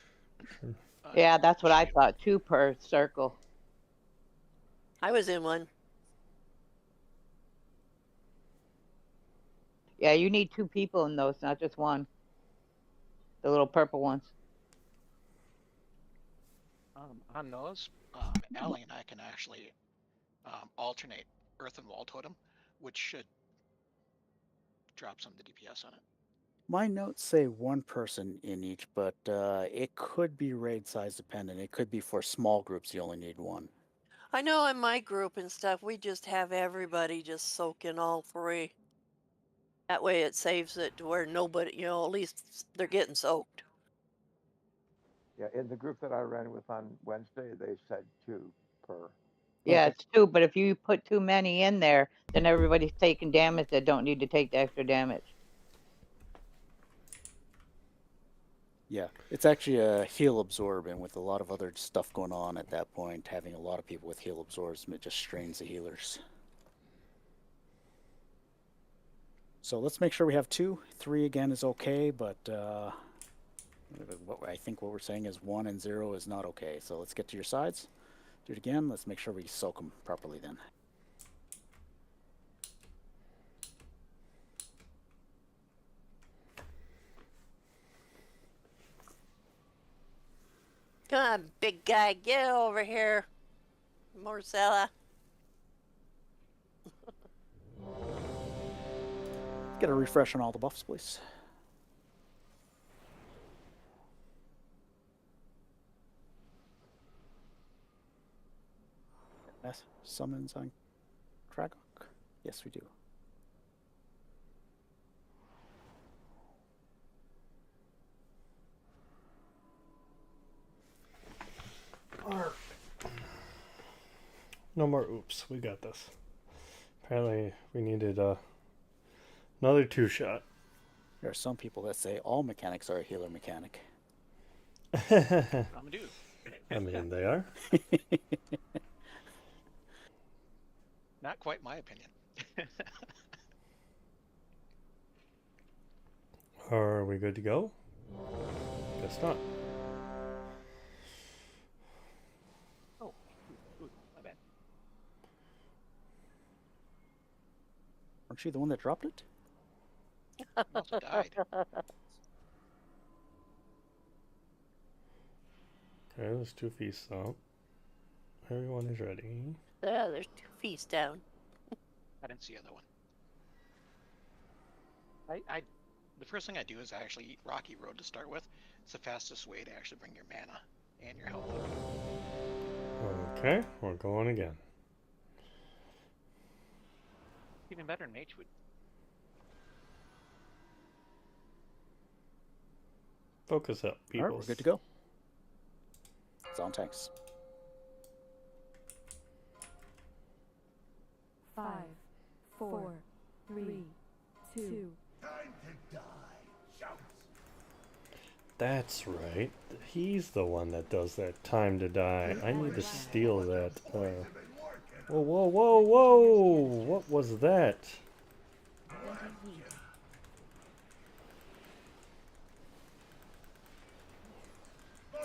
Yeah, that's what I thought. 2 per circle. I was in one. Yeah, you need 2 people in those, not just one. The little purple ones. On those, Allie and I can actually alternate Earth and Wall Totem, which should drop some of the DPS on it. My notes say one person in each, but it could be raid size dependent. It could be for small groups, you only need one. I know in my group and stuff, we just have everybody just soak in all 3. That way it saves it to where nobody, you know, at least they're getting soaked. Yeah, in the group that I ran with on Wednesday, they said 2 per. Yeah, it's 2, but if you put too many in there, then everybody's taking damage that don't need to take the extra damage. Yeah, it's actually a heal absorb, and with a lot of other stuff going on at that point, having a lot of people with heal absorbs, it just strains the healers. So let's make sure we have 2. 3 again is okay, but I think what we're saying is 1 and 0 is not okay. So let's get to your sides. Do it again. Let's make sure we soak them properly then. Come on, big guy, get over here, Marcella. Get a refresh on all the buffs, please. Mass summons on Kragok? Yes, we do. No more oops. We got this. Apparently, we needed another 2-shot. There are some people that say all mechanics are a healer mechanic. I'm a dude. I mean, they are. Not quite my opinion. Are we good to go? Guess not. Oh, ooh, my bad. Aren't you the one that dropped it? Also died. Okay, there's 2 feasts out. Everyone is ready. Yeah, there's 2 feasts down. I didn't see the other one. The first thing I do is I actually eat Rocky Road to start with. It's the fastest way to actually bring your mana and your health up. Okay, we're going again. Even better than Mage would. Focus up, people. All right, we're good to go. It's on tanks. 5, 4, 3, 2. That's right. He's the one that does that time to die. I need to steal that. Whoa, whoa, whoa, whoa! What was that?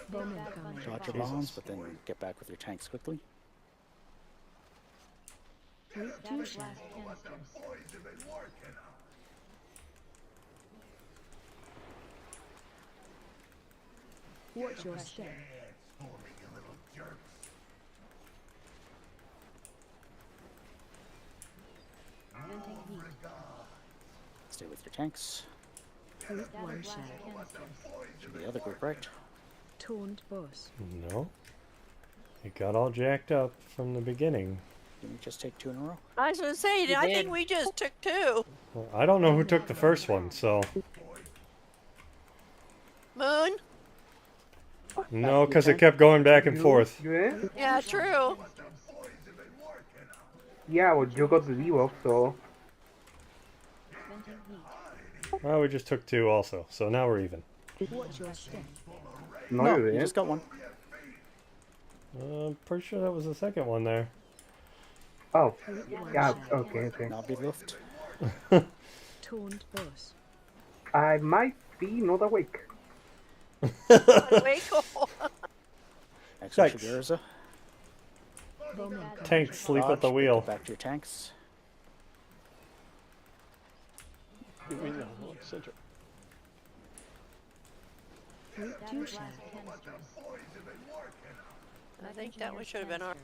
Bowman coming. Dodge your bombs, but then get back with your tanks quickly. Gather blast canisters. Watch your step. Venting heat. Stay with your tanks. Group Gather 1 blast shell. canisters. Should be the other group, right? Taunt boss. No. It got all jacked up from the beginning. Didn't we just take 2 in a row? I was going to say, I think we just took 2. Well, I don't know who took the first one, so... Moon? No, because it kept going back and forth. You in? Yeah, true. Yeah, well, you got the debuff, so... Venting heat. Well, we just took 2 also, so now we're even. Watch your step. No, No, you you didn't. just got 1. I'm pretty sure that was the second one there. Oh, Group 1 yeah, shell. okay. Now be lift. Taunt boss. I might be not awake. Wake up. Extra Thanks. Shigarza. Bowman coming. Tanks sleep at Dodge, the wheel. Back to your tanks. You mean the center? Group Gather 2 blast shell. canisters. I think that one should have been our...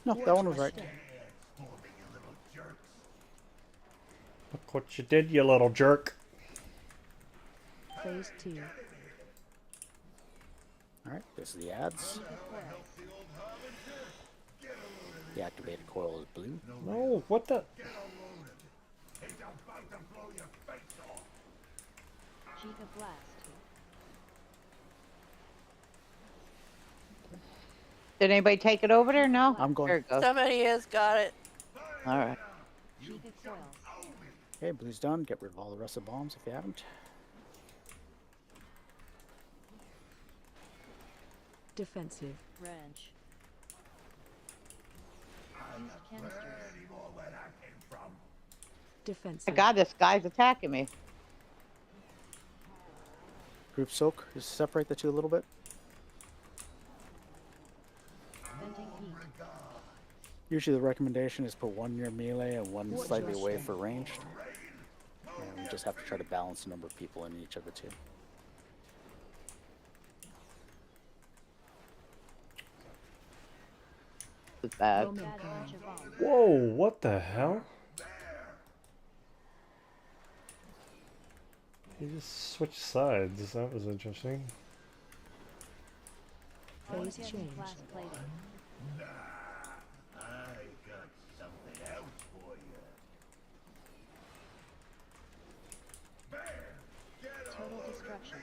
No, that one was right. Look what you did, you little jerk. Phase 2. Alright, this is the ads. The activated coil is blue. No, what the... Giga blast. Did anybody take it over there? No? I'm going. There it goes. Somebody has got it. All right. Giga coils. Okay, blue's done. Get rid of all the rest of the bombs if you haven't. Defensive. Wrench. Used canisters. Defensive. My God, this guy's attacking me. Group soak. Just separate the 2 a little bit. Venting heat. Usually the recommendation is put 1 near melee and 1 Watch slightly your away step. for ranged. And we just have to try to balance the number of people in each of the 2. It's bad. Bowman Gather coming. bunch of bombs. Whoa, what the hell? You just switched sides. That was interesting. Phase Volunteer change. blast plating. Total destruction.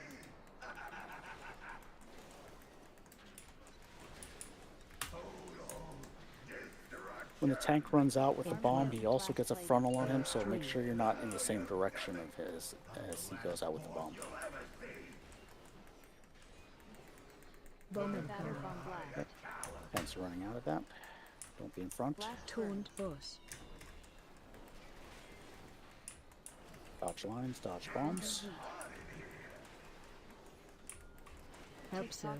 When the tank runs out with the bomb, he also gets a frontal on him, so make sure you're not in the same direction of his as he goes out with the bomb. Bowman Gather coming. bomb blast. Tanks are running out of that. Don't be in front. Blast burn. Taunt boss. Dodge lines, dodge bombs. Help soak.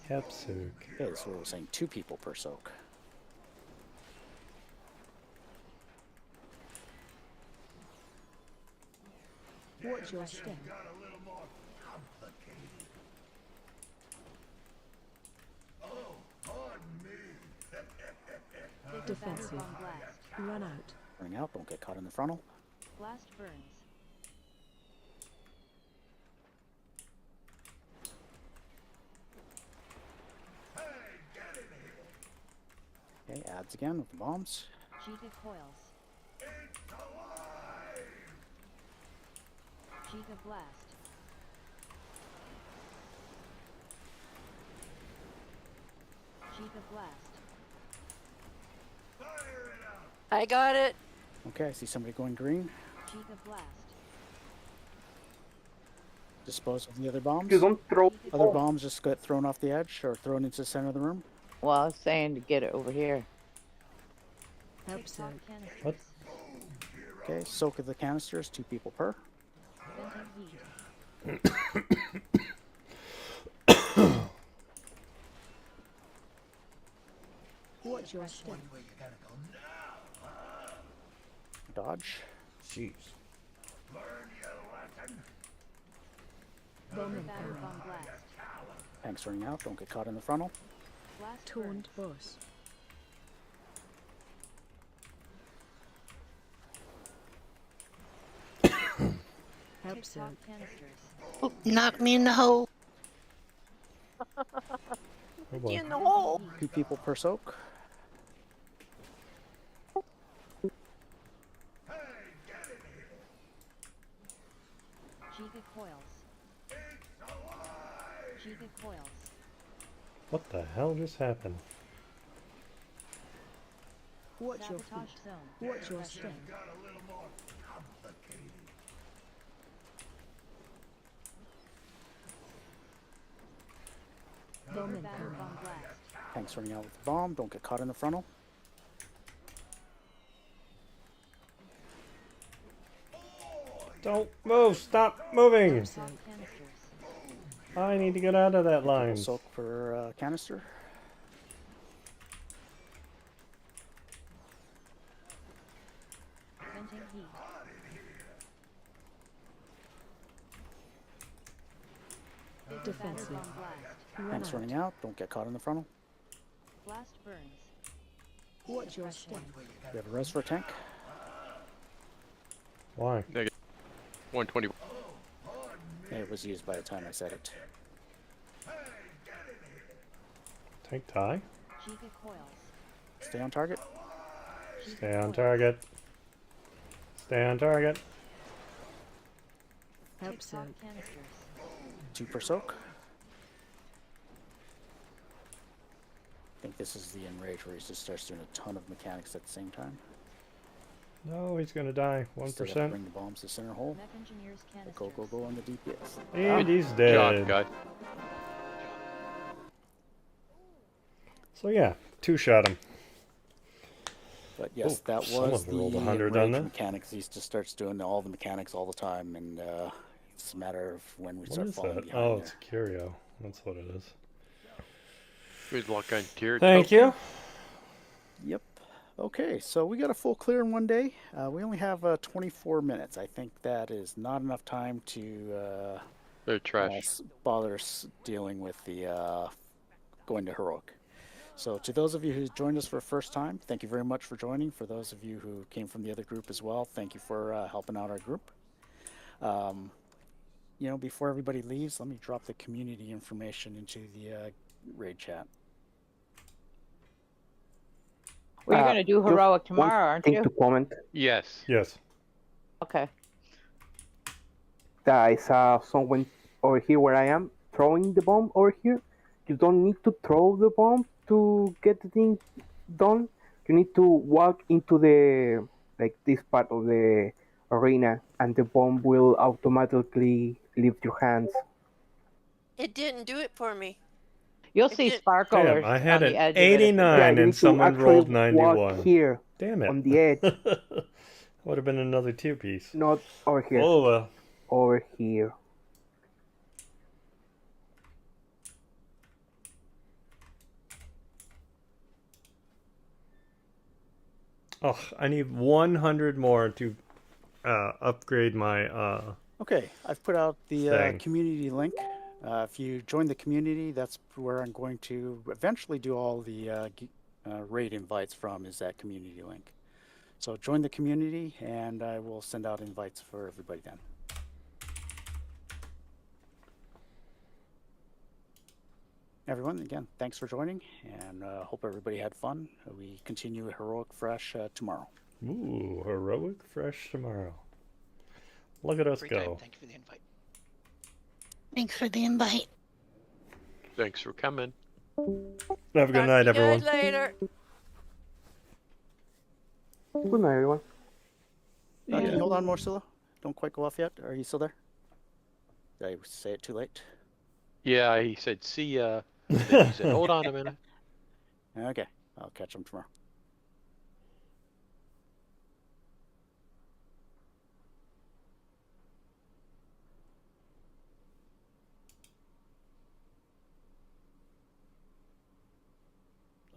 Help soak. Okay, so we're saying 2 people per soak. Watch your step. Defensive. Run out. Ring out, don't get caught in the frontal. Blast burns. Okay, adds again with the bombs. Giga coils. Giga blast. Giga blast. I got it. Okay, I see somebody going green. Giga blast. Dispose of the other bombs. You don't throw Other bombs just get thrown off the edge or thrown into the center of the room. Well, I was saying to get it over here. Help soak. What? Okay, soak of the canisters, 2 people per. Venting heat. Watch your step. Dodge. Jeez. Bomb Battle incoming. bomb blast. Tanks running out, don't get caught in the frontal. Blast Taunt burns. boss. Help Tick soak. tock canisters. Knock me in the hole. Oh boy. In the hole. 2 people per soak. Giga coils. Giga coils. What the hell just happened? Watch your Sabotage feet. zone. Watch your step. Bomb Battle incoming. bomb blast. Tanks running out with the bomb, don't get caught in the frontal. Don't move! Stop moving! Help soak. Canisters. I need to get out of that line. Soak for canister. Venting heat. Defensive. Battle bomb blast. Run Tanks out. running out, don't get caught in the frontal. Blast burns. Watch your step. We have a res for a tank. Why? Negative. 120. It was used by the time I said it. Tank tie? Giga coils. Stay on target. Stay on target. Stay on target. Help Tick soak. tock canisters. 2 per soak. I think this is the enrage where he just starts doing a ton of mechanics at the same time. No, he's gonna die. Still gotta 1%. bring the bombs to center hole. Mech engineers canisters. Go, go, go on the DPS. And he's Job, dead. guy. So yeah, 2-shot him. But yes, Oh, that someone was the rolled 100 on enrage that. mechanics. He just starts doing all the mechanics all the time, and it's a matter of when we What start is falling that? behind Oh, there. it's Curio. That's what it is. Good luck on tier. Thank you. Yep. Okay, so we got a full clear in one day. We only have 24 minutes. I think that is not enough time to They're trash. bother dealing with the going to heroic. So to those of you who joined us for the first time, thank you very much for joining. For those of you who came from the other group as well, thank you for helping out our group. You know, before everybody leaves, let me drop the community information into the raid chat. Well, you're going to do just heroic one tomorrow, aren't thing you? to comment. Yes. Yes. Okay. That I saw someone over here where I am throwing the bomb over here. You don't need to throw the bomb to get the thing done. You need to walk into the this part of the arena, and the bomb will automatically leave your hands. It didn't do it for me. You'll see did- sparklers Damn, I had on an the edge of it. 89 Yeah, you and need to someone actually rolled walk 91. here Damn it. on the edge. Would have been another tier piece. Not over here. Oh well. Over here. Oh, I need 100 more to upgrade my Okay, I've put out the thing. community link. If you join the community, that's where I'm going to eventually do all the raid invites from, is that community link. So join the community and I will send out invites for everybody then. Everyone, again, thanks for joining, and hope everybody had fun. We continue Heroic Fresh tomorrow. Ooh, Heroic Fresh tomorrow. Look at us Great go. time. Thank you for the invite. Thanks for the invite. Thanks for coming. Have a good night, everyone. Good later. Good night, everyone. Can you hold on, Morsilla? Don't quite go off yet. Are you still there? Did I say it too late? Yeah, he said, see ya. And then he said, hold on a minute. Okay, I'll catch him tomorrow.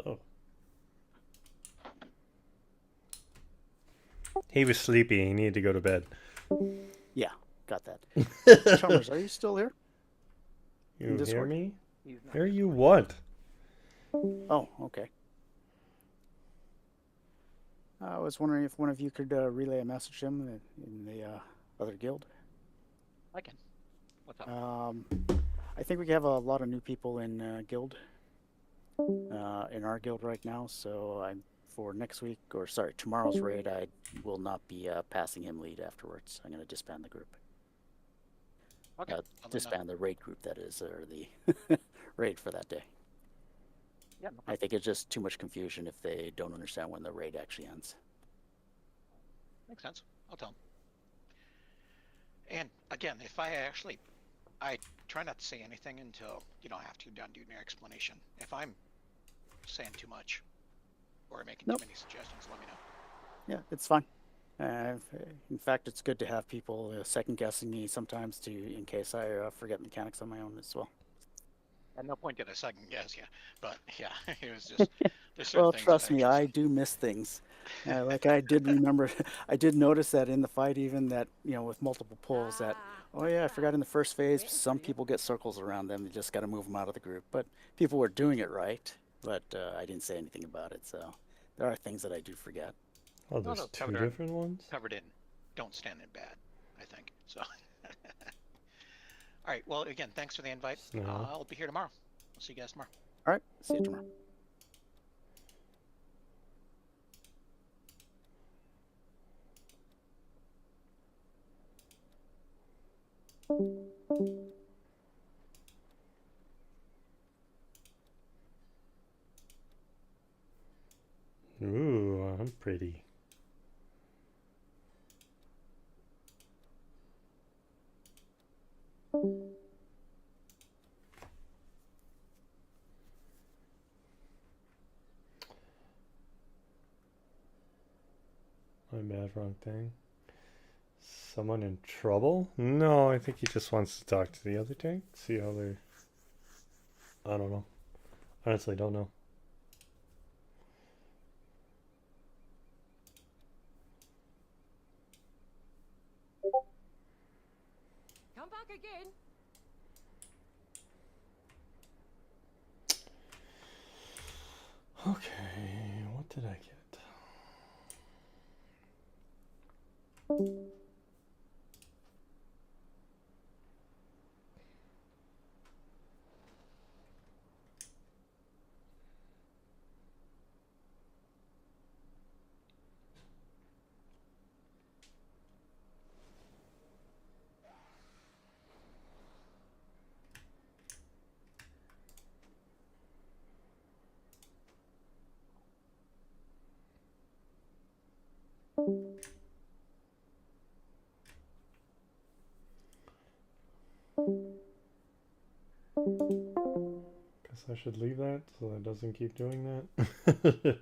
Oh. He was sleepy. He needed to go to bed. Yeah, got that. Chalmers, are you still here? You hear Discord? me? Hear you what? Oh, okay. I was wondering if one of you could relay a message to him in the other guild. I can. What's up? I think we have a lot of new people in guild, in our guild right now. So for next week, or sorry, tomorrow's raid, I will not be passing him lead afterwards. I'm going to disband the group. Okay. Disband the raid group, that is, or the raid for that day. Yeah. I think it's just too much confusion if they don't understand when the raid actually ends. Makes sense. I'll tell him. And again, if I try not to say anything until you don't have to do your explanation. If I'm saying too much or making too many suggestions, let me know. Yeah, it's fine. In fact, it's good to have people second guessing me sometimes in case I forget mechanics on my own as well. At no point did I second guess you, but yeah, it was just. There's certain Well, things trust that me, I do miss things. Like I did remember, I did notice that in the fight, even that with multiple pulls, that oh yeah, I forgot in the first phase, some people get circles around them. You just got to move them out of the group. But people were doing it right, but I didn't say anything about it. So there are things that I do forget. Oh, there's two different ones? Covered in don't stand in bad, I think. So all right, well again, thanks for the invite. I'll be here tomorrow. I'll see you guys tomorrow. All right, see you tomorrow. Ooh, I'm pretty. My bad, wrong thing. Someone in trouble? No, I think he just wants to talk to the other tank. See how they're... I don't know. Honestly, don't know. Come back again. Okay, what did I get? Guess I should leave that so it doesn't keep doing that.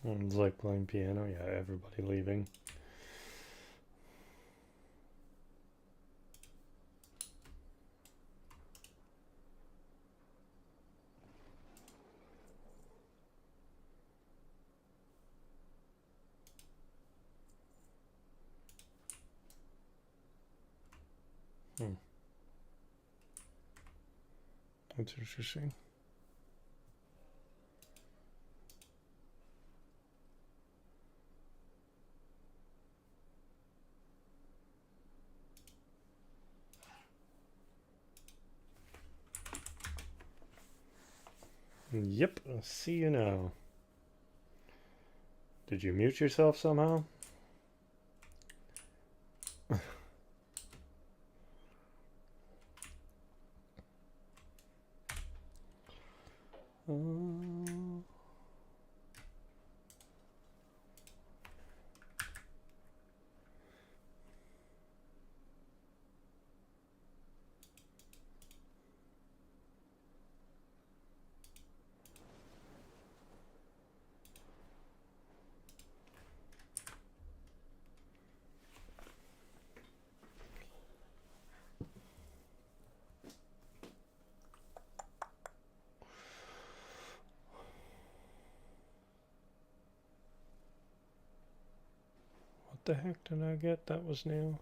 It's like playing piano. Yeah, everybody leaving. That's interesting. Yep, I'll see you now. Did you mute yourself somehow? What the heck did I get? That was new.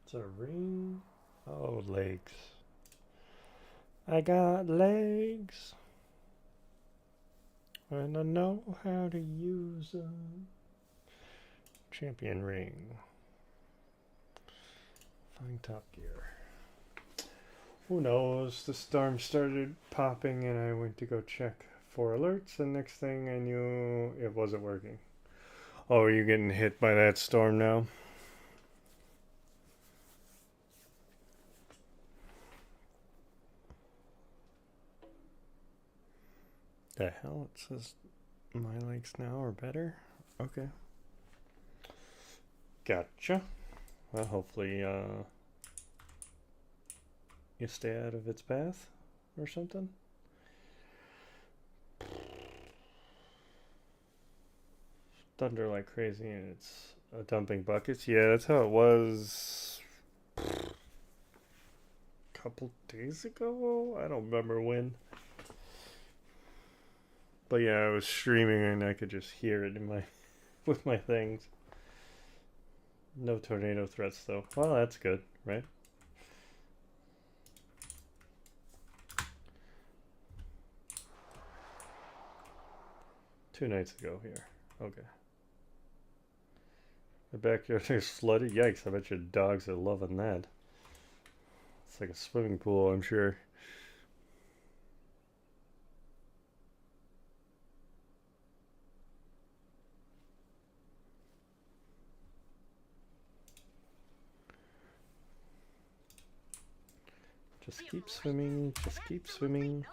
It's a ring. Oh, legs. I got legs. And I know how to use them. Champion ring. Find Top Gear. Who knows? The storm started popping and I went to go check for alerts, and next thing I knew it wasn't working. Oh, are you getting hit by that storm now? The hell? It says my legs now are better? Okay. Gotcha. Well, hopefully you stay out of its path or something. Thunder like crazy and it's dumping buckets. Yeah, that's how it was a couple days ago. I don't remember when. But yeah, I was streaming and I could just hear it in my with my things. No tornado threats though. Well, that's good, right? Two nights ago here. Okay. The backyard is flooded. Yikes, I bet your dogs are loving that. It's like a swimming pool, I'm sure. Just keep swimming, just keep swimming.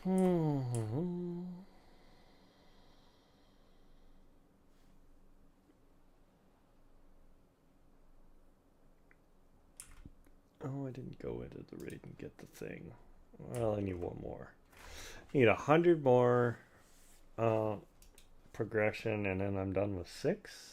Oh, I didn't go into the raid and get the thing. Well, I need one more. I need 100 more progression, and then I'm done with 6.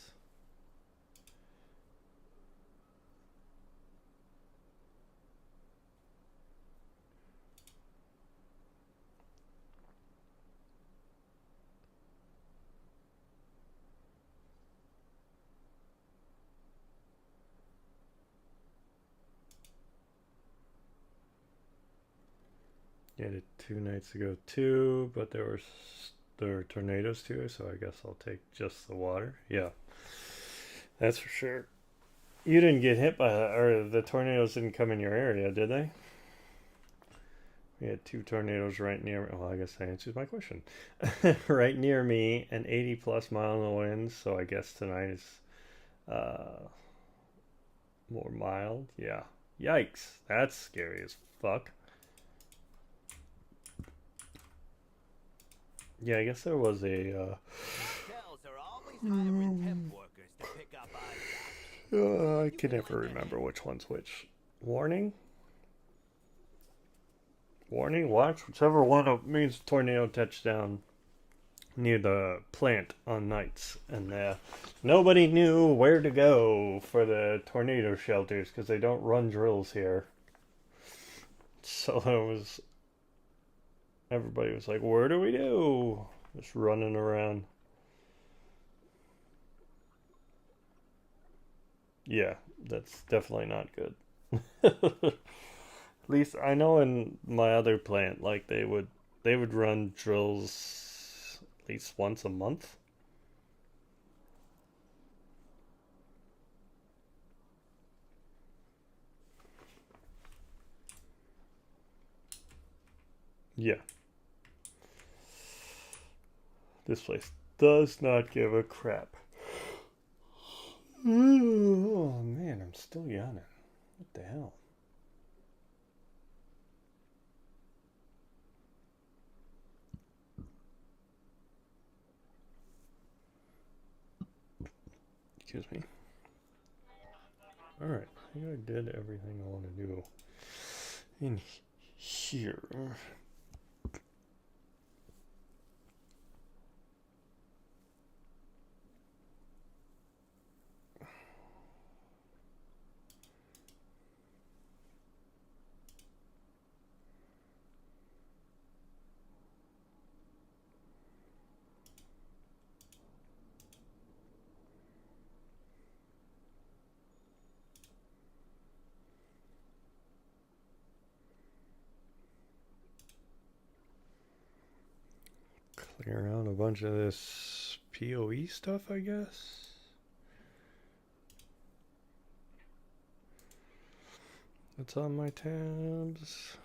Yeah, I did 2 nights ago too, but there were tornadoes too, so I guess I'll take just the water. Yeah, that's for sure. You didn't get hit by that, or the tornadoes didn't come in your area, did they? We had 2 tornadoes right near. Well, I guess that answers my question. Right near me, and 80 plus mile in the wind. So I guess tonight is more mild. Yeah. Yikes. That's scary as fuck. Yeah, I guess there was a. I can never remember which one's which. Warning? Warning, watch, whichever one means tornado touchdown near the plant on nights. And nobody knew where to go for the tornado shelters because they don't run drills here. So everybody was like, where do we do? Just running around. Yeah, that's definitely not good. At least I know in my other plant, like they would run drills at least once a month. Yeah. This place does not give a crap. Oh man, I'm still yawning. What the hell? Excuse me. Alright, I think I did everything I want to do in here. Clear out a bunch of this PoE stuff, I guess. It's on my tabs.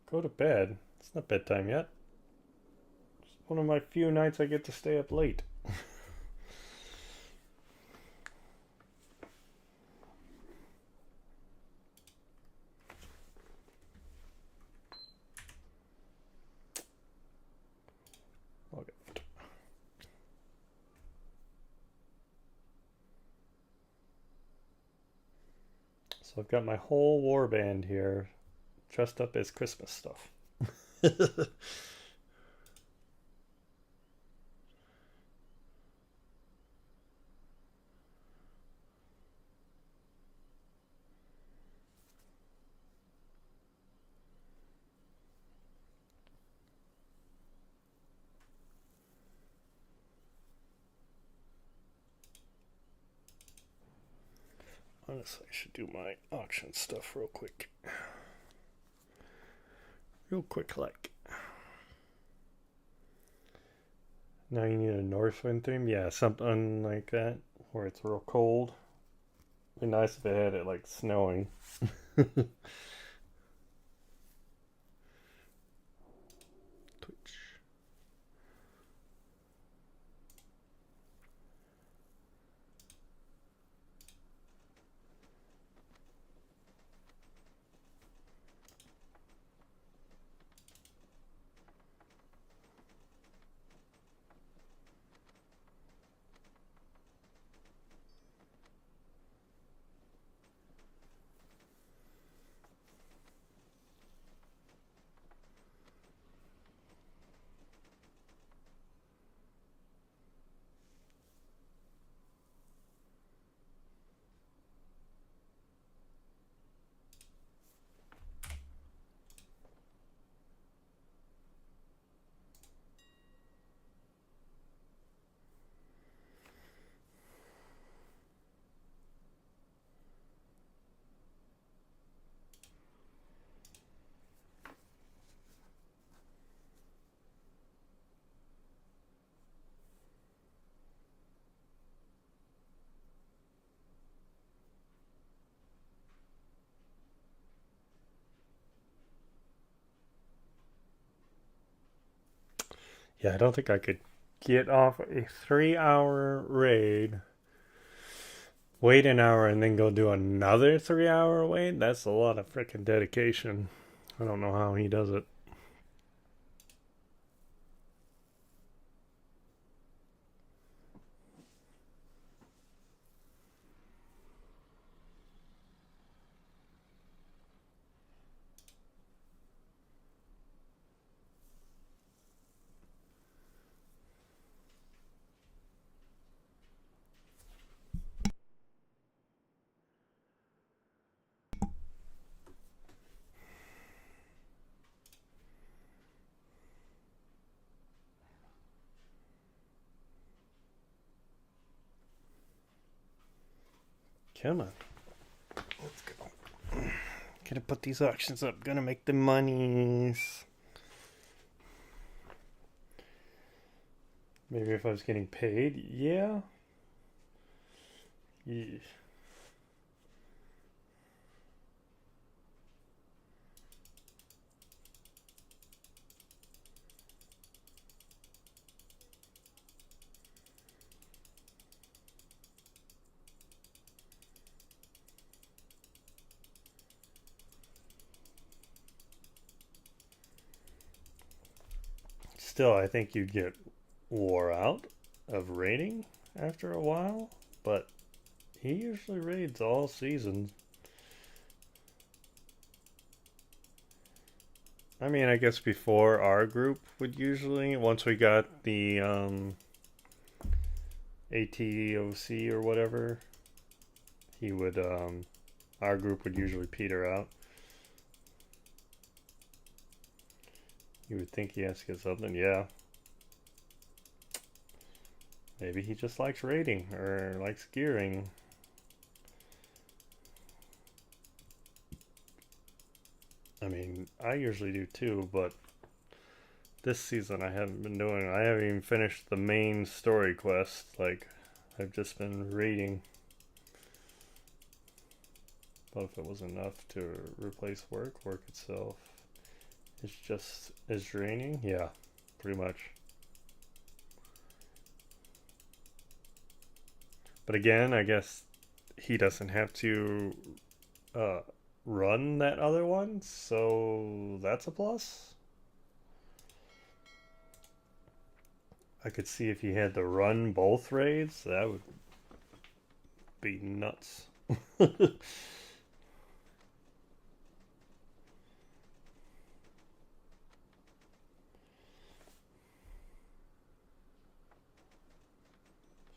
Go to bed. It's not bedtime yet. It's one of my few nights I get to stay up late. Okay. So I've got my whole war band here dressed up as Christmas stuff. Honestly, I should do my auction stuff real quick. Real quick, like. Now you need a Northwind theme? Yeah, something like that, where it's real cold. It'd be nice if it had it, like, snowing. Twitch. Yeah, I don't think I could get off a 3-hour raid, wait an hour, and then go do another 3-hour wait. That's a lot of freaking dedication. I don't know how he does it. Come on. Let's go. Gonna put these auctions up. Gonna make the monies. Maybe if I was getting paid. Yeah. Yeah. Still, I think you'd get wore out of raiding after a while, but he usually raids all seasons. I mean, I guess before our group would usually, once we got the ATOC or whatever, he would, our group would usually peter out. You would think he has to get something, yeah. Maybe he just likes raiding or likes gearing. I mean, I usually do too, but this season I haven't been doing. I haven't even finished the main story quest. Like, I've just been raiding. But if it was enough to replace work itself is draining. Yeah, pretty much. But again, I guess he doesn't have to run that other one, so that's a plus. I could see if he had to run both raids, that would be nuts.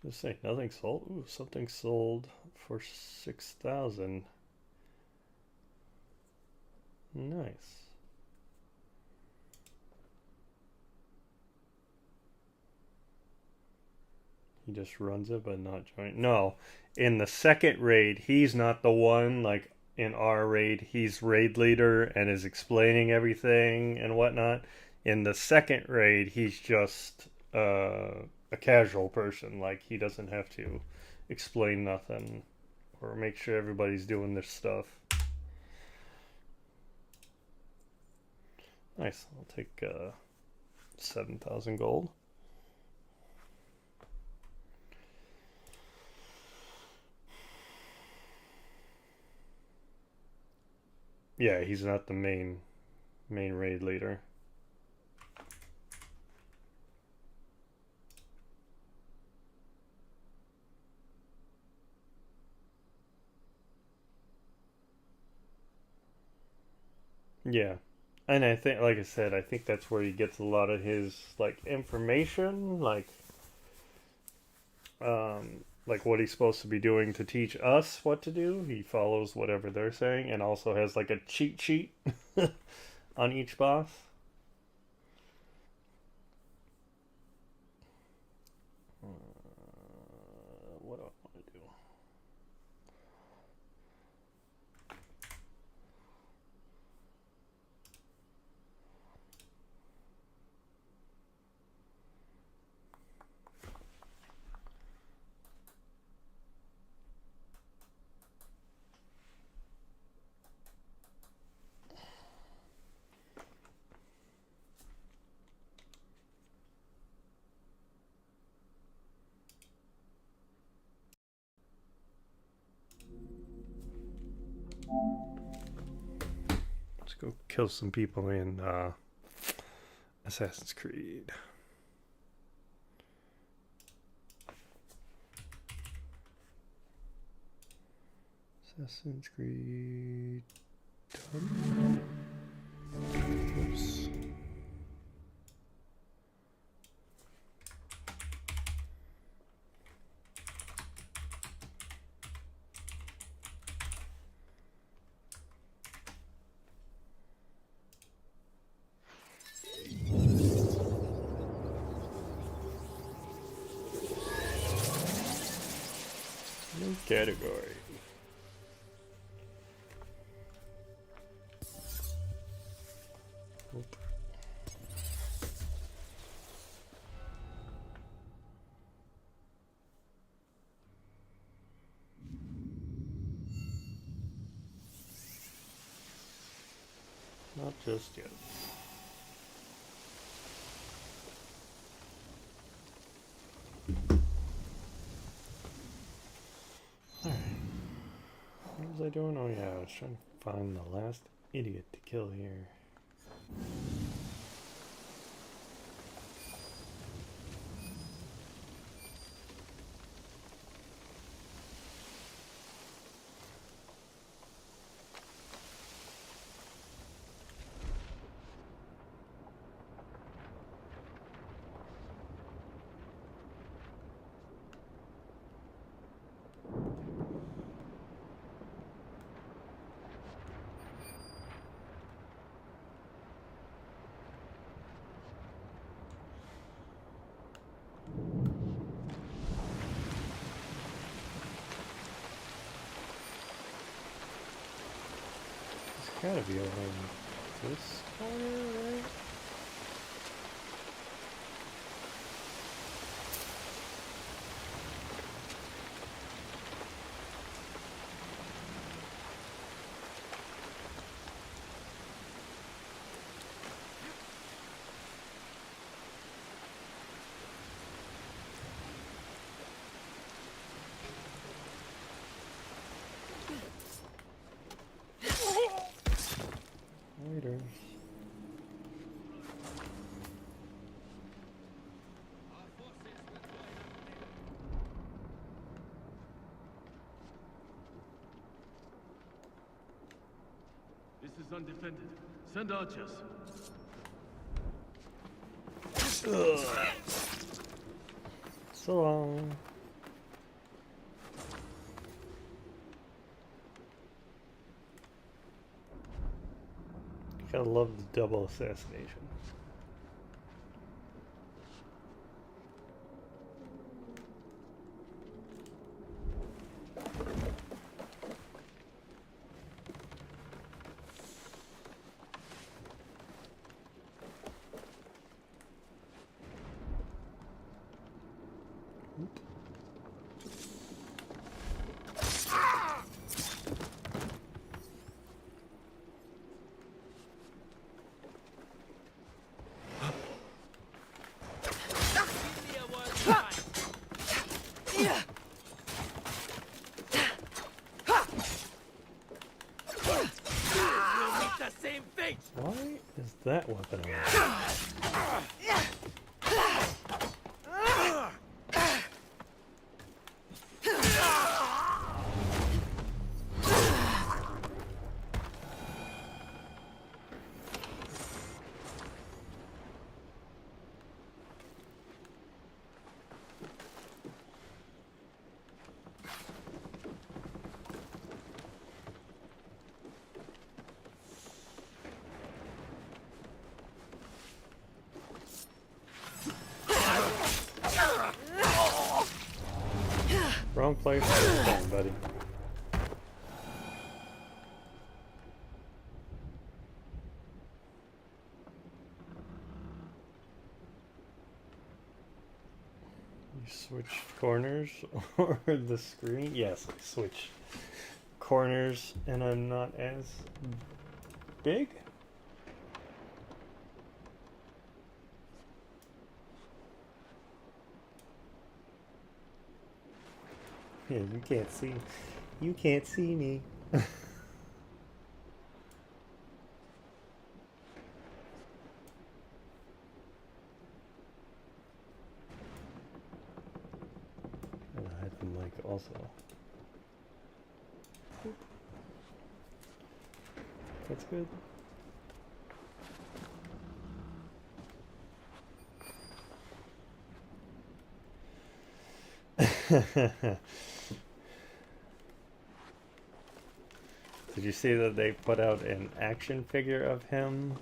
Just say nothing sold. Ooh, something sold for 6,000. Nice. He just runs it but not join. No, in the second raid, he's not the one. Like in our raid, he's raid leader and is explaining everything and whatnot. In the second raid, he's just a casual person. Like he doesn't have to explain nothing or make sure everybody's doing their stuff. Nice. I'll take 7,000 gold. Yeah, he's not the main raid leader. Yeah. And I think, like I said, I think that's where he gets a lot of his, like, information, like what he's supposed to be doing to teach us what to do. He follows whatever they're saying and also has, like, a cheat sheet on each boss. What do I want to do? Let's go kill some people in Assassin's Creed. Assassin's Creed. Oops. New category. Oop. Not just yet. Alright. What was I doing? Oh yeah, I was trying to find the last idiot to kill here. It's gotta be over in this corner, right? Later. This is undefended. Send archers. Ugh. So long. Gotta love the double assassination. Why is that weapon around? Wrong place, wrong time, buddy. You switch corners or the screen? Yes, I switch corners and I'm not as big? Yeah, you can't see me. also. That's good. Did you see that they put out an action figure of him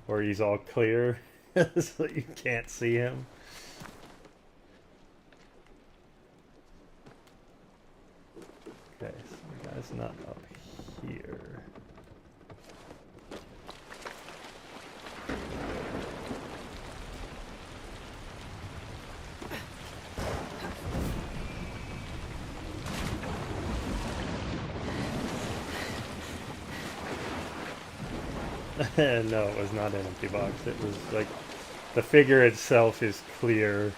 where he's all clear so you can't see him? Okay, so the guy's not up here. No, it was not an empty box. It was like the figure itself is clear.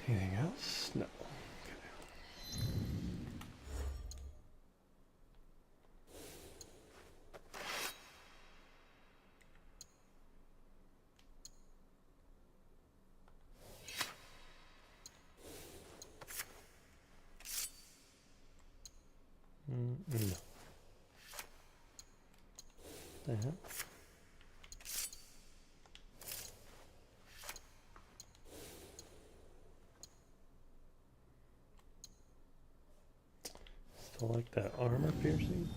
Anything else? No. No. The hell? Still like that armor piercing?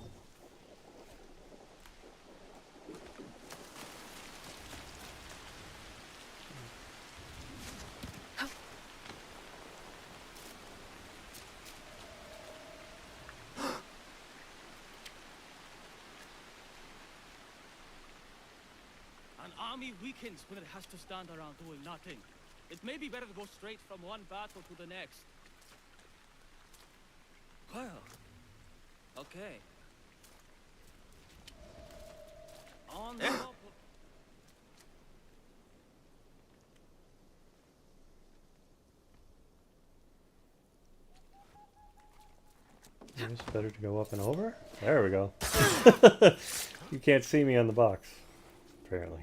An army weakens when it has to stand around doing nothing. It may be better to go straight from one battle to the next. Well, okay. On the top of... It's better to go up and over? There we go. You can't see me on the box, apparently.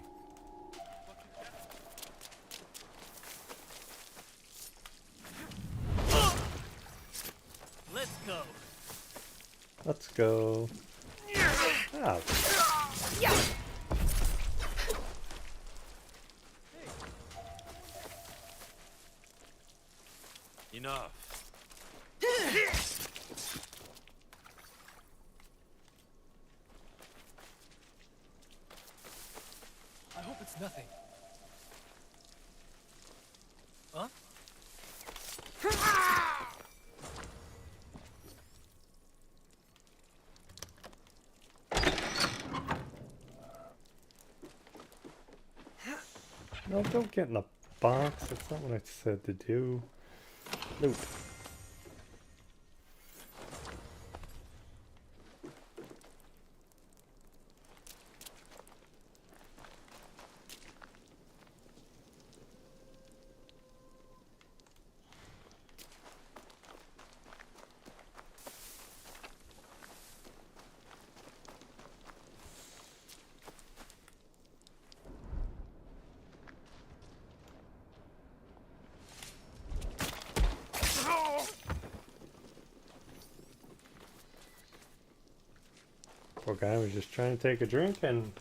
Let's go. Let's go. Ah. Enough. I hope it's nothing. Huh? No, don't get in the box. That's not what I said to do. Nope. Poor guy was just trying to take a drink and...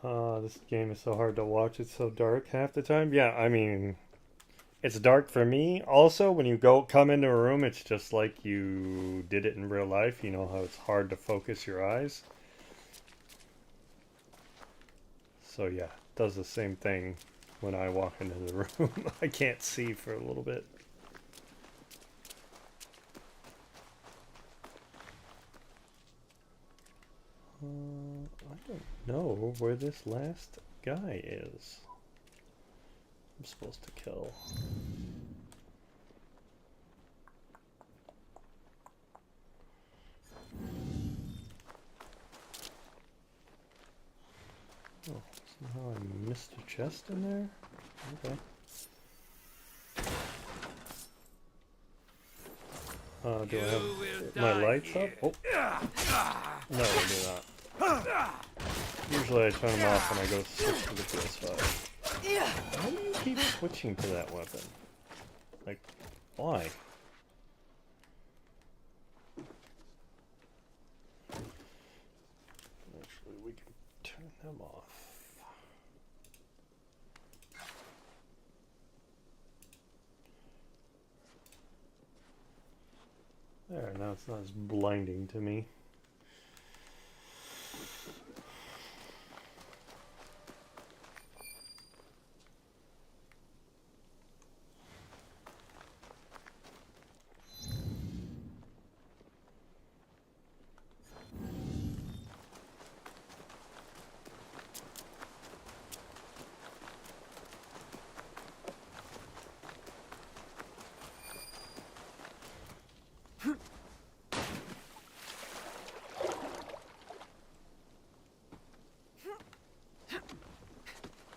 This game is so hard to watch. It's so dark half the time. Yeah, I mean, it's dark for me. Also, when you come into a room, it's just like you did it in real life. You know how it's hard to focus your eyes. So yeah, it does the same thing when I walk into the room. I can't see for a little bit. I don't know where this last guy is. I'm supposed to kill. Oh, somehow I missed a chest in there? Okay. Do I have my lights up? Oh. No, I do not. Usually I turn them off when I go switch to the PS5. Why do you keep switching to that weapon? Like, why? Actually, we can turn them off. There, now it's not as blinding to me.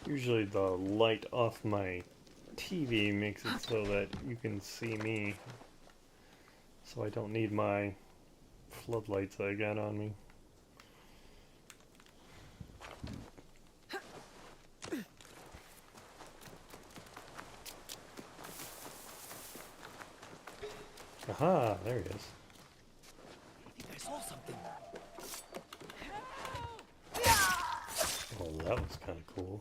Usually the light off my TV makes it so that you can see me, so I don't need my floodlights I got on me. Aha, there he is. I think I saw something. Oh, that was kind of cool.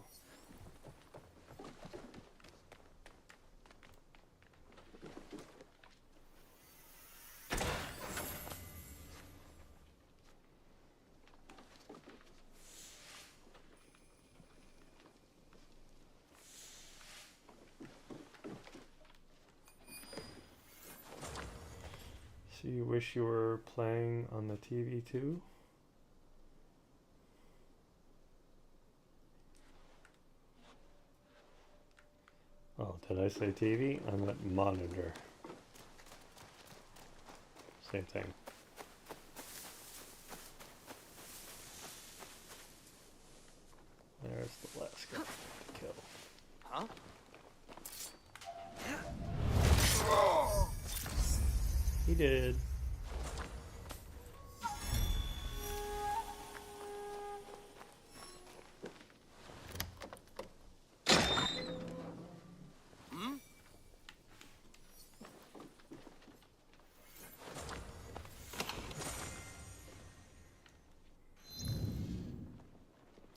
So you wish you were playing on the TV too? Oh, did I say TV? I meant monitor. Same thing. There's the last guy to kill. Huh? He did.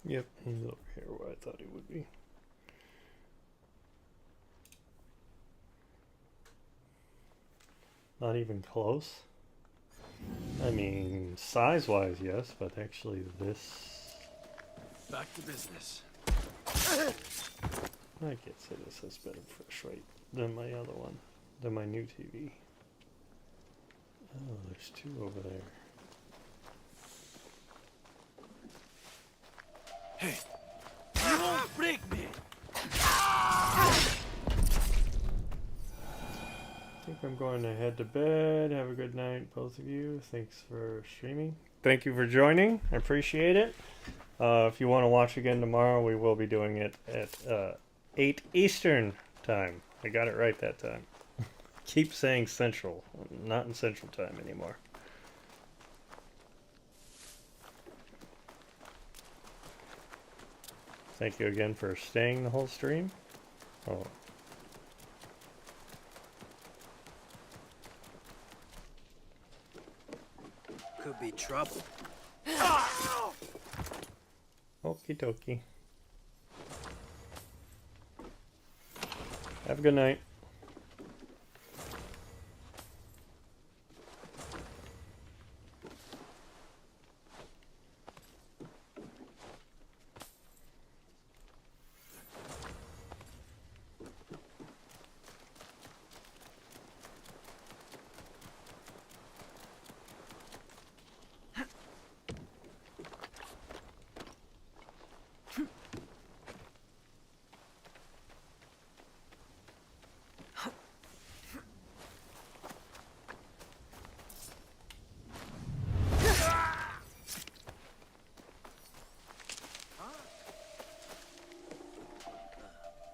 Yep, he's over here where I thought he would be. Not even close. I mean, size-wise, yes, but actually this... Back to business. I can't say this has better fresh rate than my other one, than my new TV. Oh, there's two over there. Hey, you won't break me. I think I'm going to head to bed. Have a good night, both of you. Thanks for streaming. Thank you for joining. I appreciate it. If you want to watch again tomorrow, we will be doing it at 8 Eastern time. I got it right that time. Keep saying Central. I'm not in Central time anymore. Thank you again for staying the whole stream. Oh. Could be trouble. Okie dokie. Have a good night.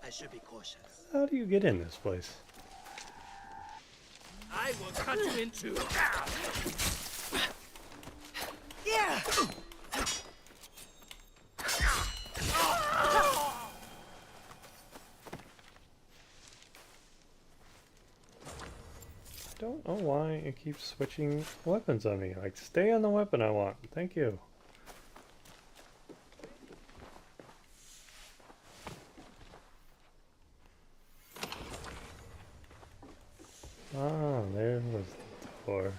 I should be cautious. How do you get in this place? I will cut you in two. Yeah. I don't know why it keeps switching weapons on me. Like, stay on the weapon I want. Thank you. Ah, there was the door.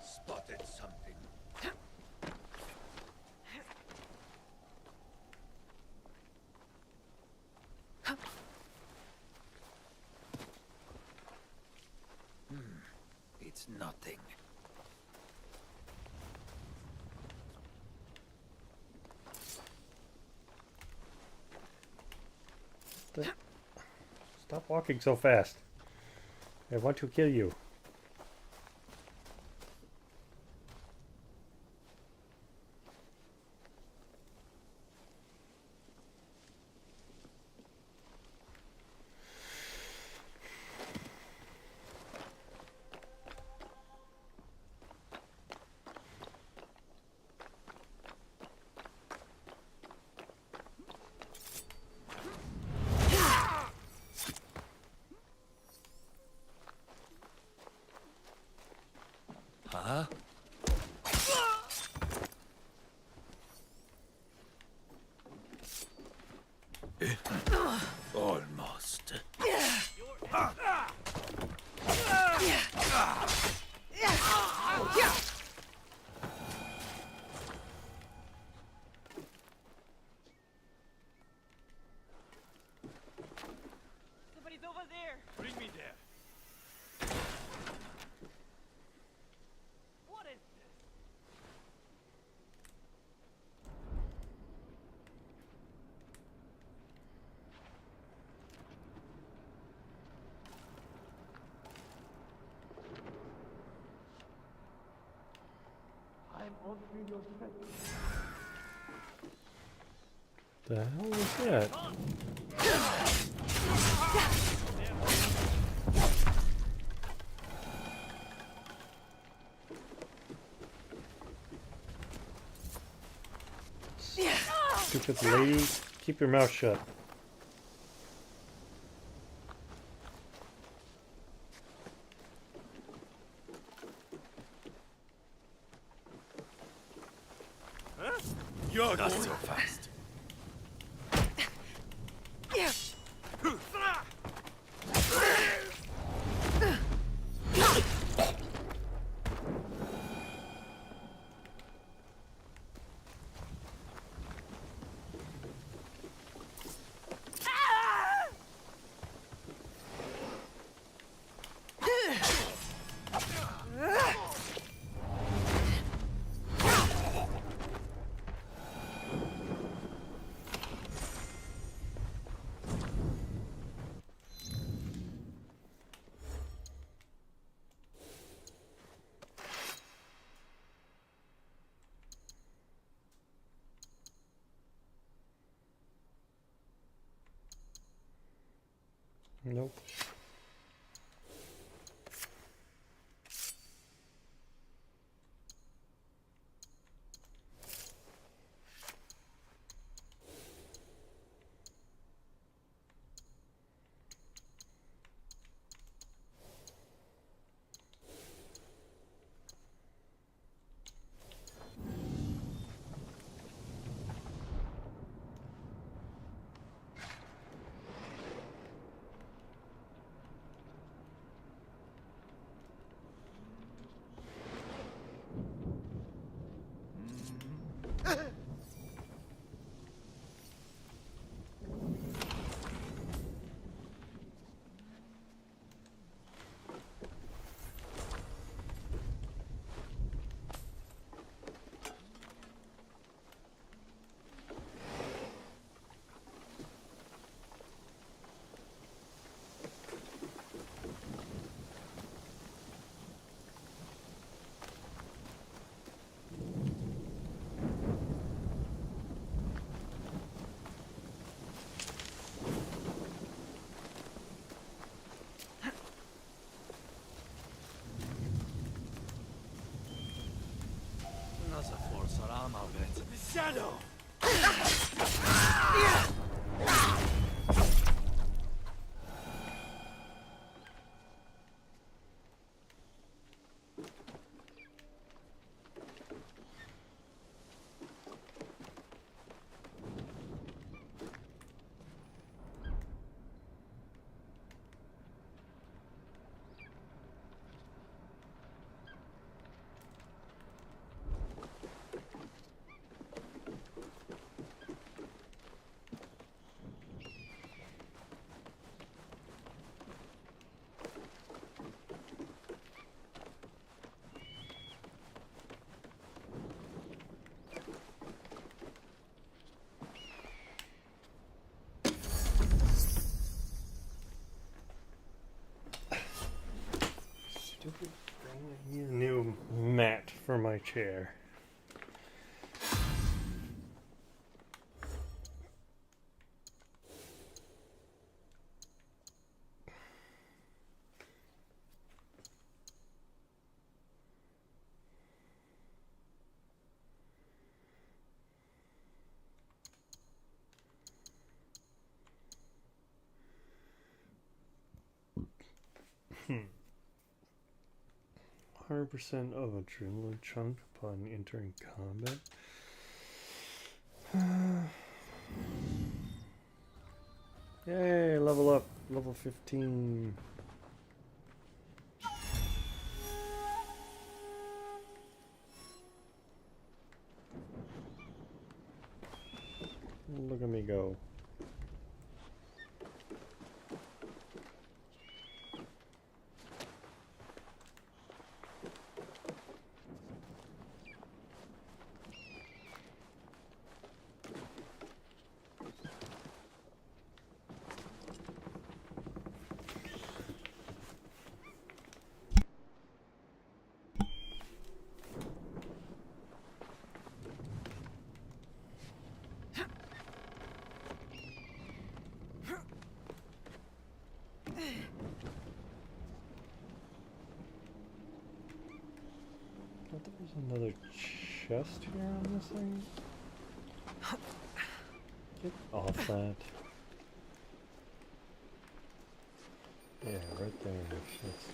Spotted something. It's nothing. Stop walking so fast. I want to kill you. Huh? Almost. Somebody's over there. Bring me there. What is this? I'm altering your strength. The hell was that? Stupid lady, keep your mouth shut. You're not so fast. Nope. shadow. Stupid thing. I need a new mat for my chair. Hmm. 100% of adrenaline chunk upon entering combat. Yay, level up, level 15. Look at me go. I thought there was another chest here on this thing. Get off that. Yeah, right there. It's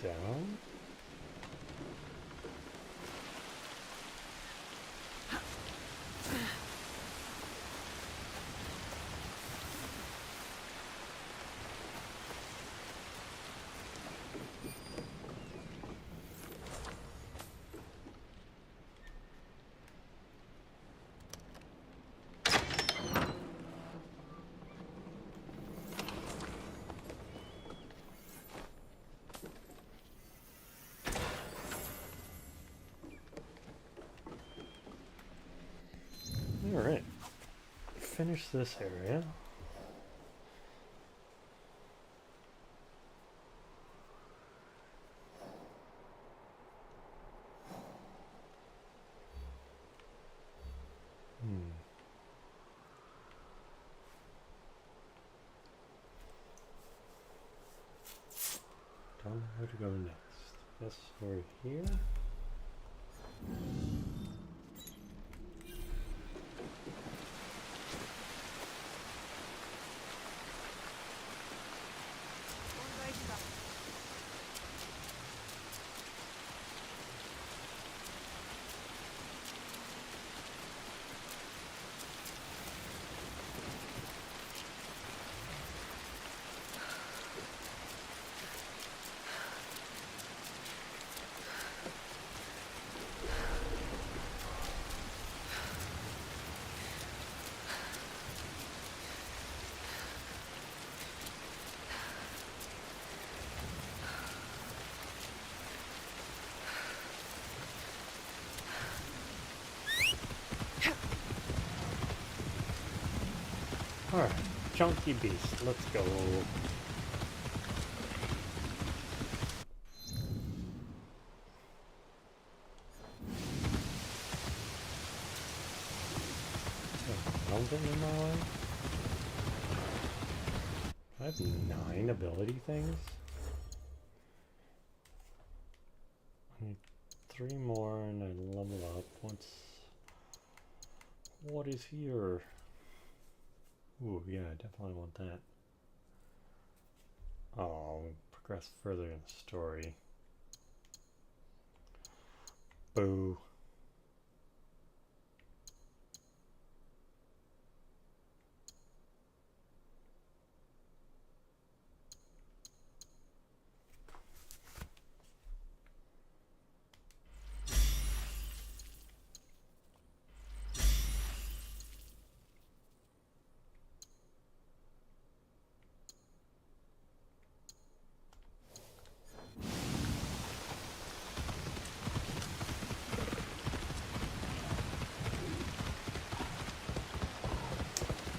down. Alright. Finish this area. Don't know where to go next. Yes, we're here. Alright, chunky beast, let's go. Mountain in my life? I have 9 ability things? I need 3 more and I level up. What's What is here? Ooh, yeah, I definitely want that. Oh, progress further in the story. Boo.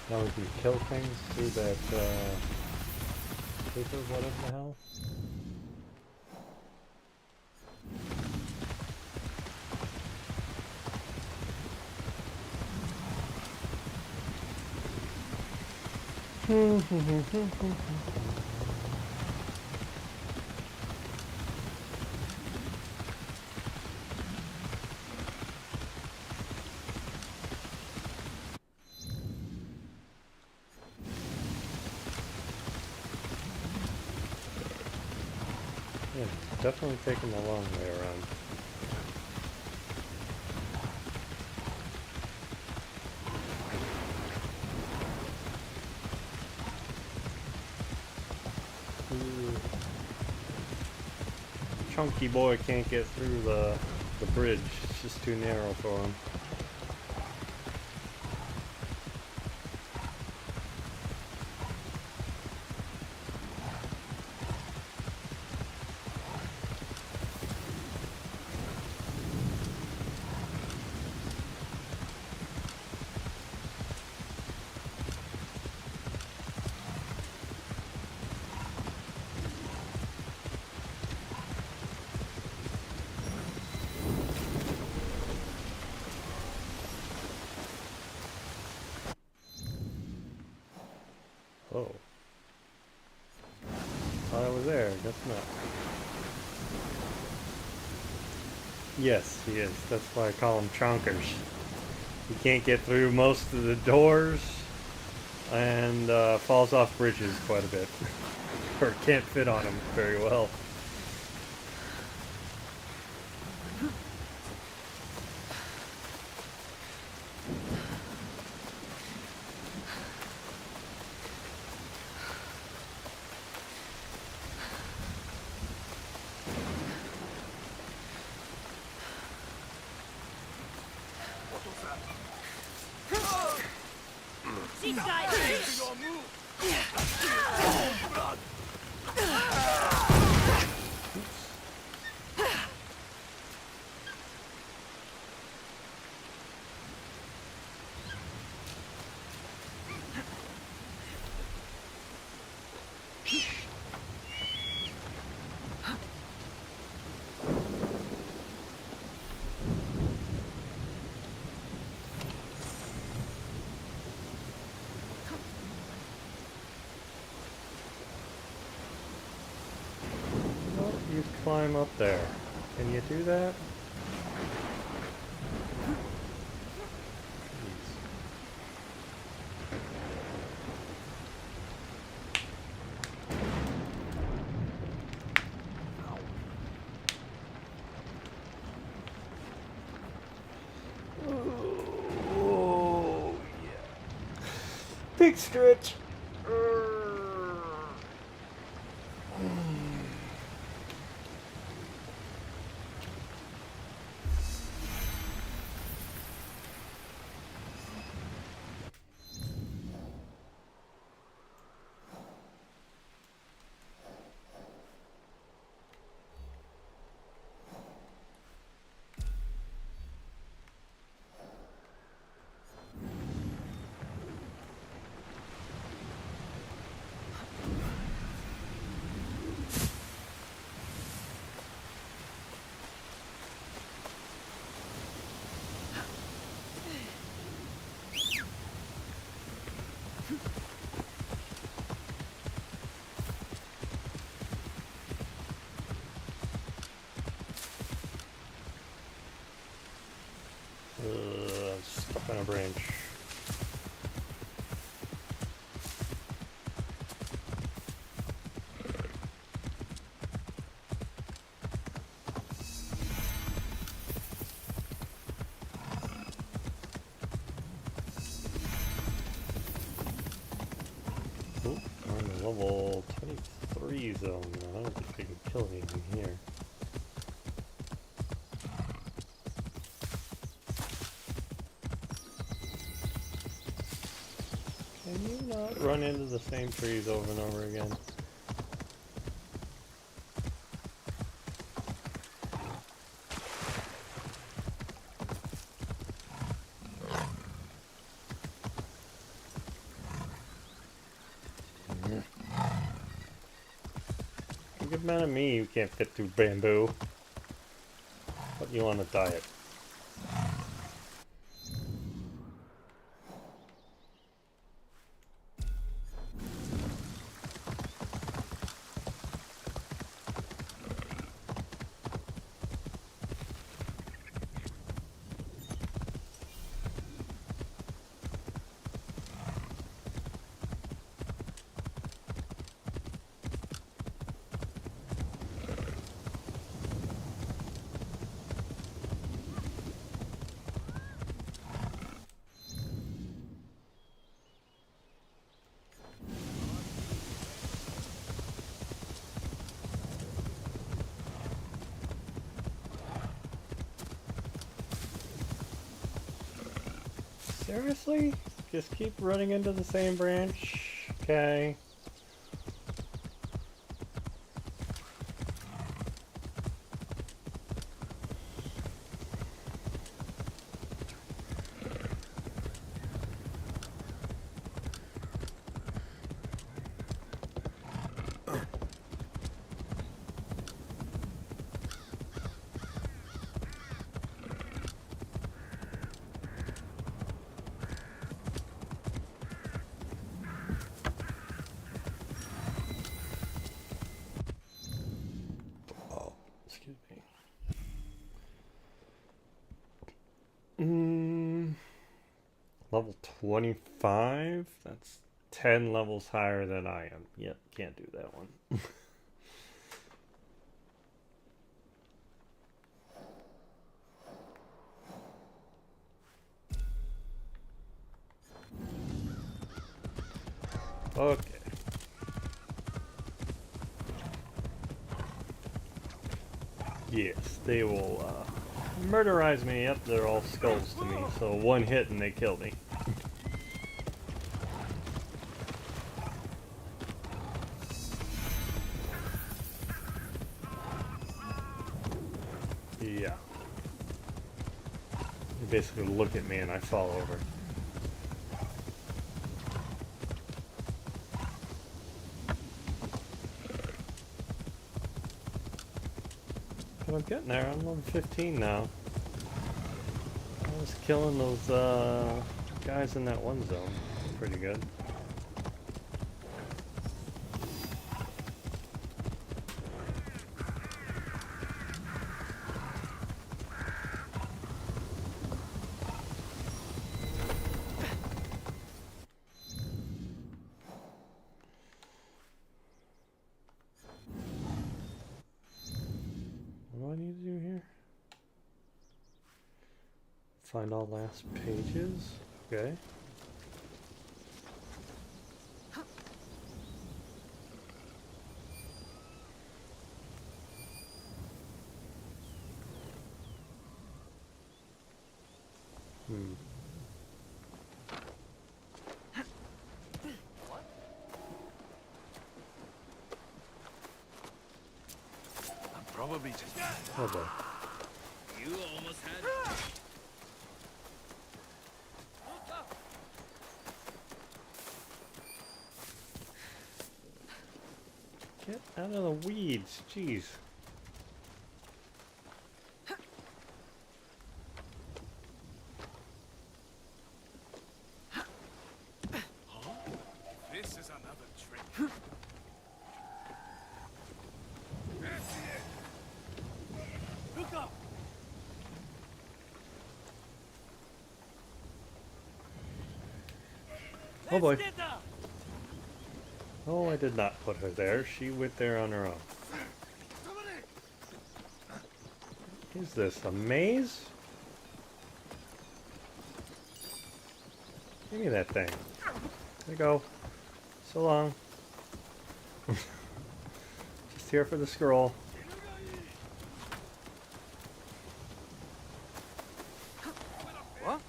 Now we can kill things through that paper, whatever the hell. Yeah, definitely taking the long way around. Chunky boy can't get through the bridge. It's just too narrow for him. Oh. Thought I was there. Guess not. Yes, he is. That's why I call him chonkers. He can't get through most of the doors and falls off bridges quite a bit. Or can't fit on them very well. You climb up there. Can you do that? Oh, yeah. Big stretch. level 23 zone now. I don't think we can kill anything here. Can you not run into the same trees over and over again? You get mad at me, you can't fit through bamboo. Put you on a diet. Seriously? Just keep running into the same branch? Okay. Excuse me. Level 25? That's 10 levels higher than I am. Yep, can't do that one. Okay. Yes, they will murderize me. Yep, they're all skulls to me. So one hit and they kill me. Yeah. They basically look at me and I fall over. But I'm getting there. I'm level 15 now. I was killing those guys in that one zone. Pretty good. What do I need to do here? Find all last pages. Okay. I'm probably just. Oh boy. You almost had it. Get out of the weeds. Jeez. This is another trick. Look up! Oh boy. Oh, I did not put her there. She went there on her own. Is this a maze? Give me that thing. There you go. So long. Just here for the scroll. What?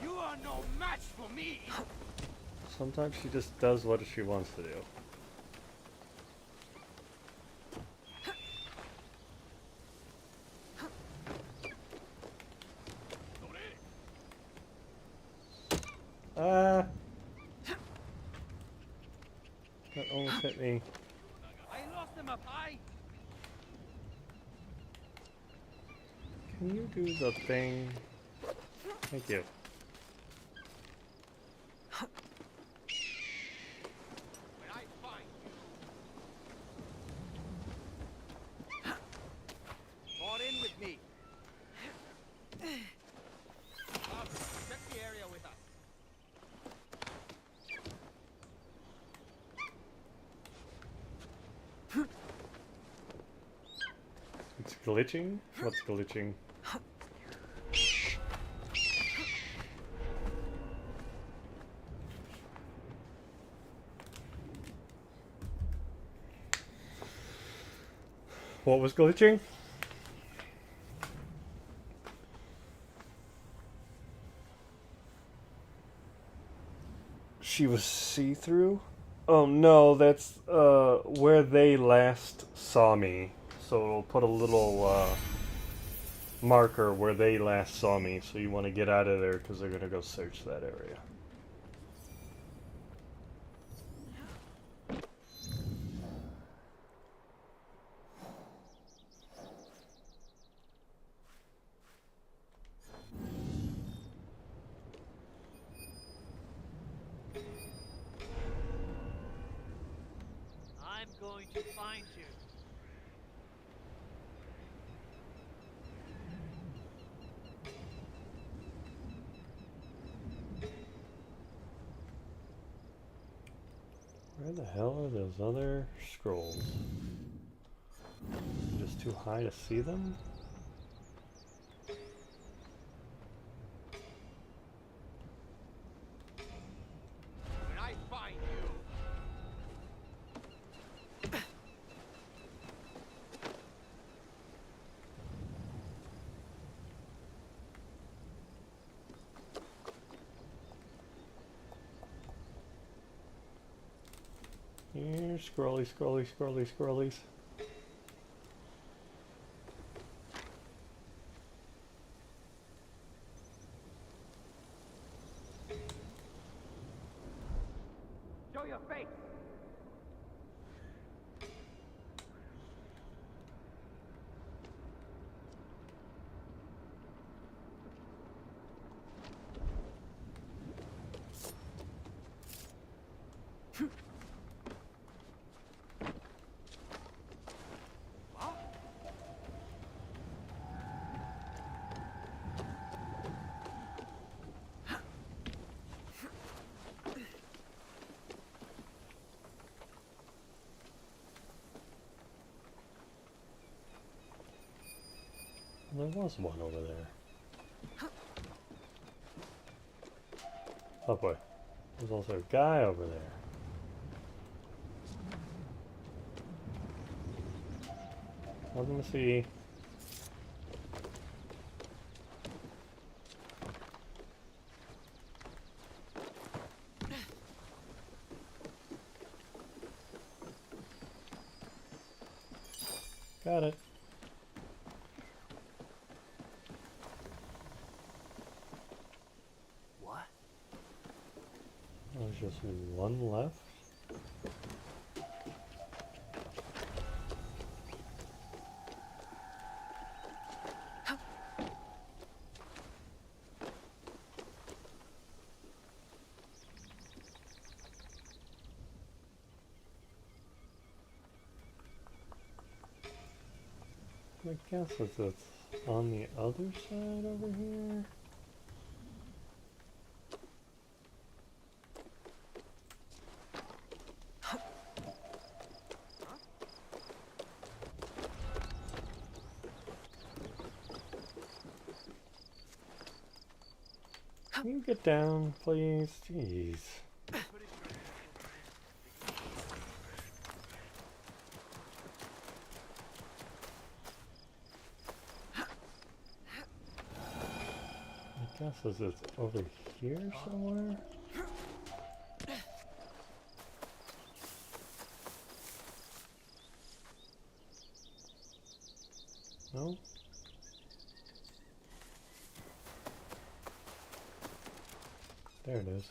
You are no match for me. Sometimes she just does what she wants to do. Ah! That almost hit me. I lost him up high. Can you do the thing? Thank you. When I find you. Fall in with me. Check the area with us. It's glitching? What's glitching? What was glitching? She was see-through? Oh no, that's where they last saw me. So it'll put a little marker where they last saw me. So you want to get out of there because they're going to go search that area. I'm going to find you. Where the hell are those other scrolls? Just too high to see them? When I find you. Here, scrolly, scrolly, scrolly, scrollies. Show your face. There was one over there. Oh boy. There's also a guy over there. Nothing to see. Got it. What? There's just one left. I guess it's on the other side over here. Can you get down, please? Jeez. Guess it's over here somewhere. No? There it is.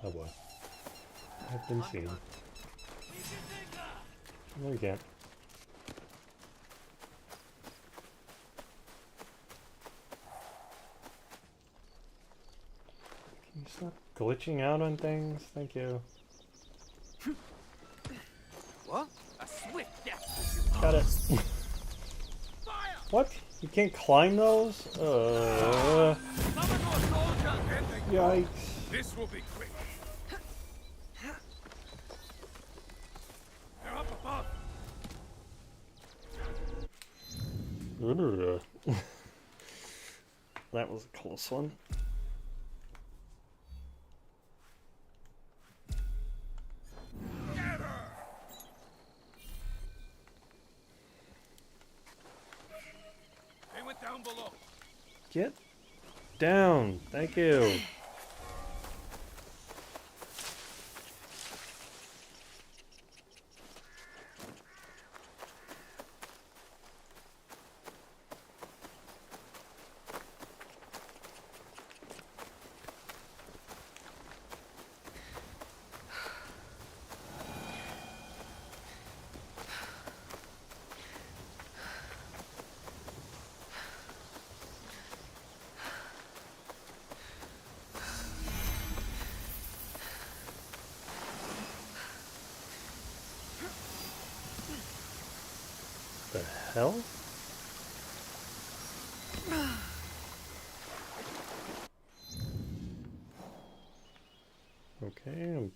Oh boy. I've been seen. No, you can't. Can you stop glitching out on things? Thank you. What? A swift death. Got it. What? You can't climb those? Yikes. This will be quick. They're up above. That was a close one. They went down below. Get down. Thank you. The hell? Okay, I'm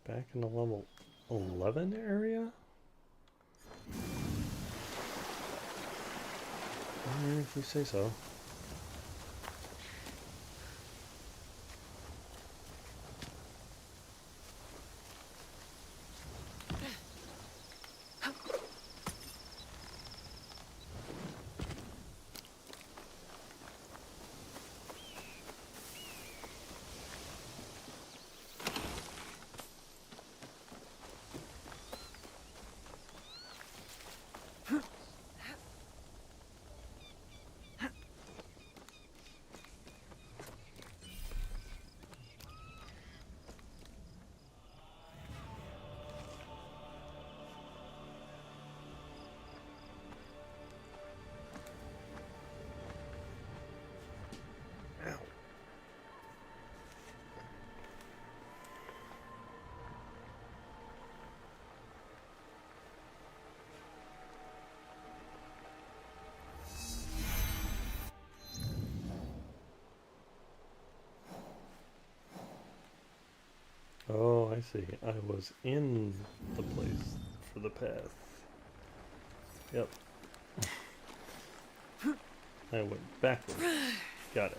back in the level 11 area? If you say so. Oh, I see. I was in the place for the path. Yep. I went backwards. Got it.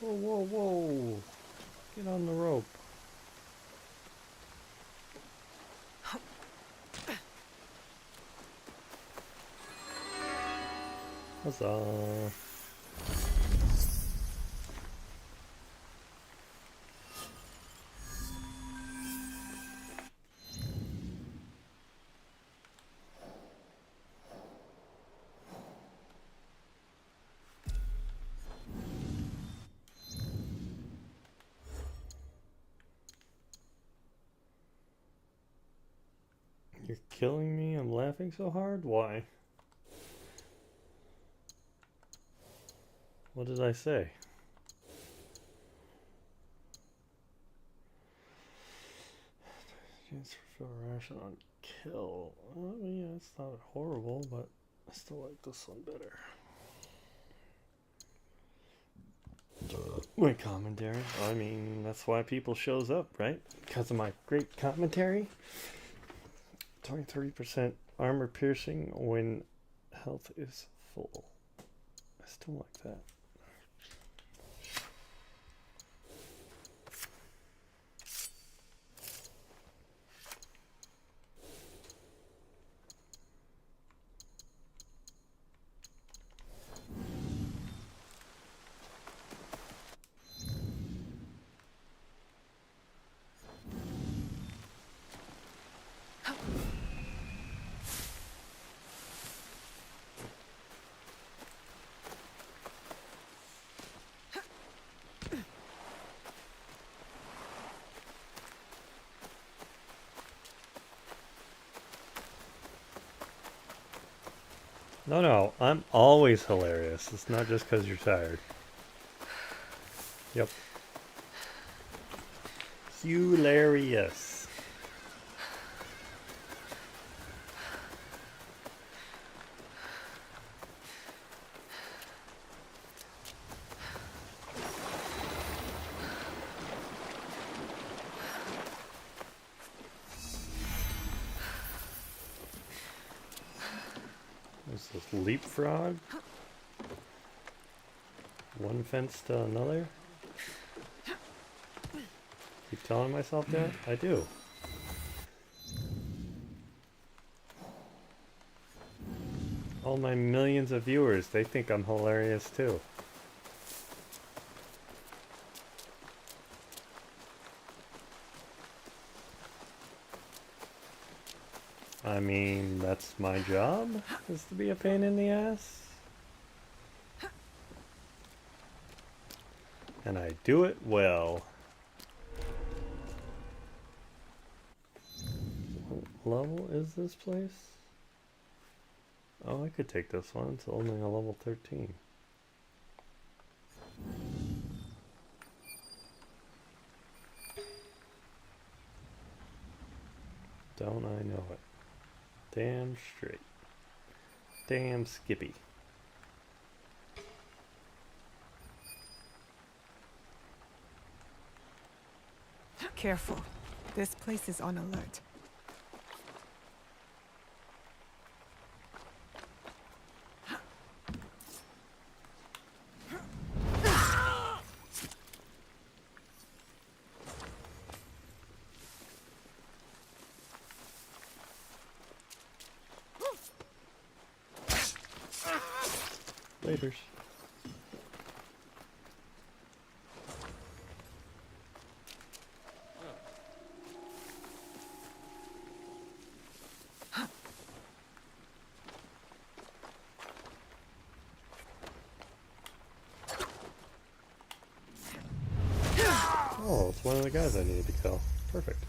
Whoa, whoa, whoa. Get on the rope. Huzzah. You're killing me? I'm laughing so hard? Why? What did I say? Chance for fill ration on kill. I mean, it's not horrible, but I still like this one better. My commentary. I mean, that's why people shows up, right? Because of my great commentary. 23% armor piercing when health is full. I still like that. No, I'm always hilarious. It's not just because you're tired. Yep. Hilarious. There's this leapfrog. One fence to another. Keep telling myself that? I do. All my millions of viewers, they think I'm hilarious too. I mean, that's my job, is to be a pain in the ass. And I do it well. What level is this place? Oh, I could take this one. It's only a level 13. Don't I know it? Damn straight. Damn Skippy. Careful. This place is on alert. Laters. Oh, it's one of the guys I needed to kill. Perfect.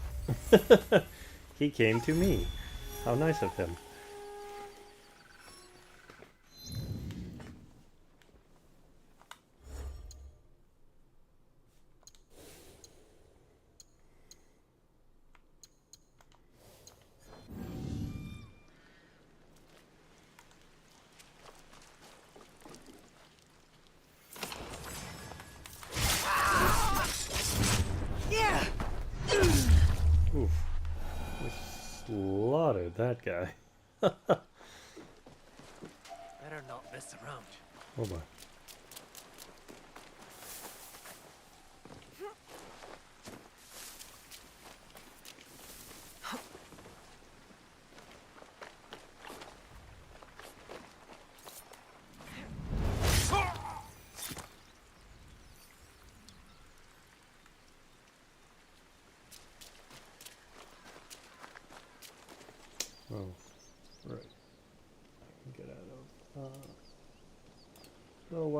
He came to me. How nice of him. Oof. I slaughtered that guy. Better not mess around. Hold on.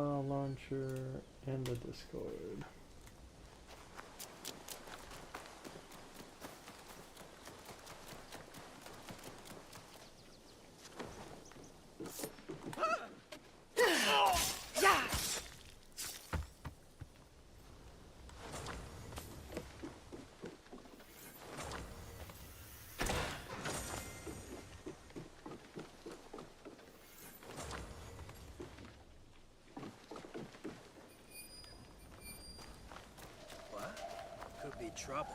mobile launcher and the Discord. Could be trouble.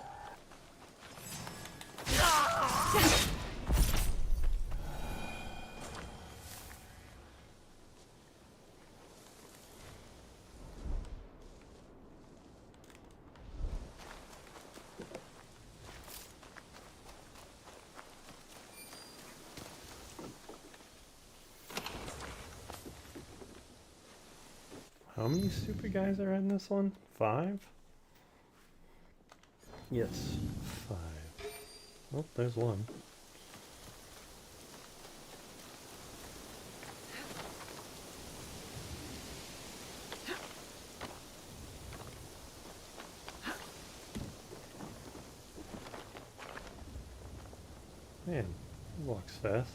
How many stupid guys are in this one? 5? Yes, 5. Oh, there's one. Man, he walks fast.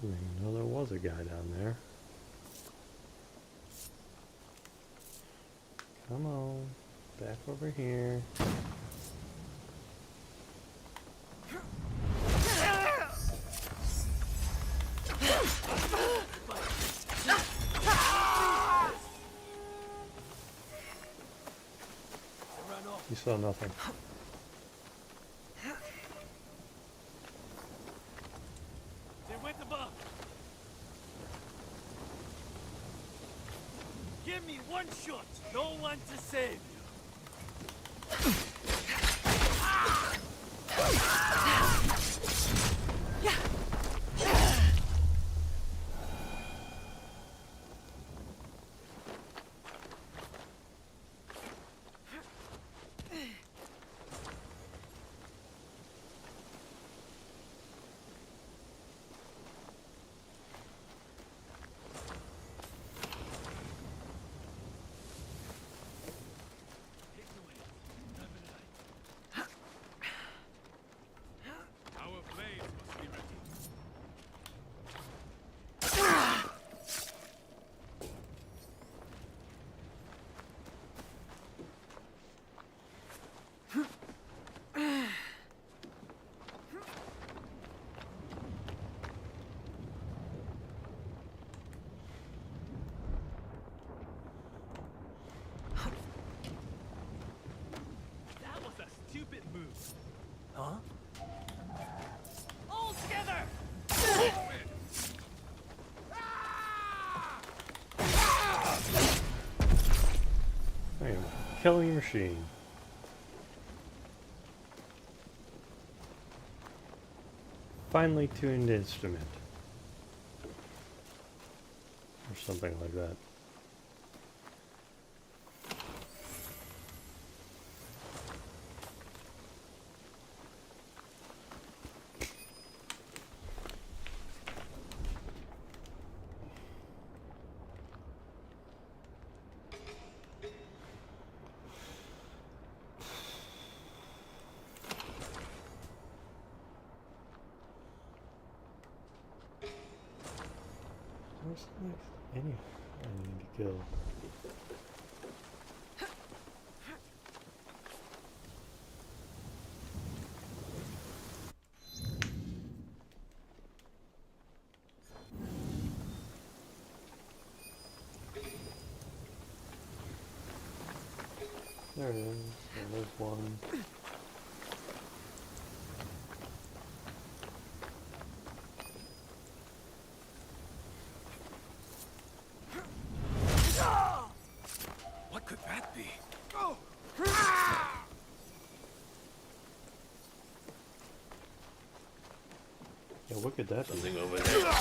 Didn't even know there was a guy down there. Come on, back over here. You saw nothing. They went above. Give me one shot. No one to save you. That was a stupid move. Huh? All together! I am a killing machine. Finely tuned instrument. Or something like that. Where's the next enemy I need to kill? There it is. There's one. What could that be? Yeah, what could that be? Something over there.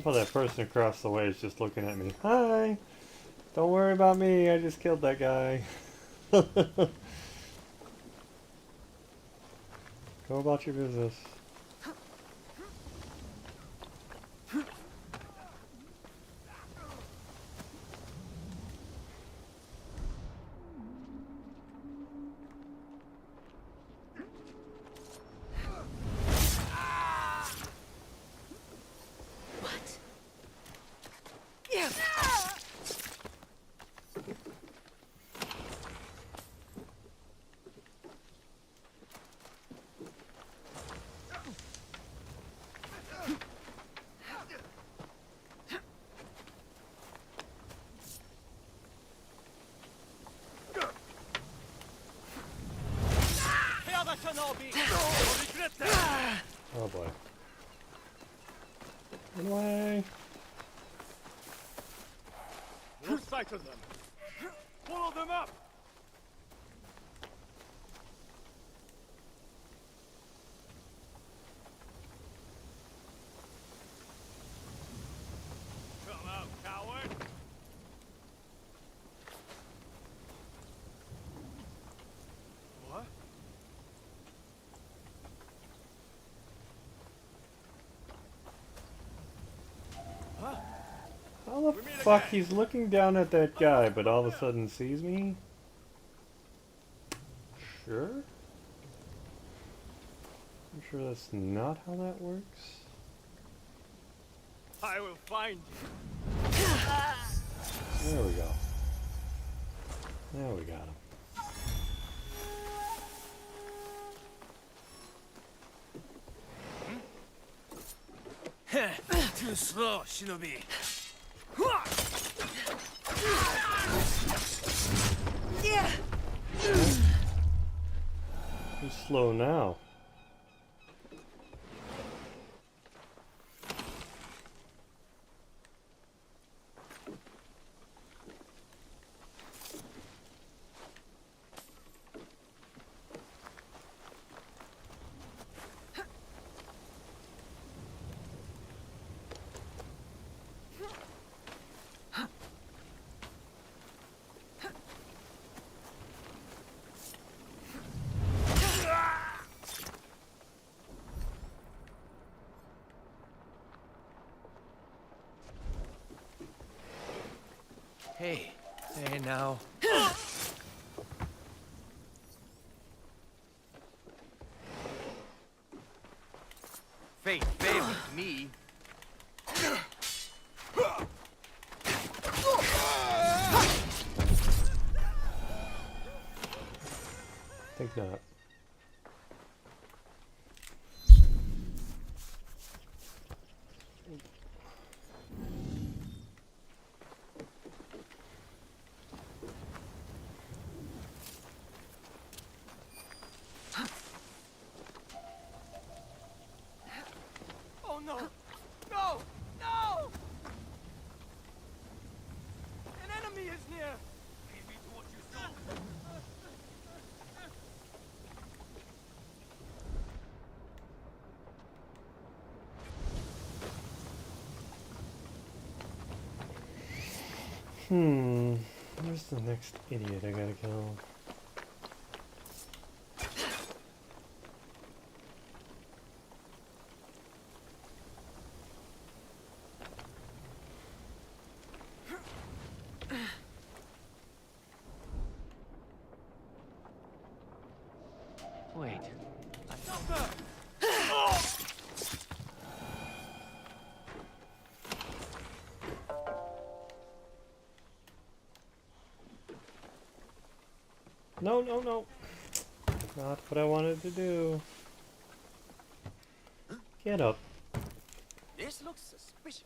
Hope that person across the way is just looking at me. Hi! Don't worry about me, I just killed that guy. Go about your business. Oh boy. Run away. No sight of them. Follow them up. Come out, coward. What? Huh? How the fuck he's looking down at that guy, but all of a sudden sees me? Sure? I'm sure that's not how that works. I will find you. There we go. There we got him. Too slow, Shinobi. Who's slow now? Hey, hey now. Fate favors me. Think not. Oh no! No! No! An enemy is near! Lead me to what you saw! Where's the next idiot I gotta kill? Wait. No, no, no. Not what I wanted to do. Get up. This looks suspicious.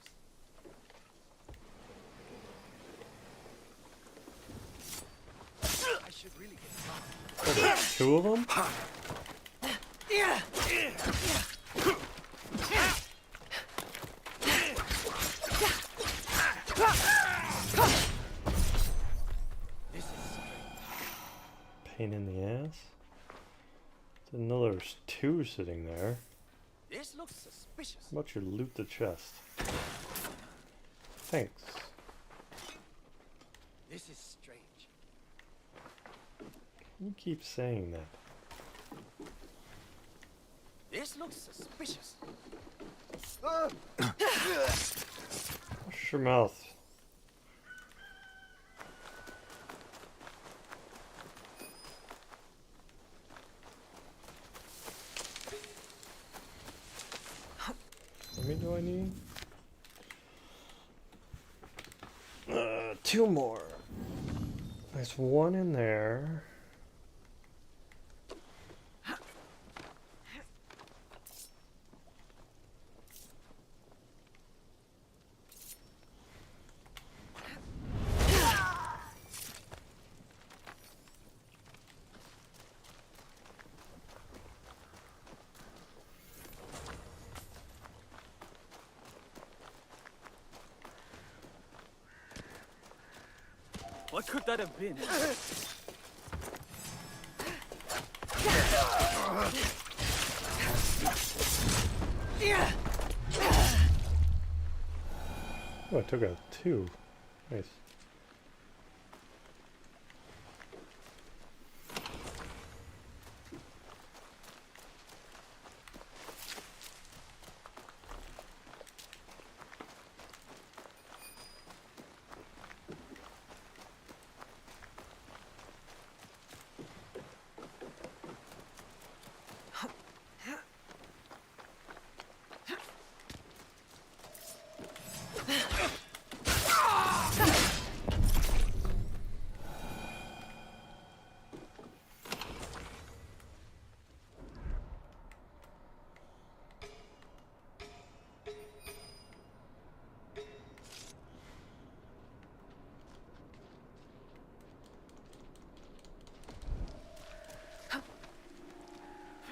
I should really get Oh, there's two of them? Pain in the ass. Didn't know there was two sitting there. This looks suspicious. How about you loot the chest? Thanks. This is strange. You keep saying that. This looks suspicious. Wash your mouth. How many do I need? 2 more. There's 1 in there. What could that have been? Oh, I took out 2. Nice.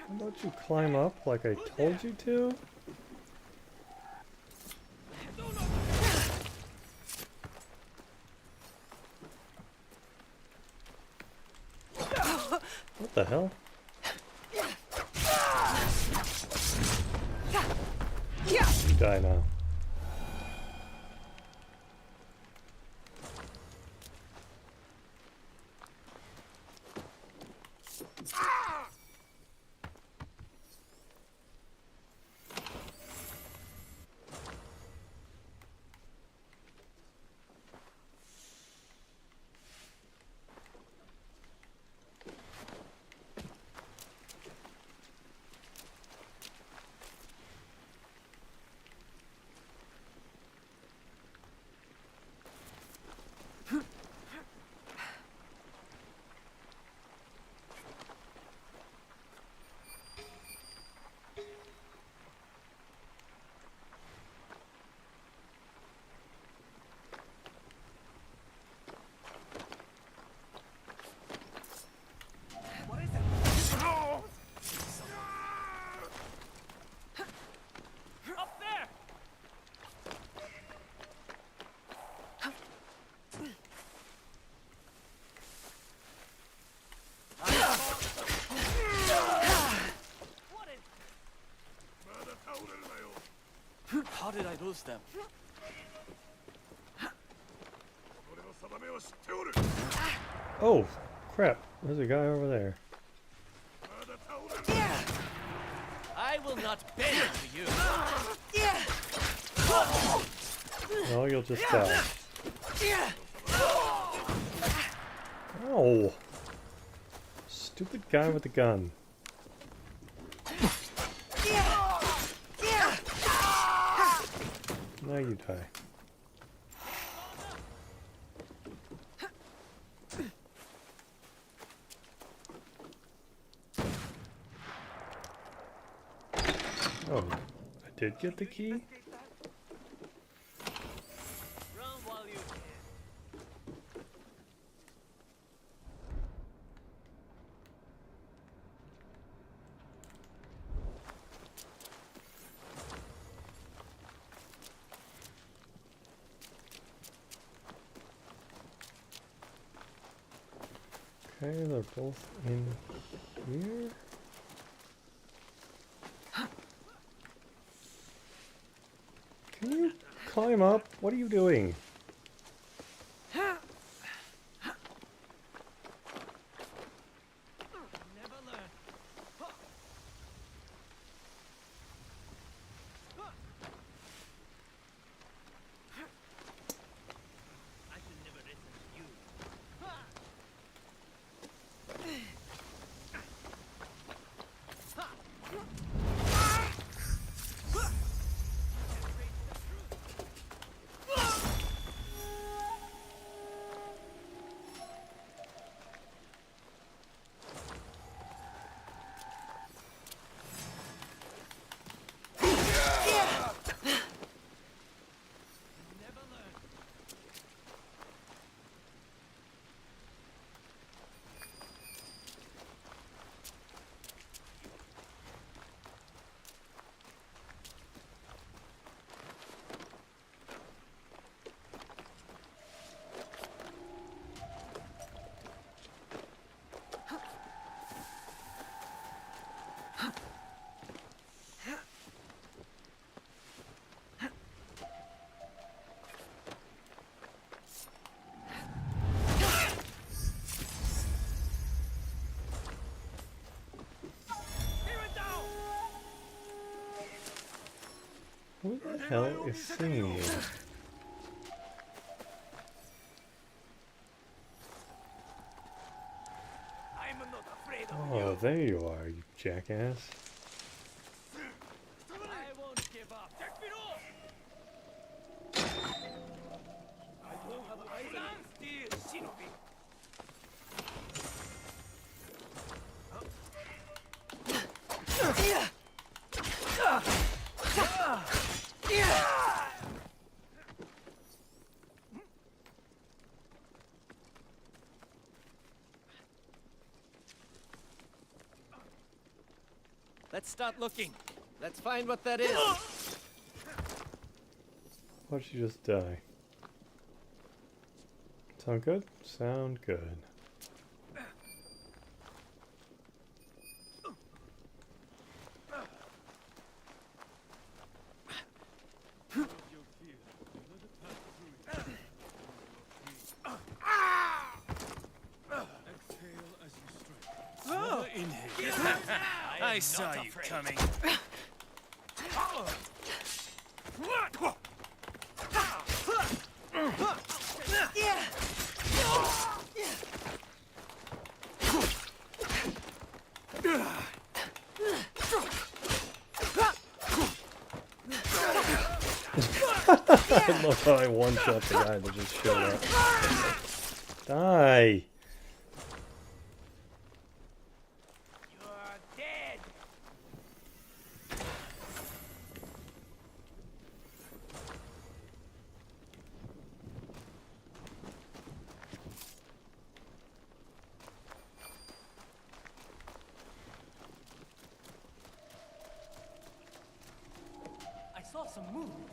How about you climb up like I told you to? What the hell? You die now. Up there! How did I lose them? Oh, crap. There's a guy over there. I will not bend to you. No, you'll just die. Ow! Stupid guy with the gun. Now you die. Oh, I did get the key? Run while you Okay, they're both in here. climb up? What are you doing? Who the hell is singing? Oh, there you are, you jackass. I won't give up. Take me off! I don't have eyes. Stand still, Shinobi. Let's start looking. Let's find what that is. Why'd she just die? Sound good? Sound good. I saw you coming. I love how I one-shot the guy that just showed up. Die! I saw some movement.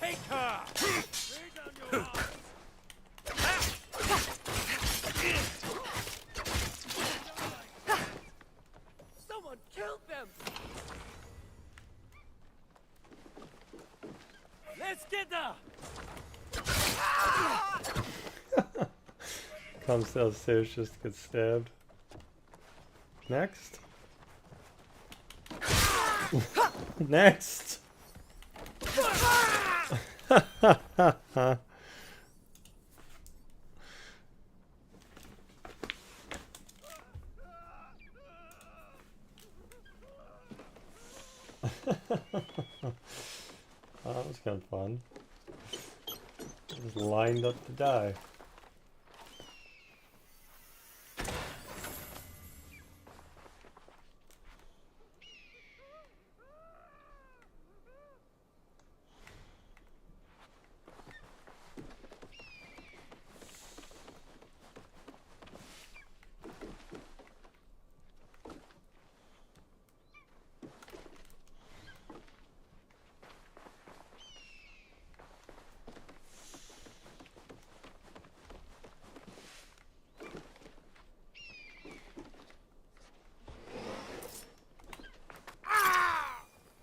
Hey, car! Lay down your arms. Someone killed them! Let's get there! Comes downstairs just to get stabbed. Next. Next. Oh, that was kind of fun. Just lined up to die.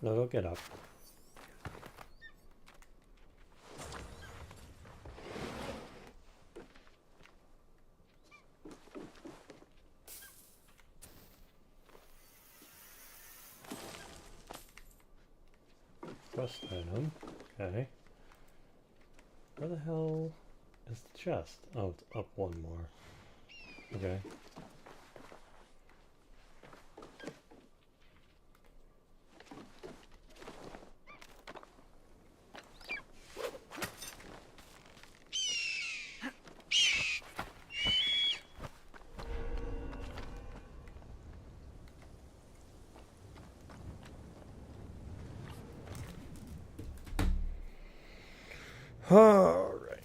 No, don't get up. Quest item. Okay. Where the hell is the chest? Oh, it's up one more. Okay. All right.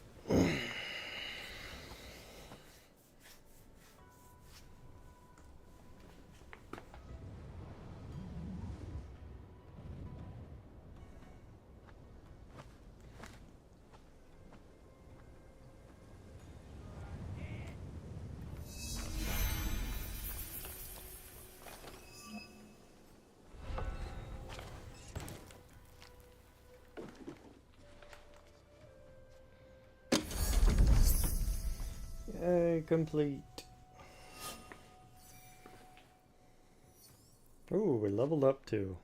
Yay, complete. Ooh, we leveled up too.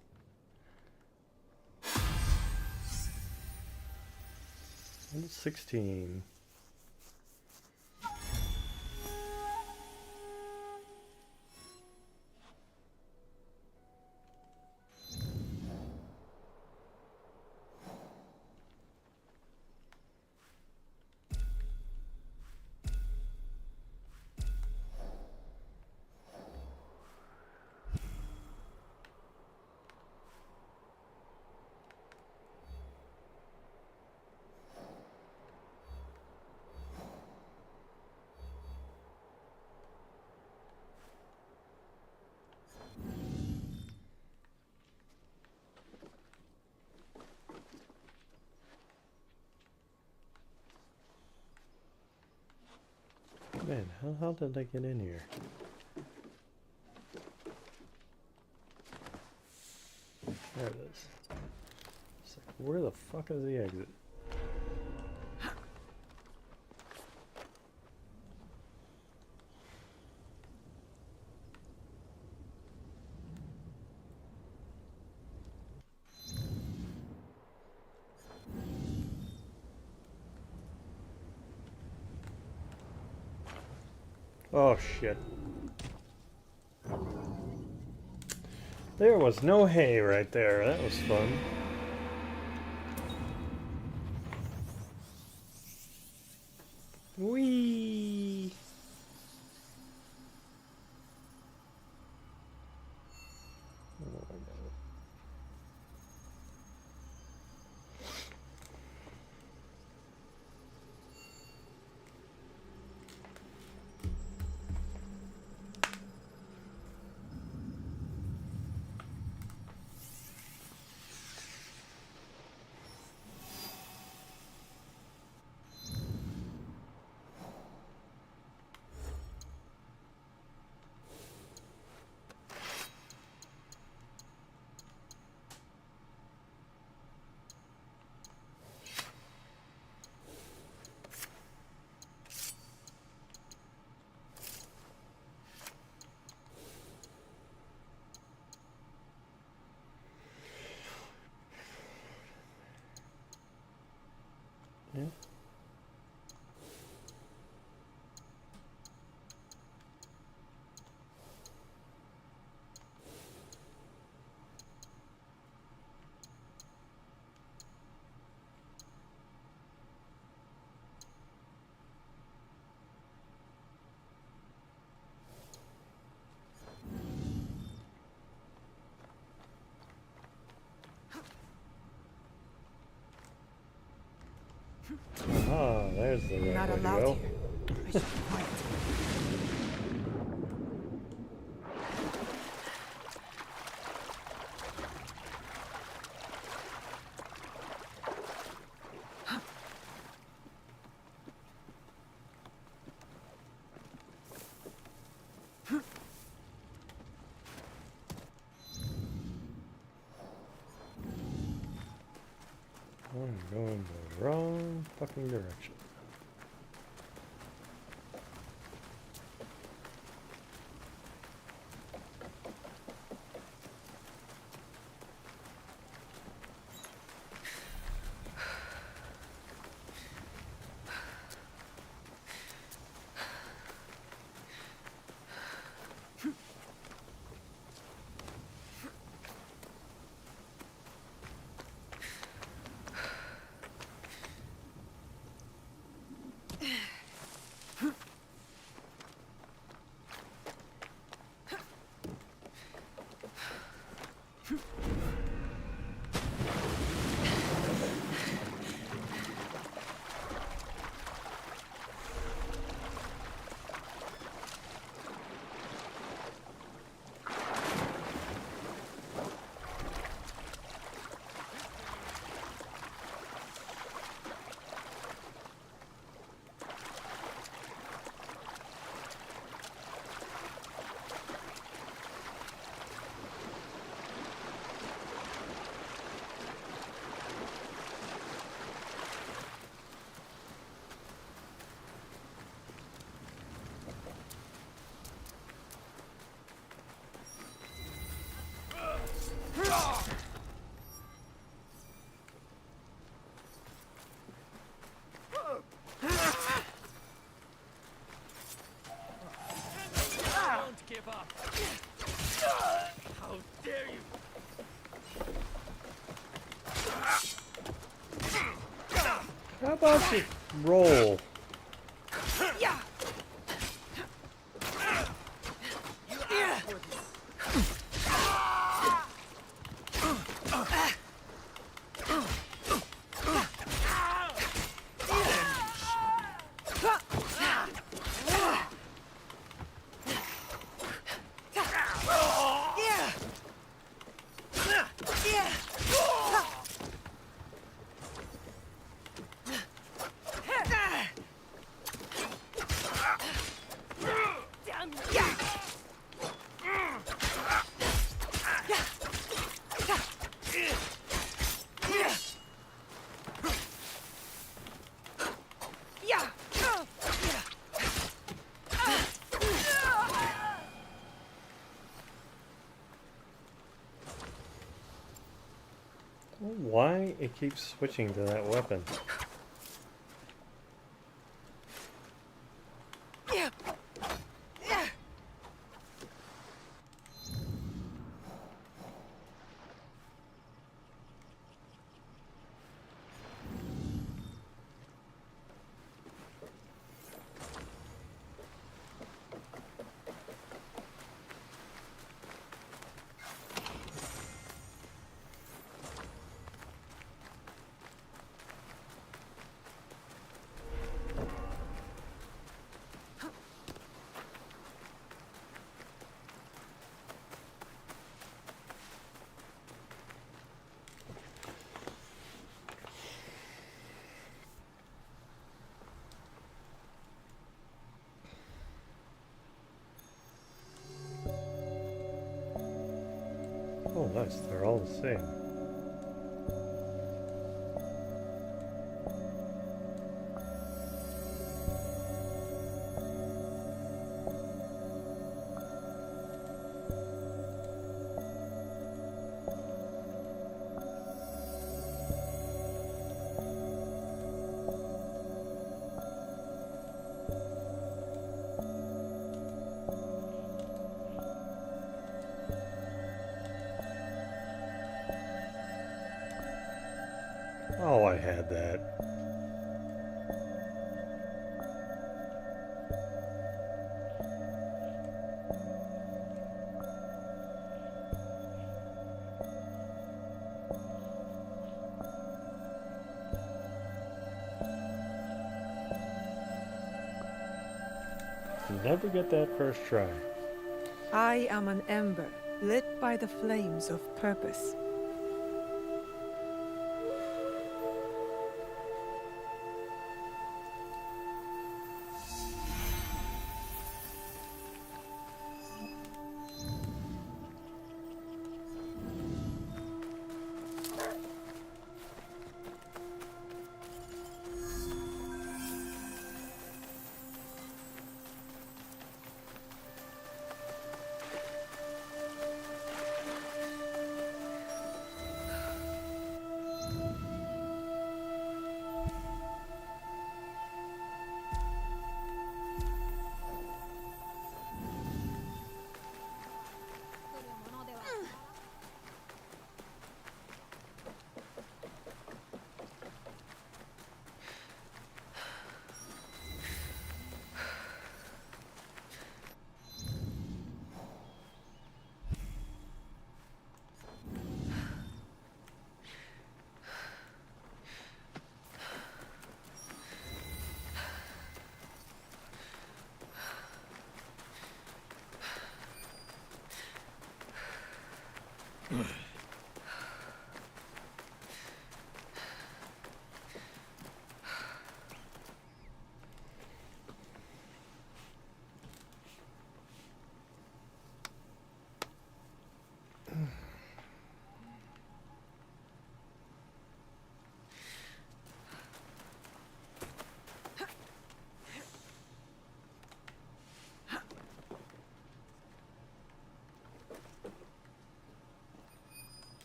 And 16. Man, how did I get in here? There it is. It's like, where the fuck is the exit? Oh shit. There was no hay right there. That was fun. Whee! Oh my god. There's the right Not way to allowed go. here. I should be quiet. I'm going the wrong fucking direction. Don't give up. How dare you? How about you roll? Why it keeps switching to that weapon? Oh, nice. They're all the same. Never get that first try. I am an ember, lit by the flames of purpose.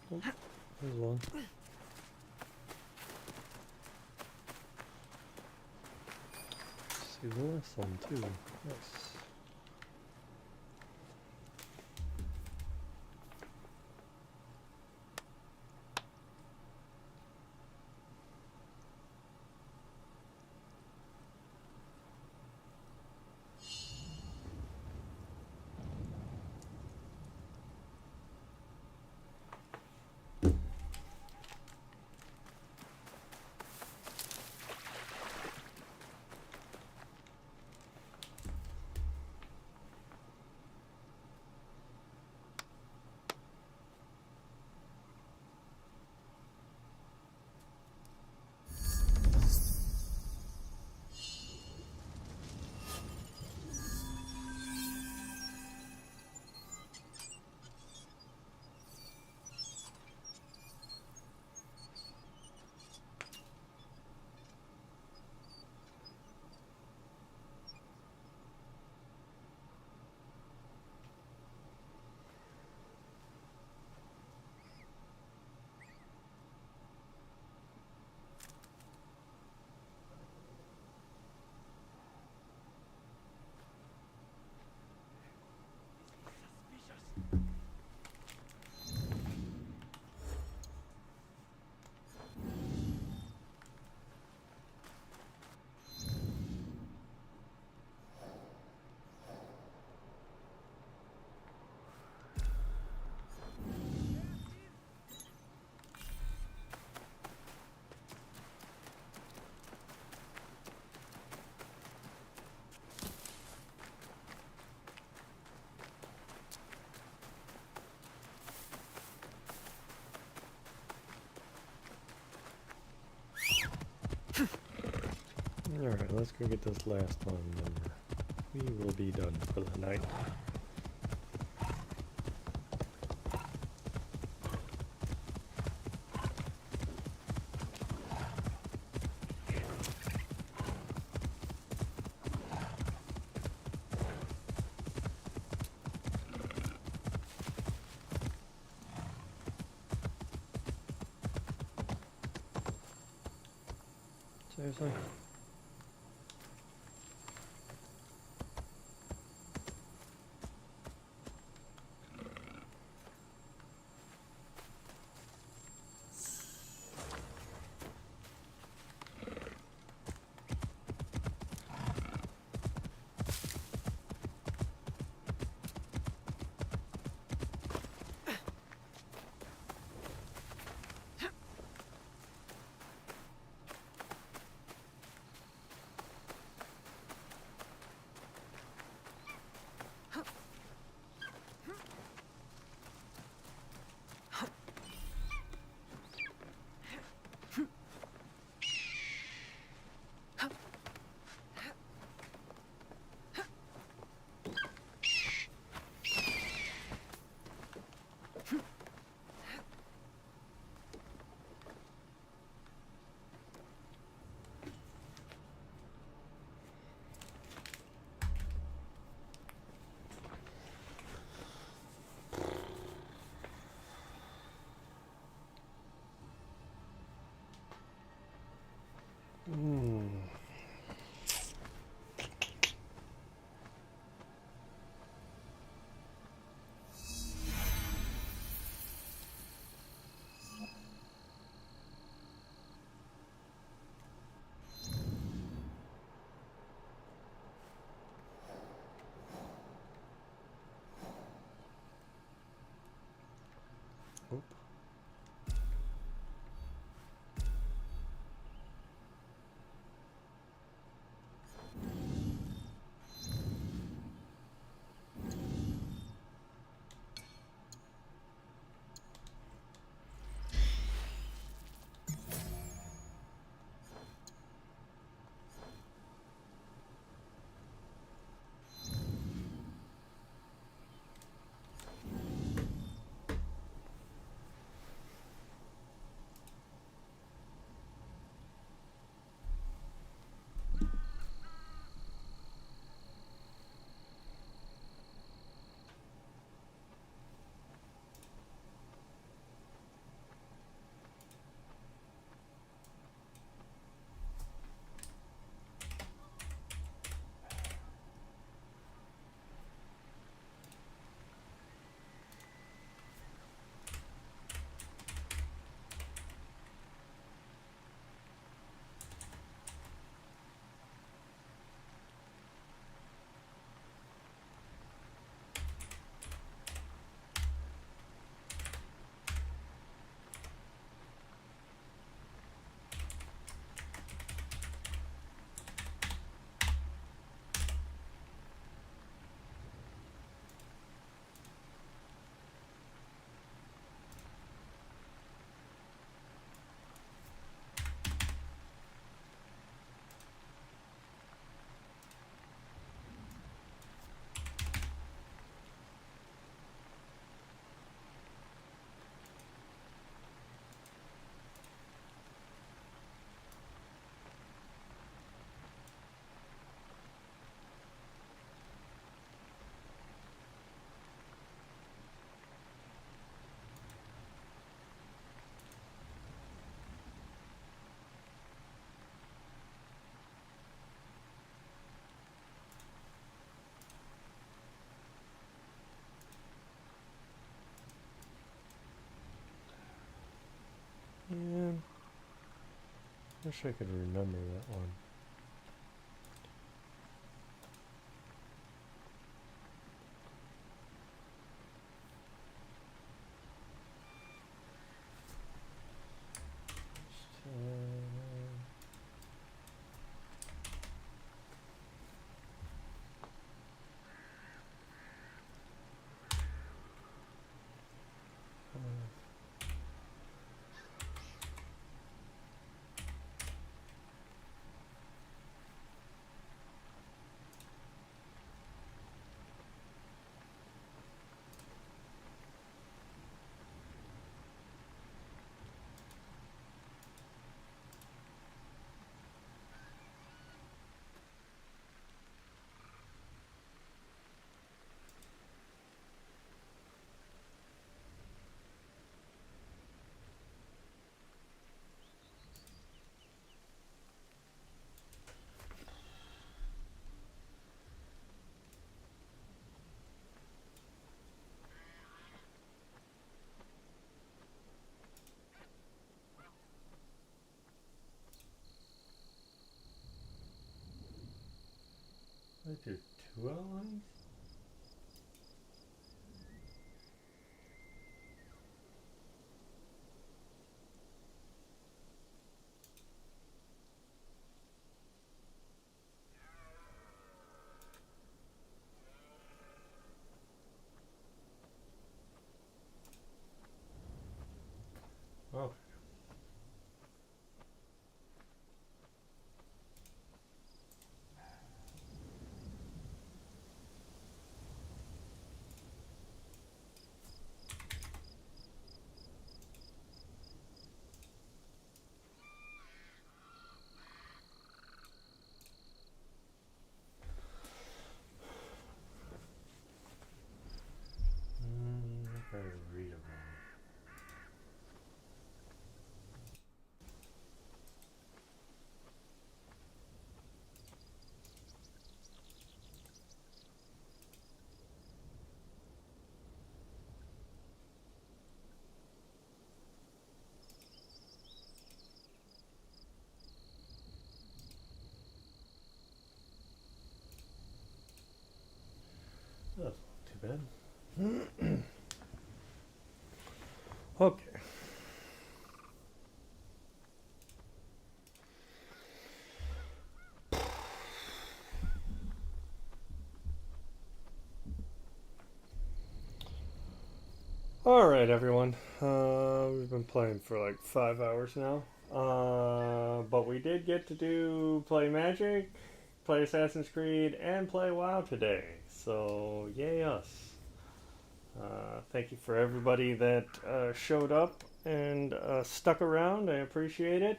Oh, there's one. See the last one too. Nice. Alright, let's go get this last one, and we will be done for the night. Seriously? Wish I could remember that one. I do 2 outlines? Oh. I better read them all. That's not too bad. Okay. Alright, everyone. We've been playing for like 5 hours now. But we did get to play Magic, play Assassin's Creed, and play WoW today. So, yay us. Thank you for everybody that showed up and stuck around. I appreciate it.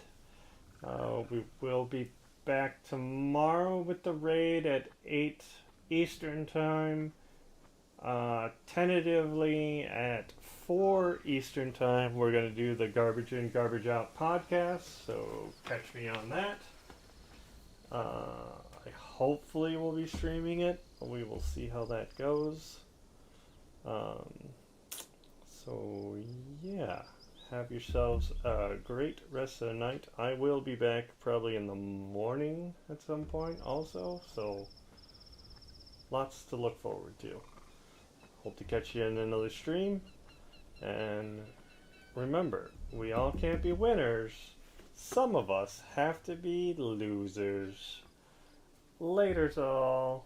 We will be back tomorrow with the raid at 8 Eastern Time. Tentatively at 4 Eastern Time, we're going to do the Garbage In, Garbage Out podcast, so catch me on that. I hopefully will be streaming it. We will see how that goes. So, yeah. Have yourselves a great rest of the night. I will be back probably in the morning at some point also, so lots to look forward to. Hope to catch you in another stream. And remember, we all can't be winners. Some of us have to be losers. Later, all.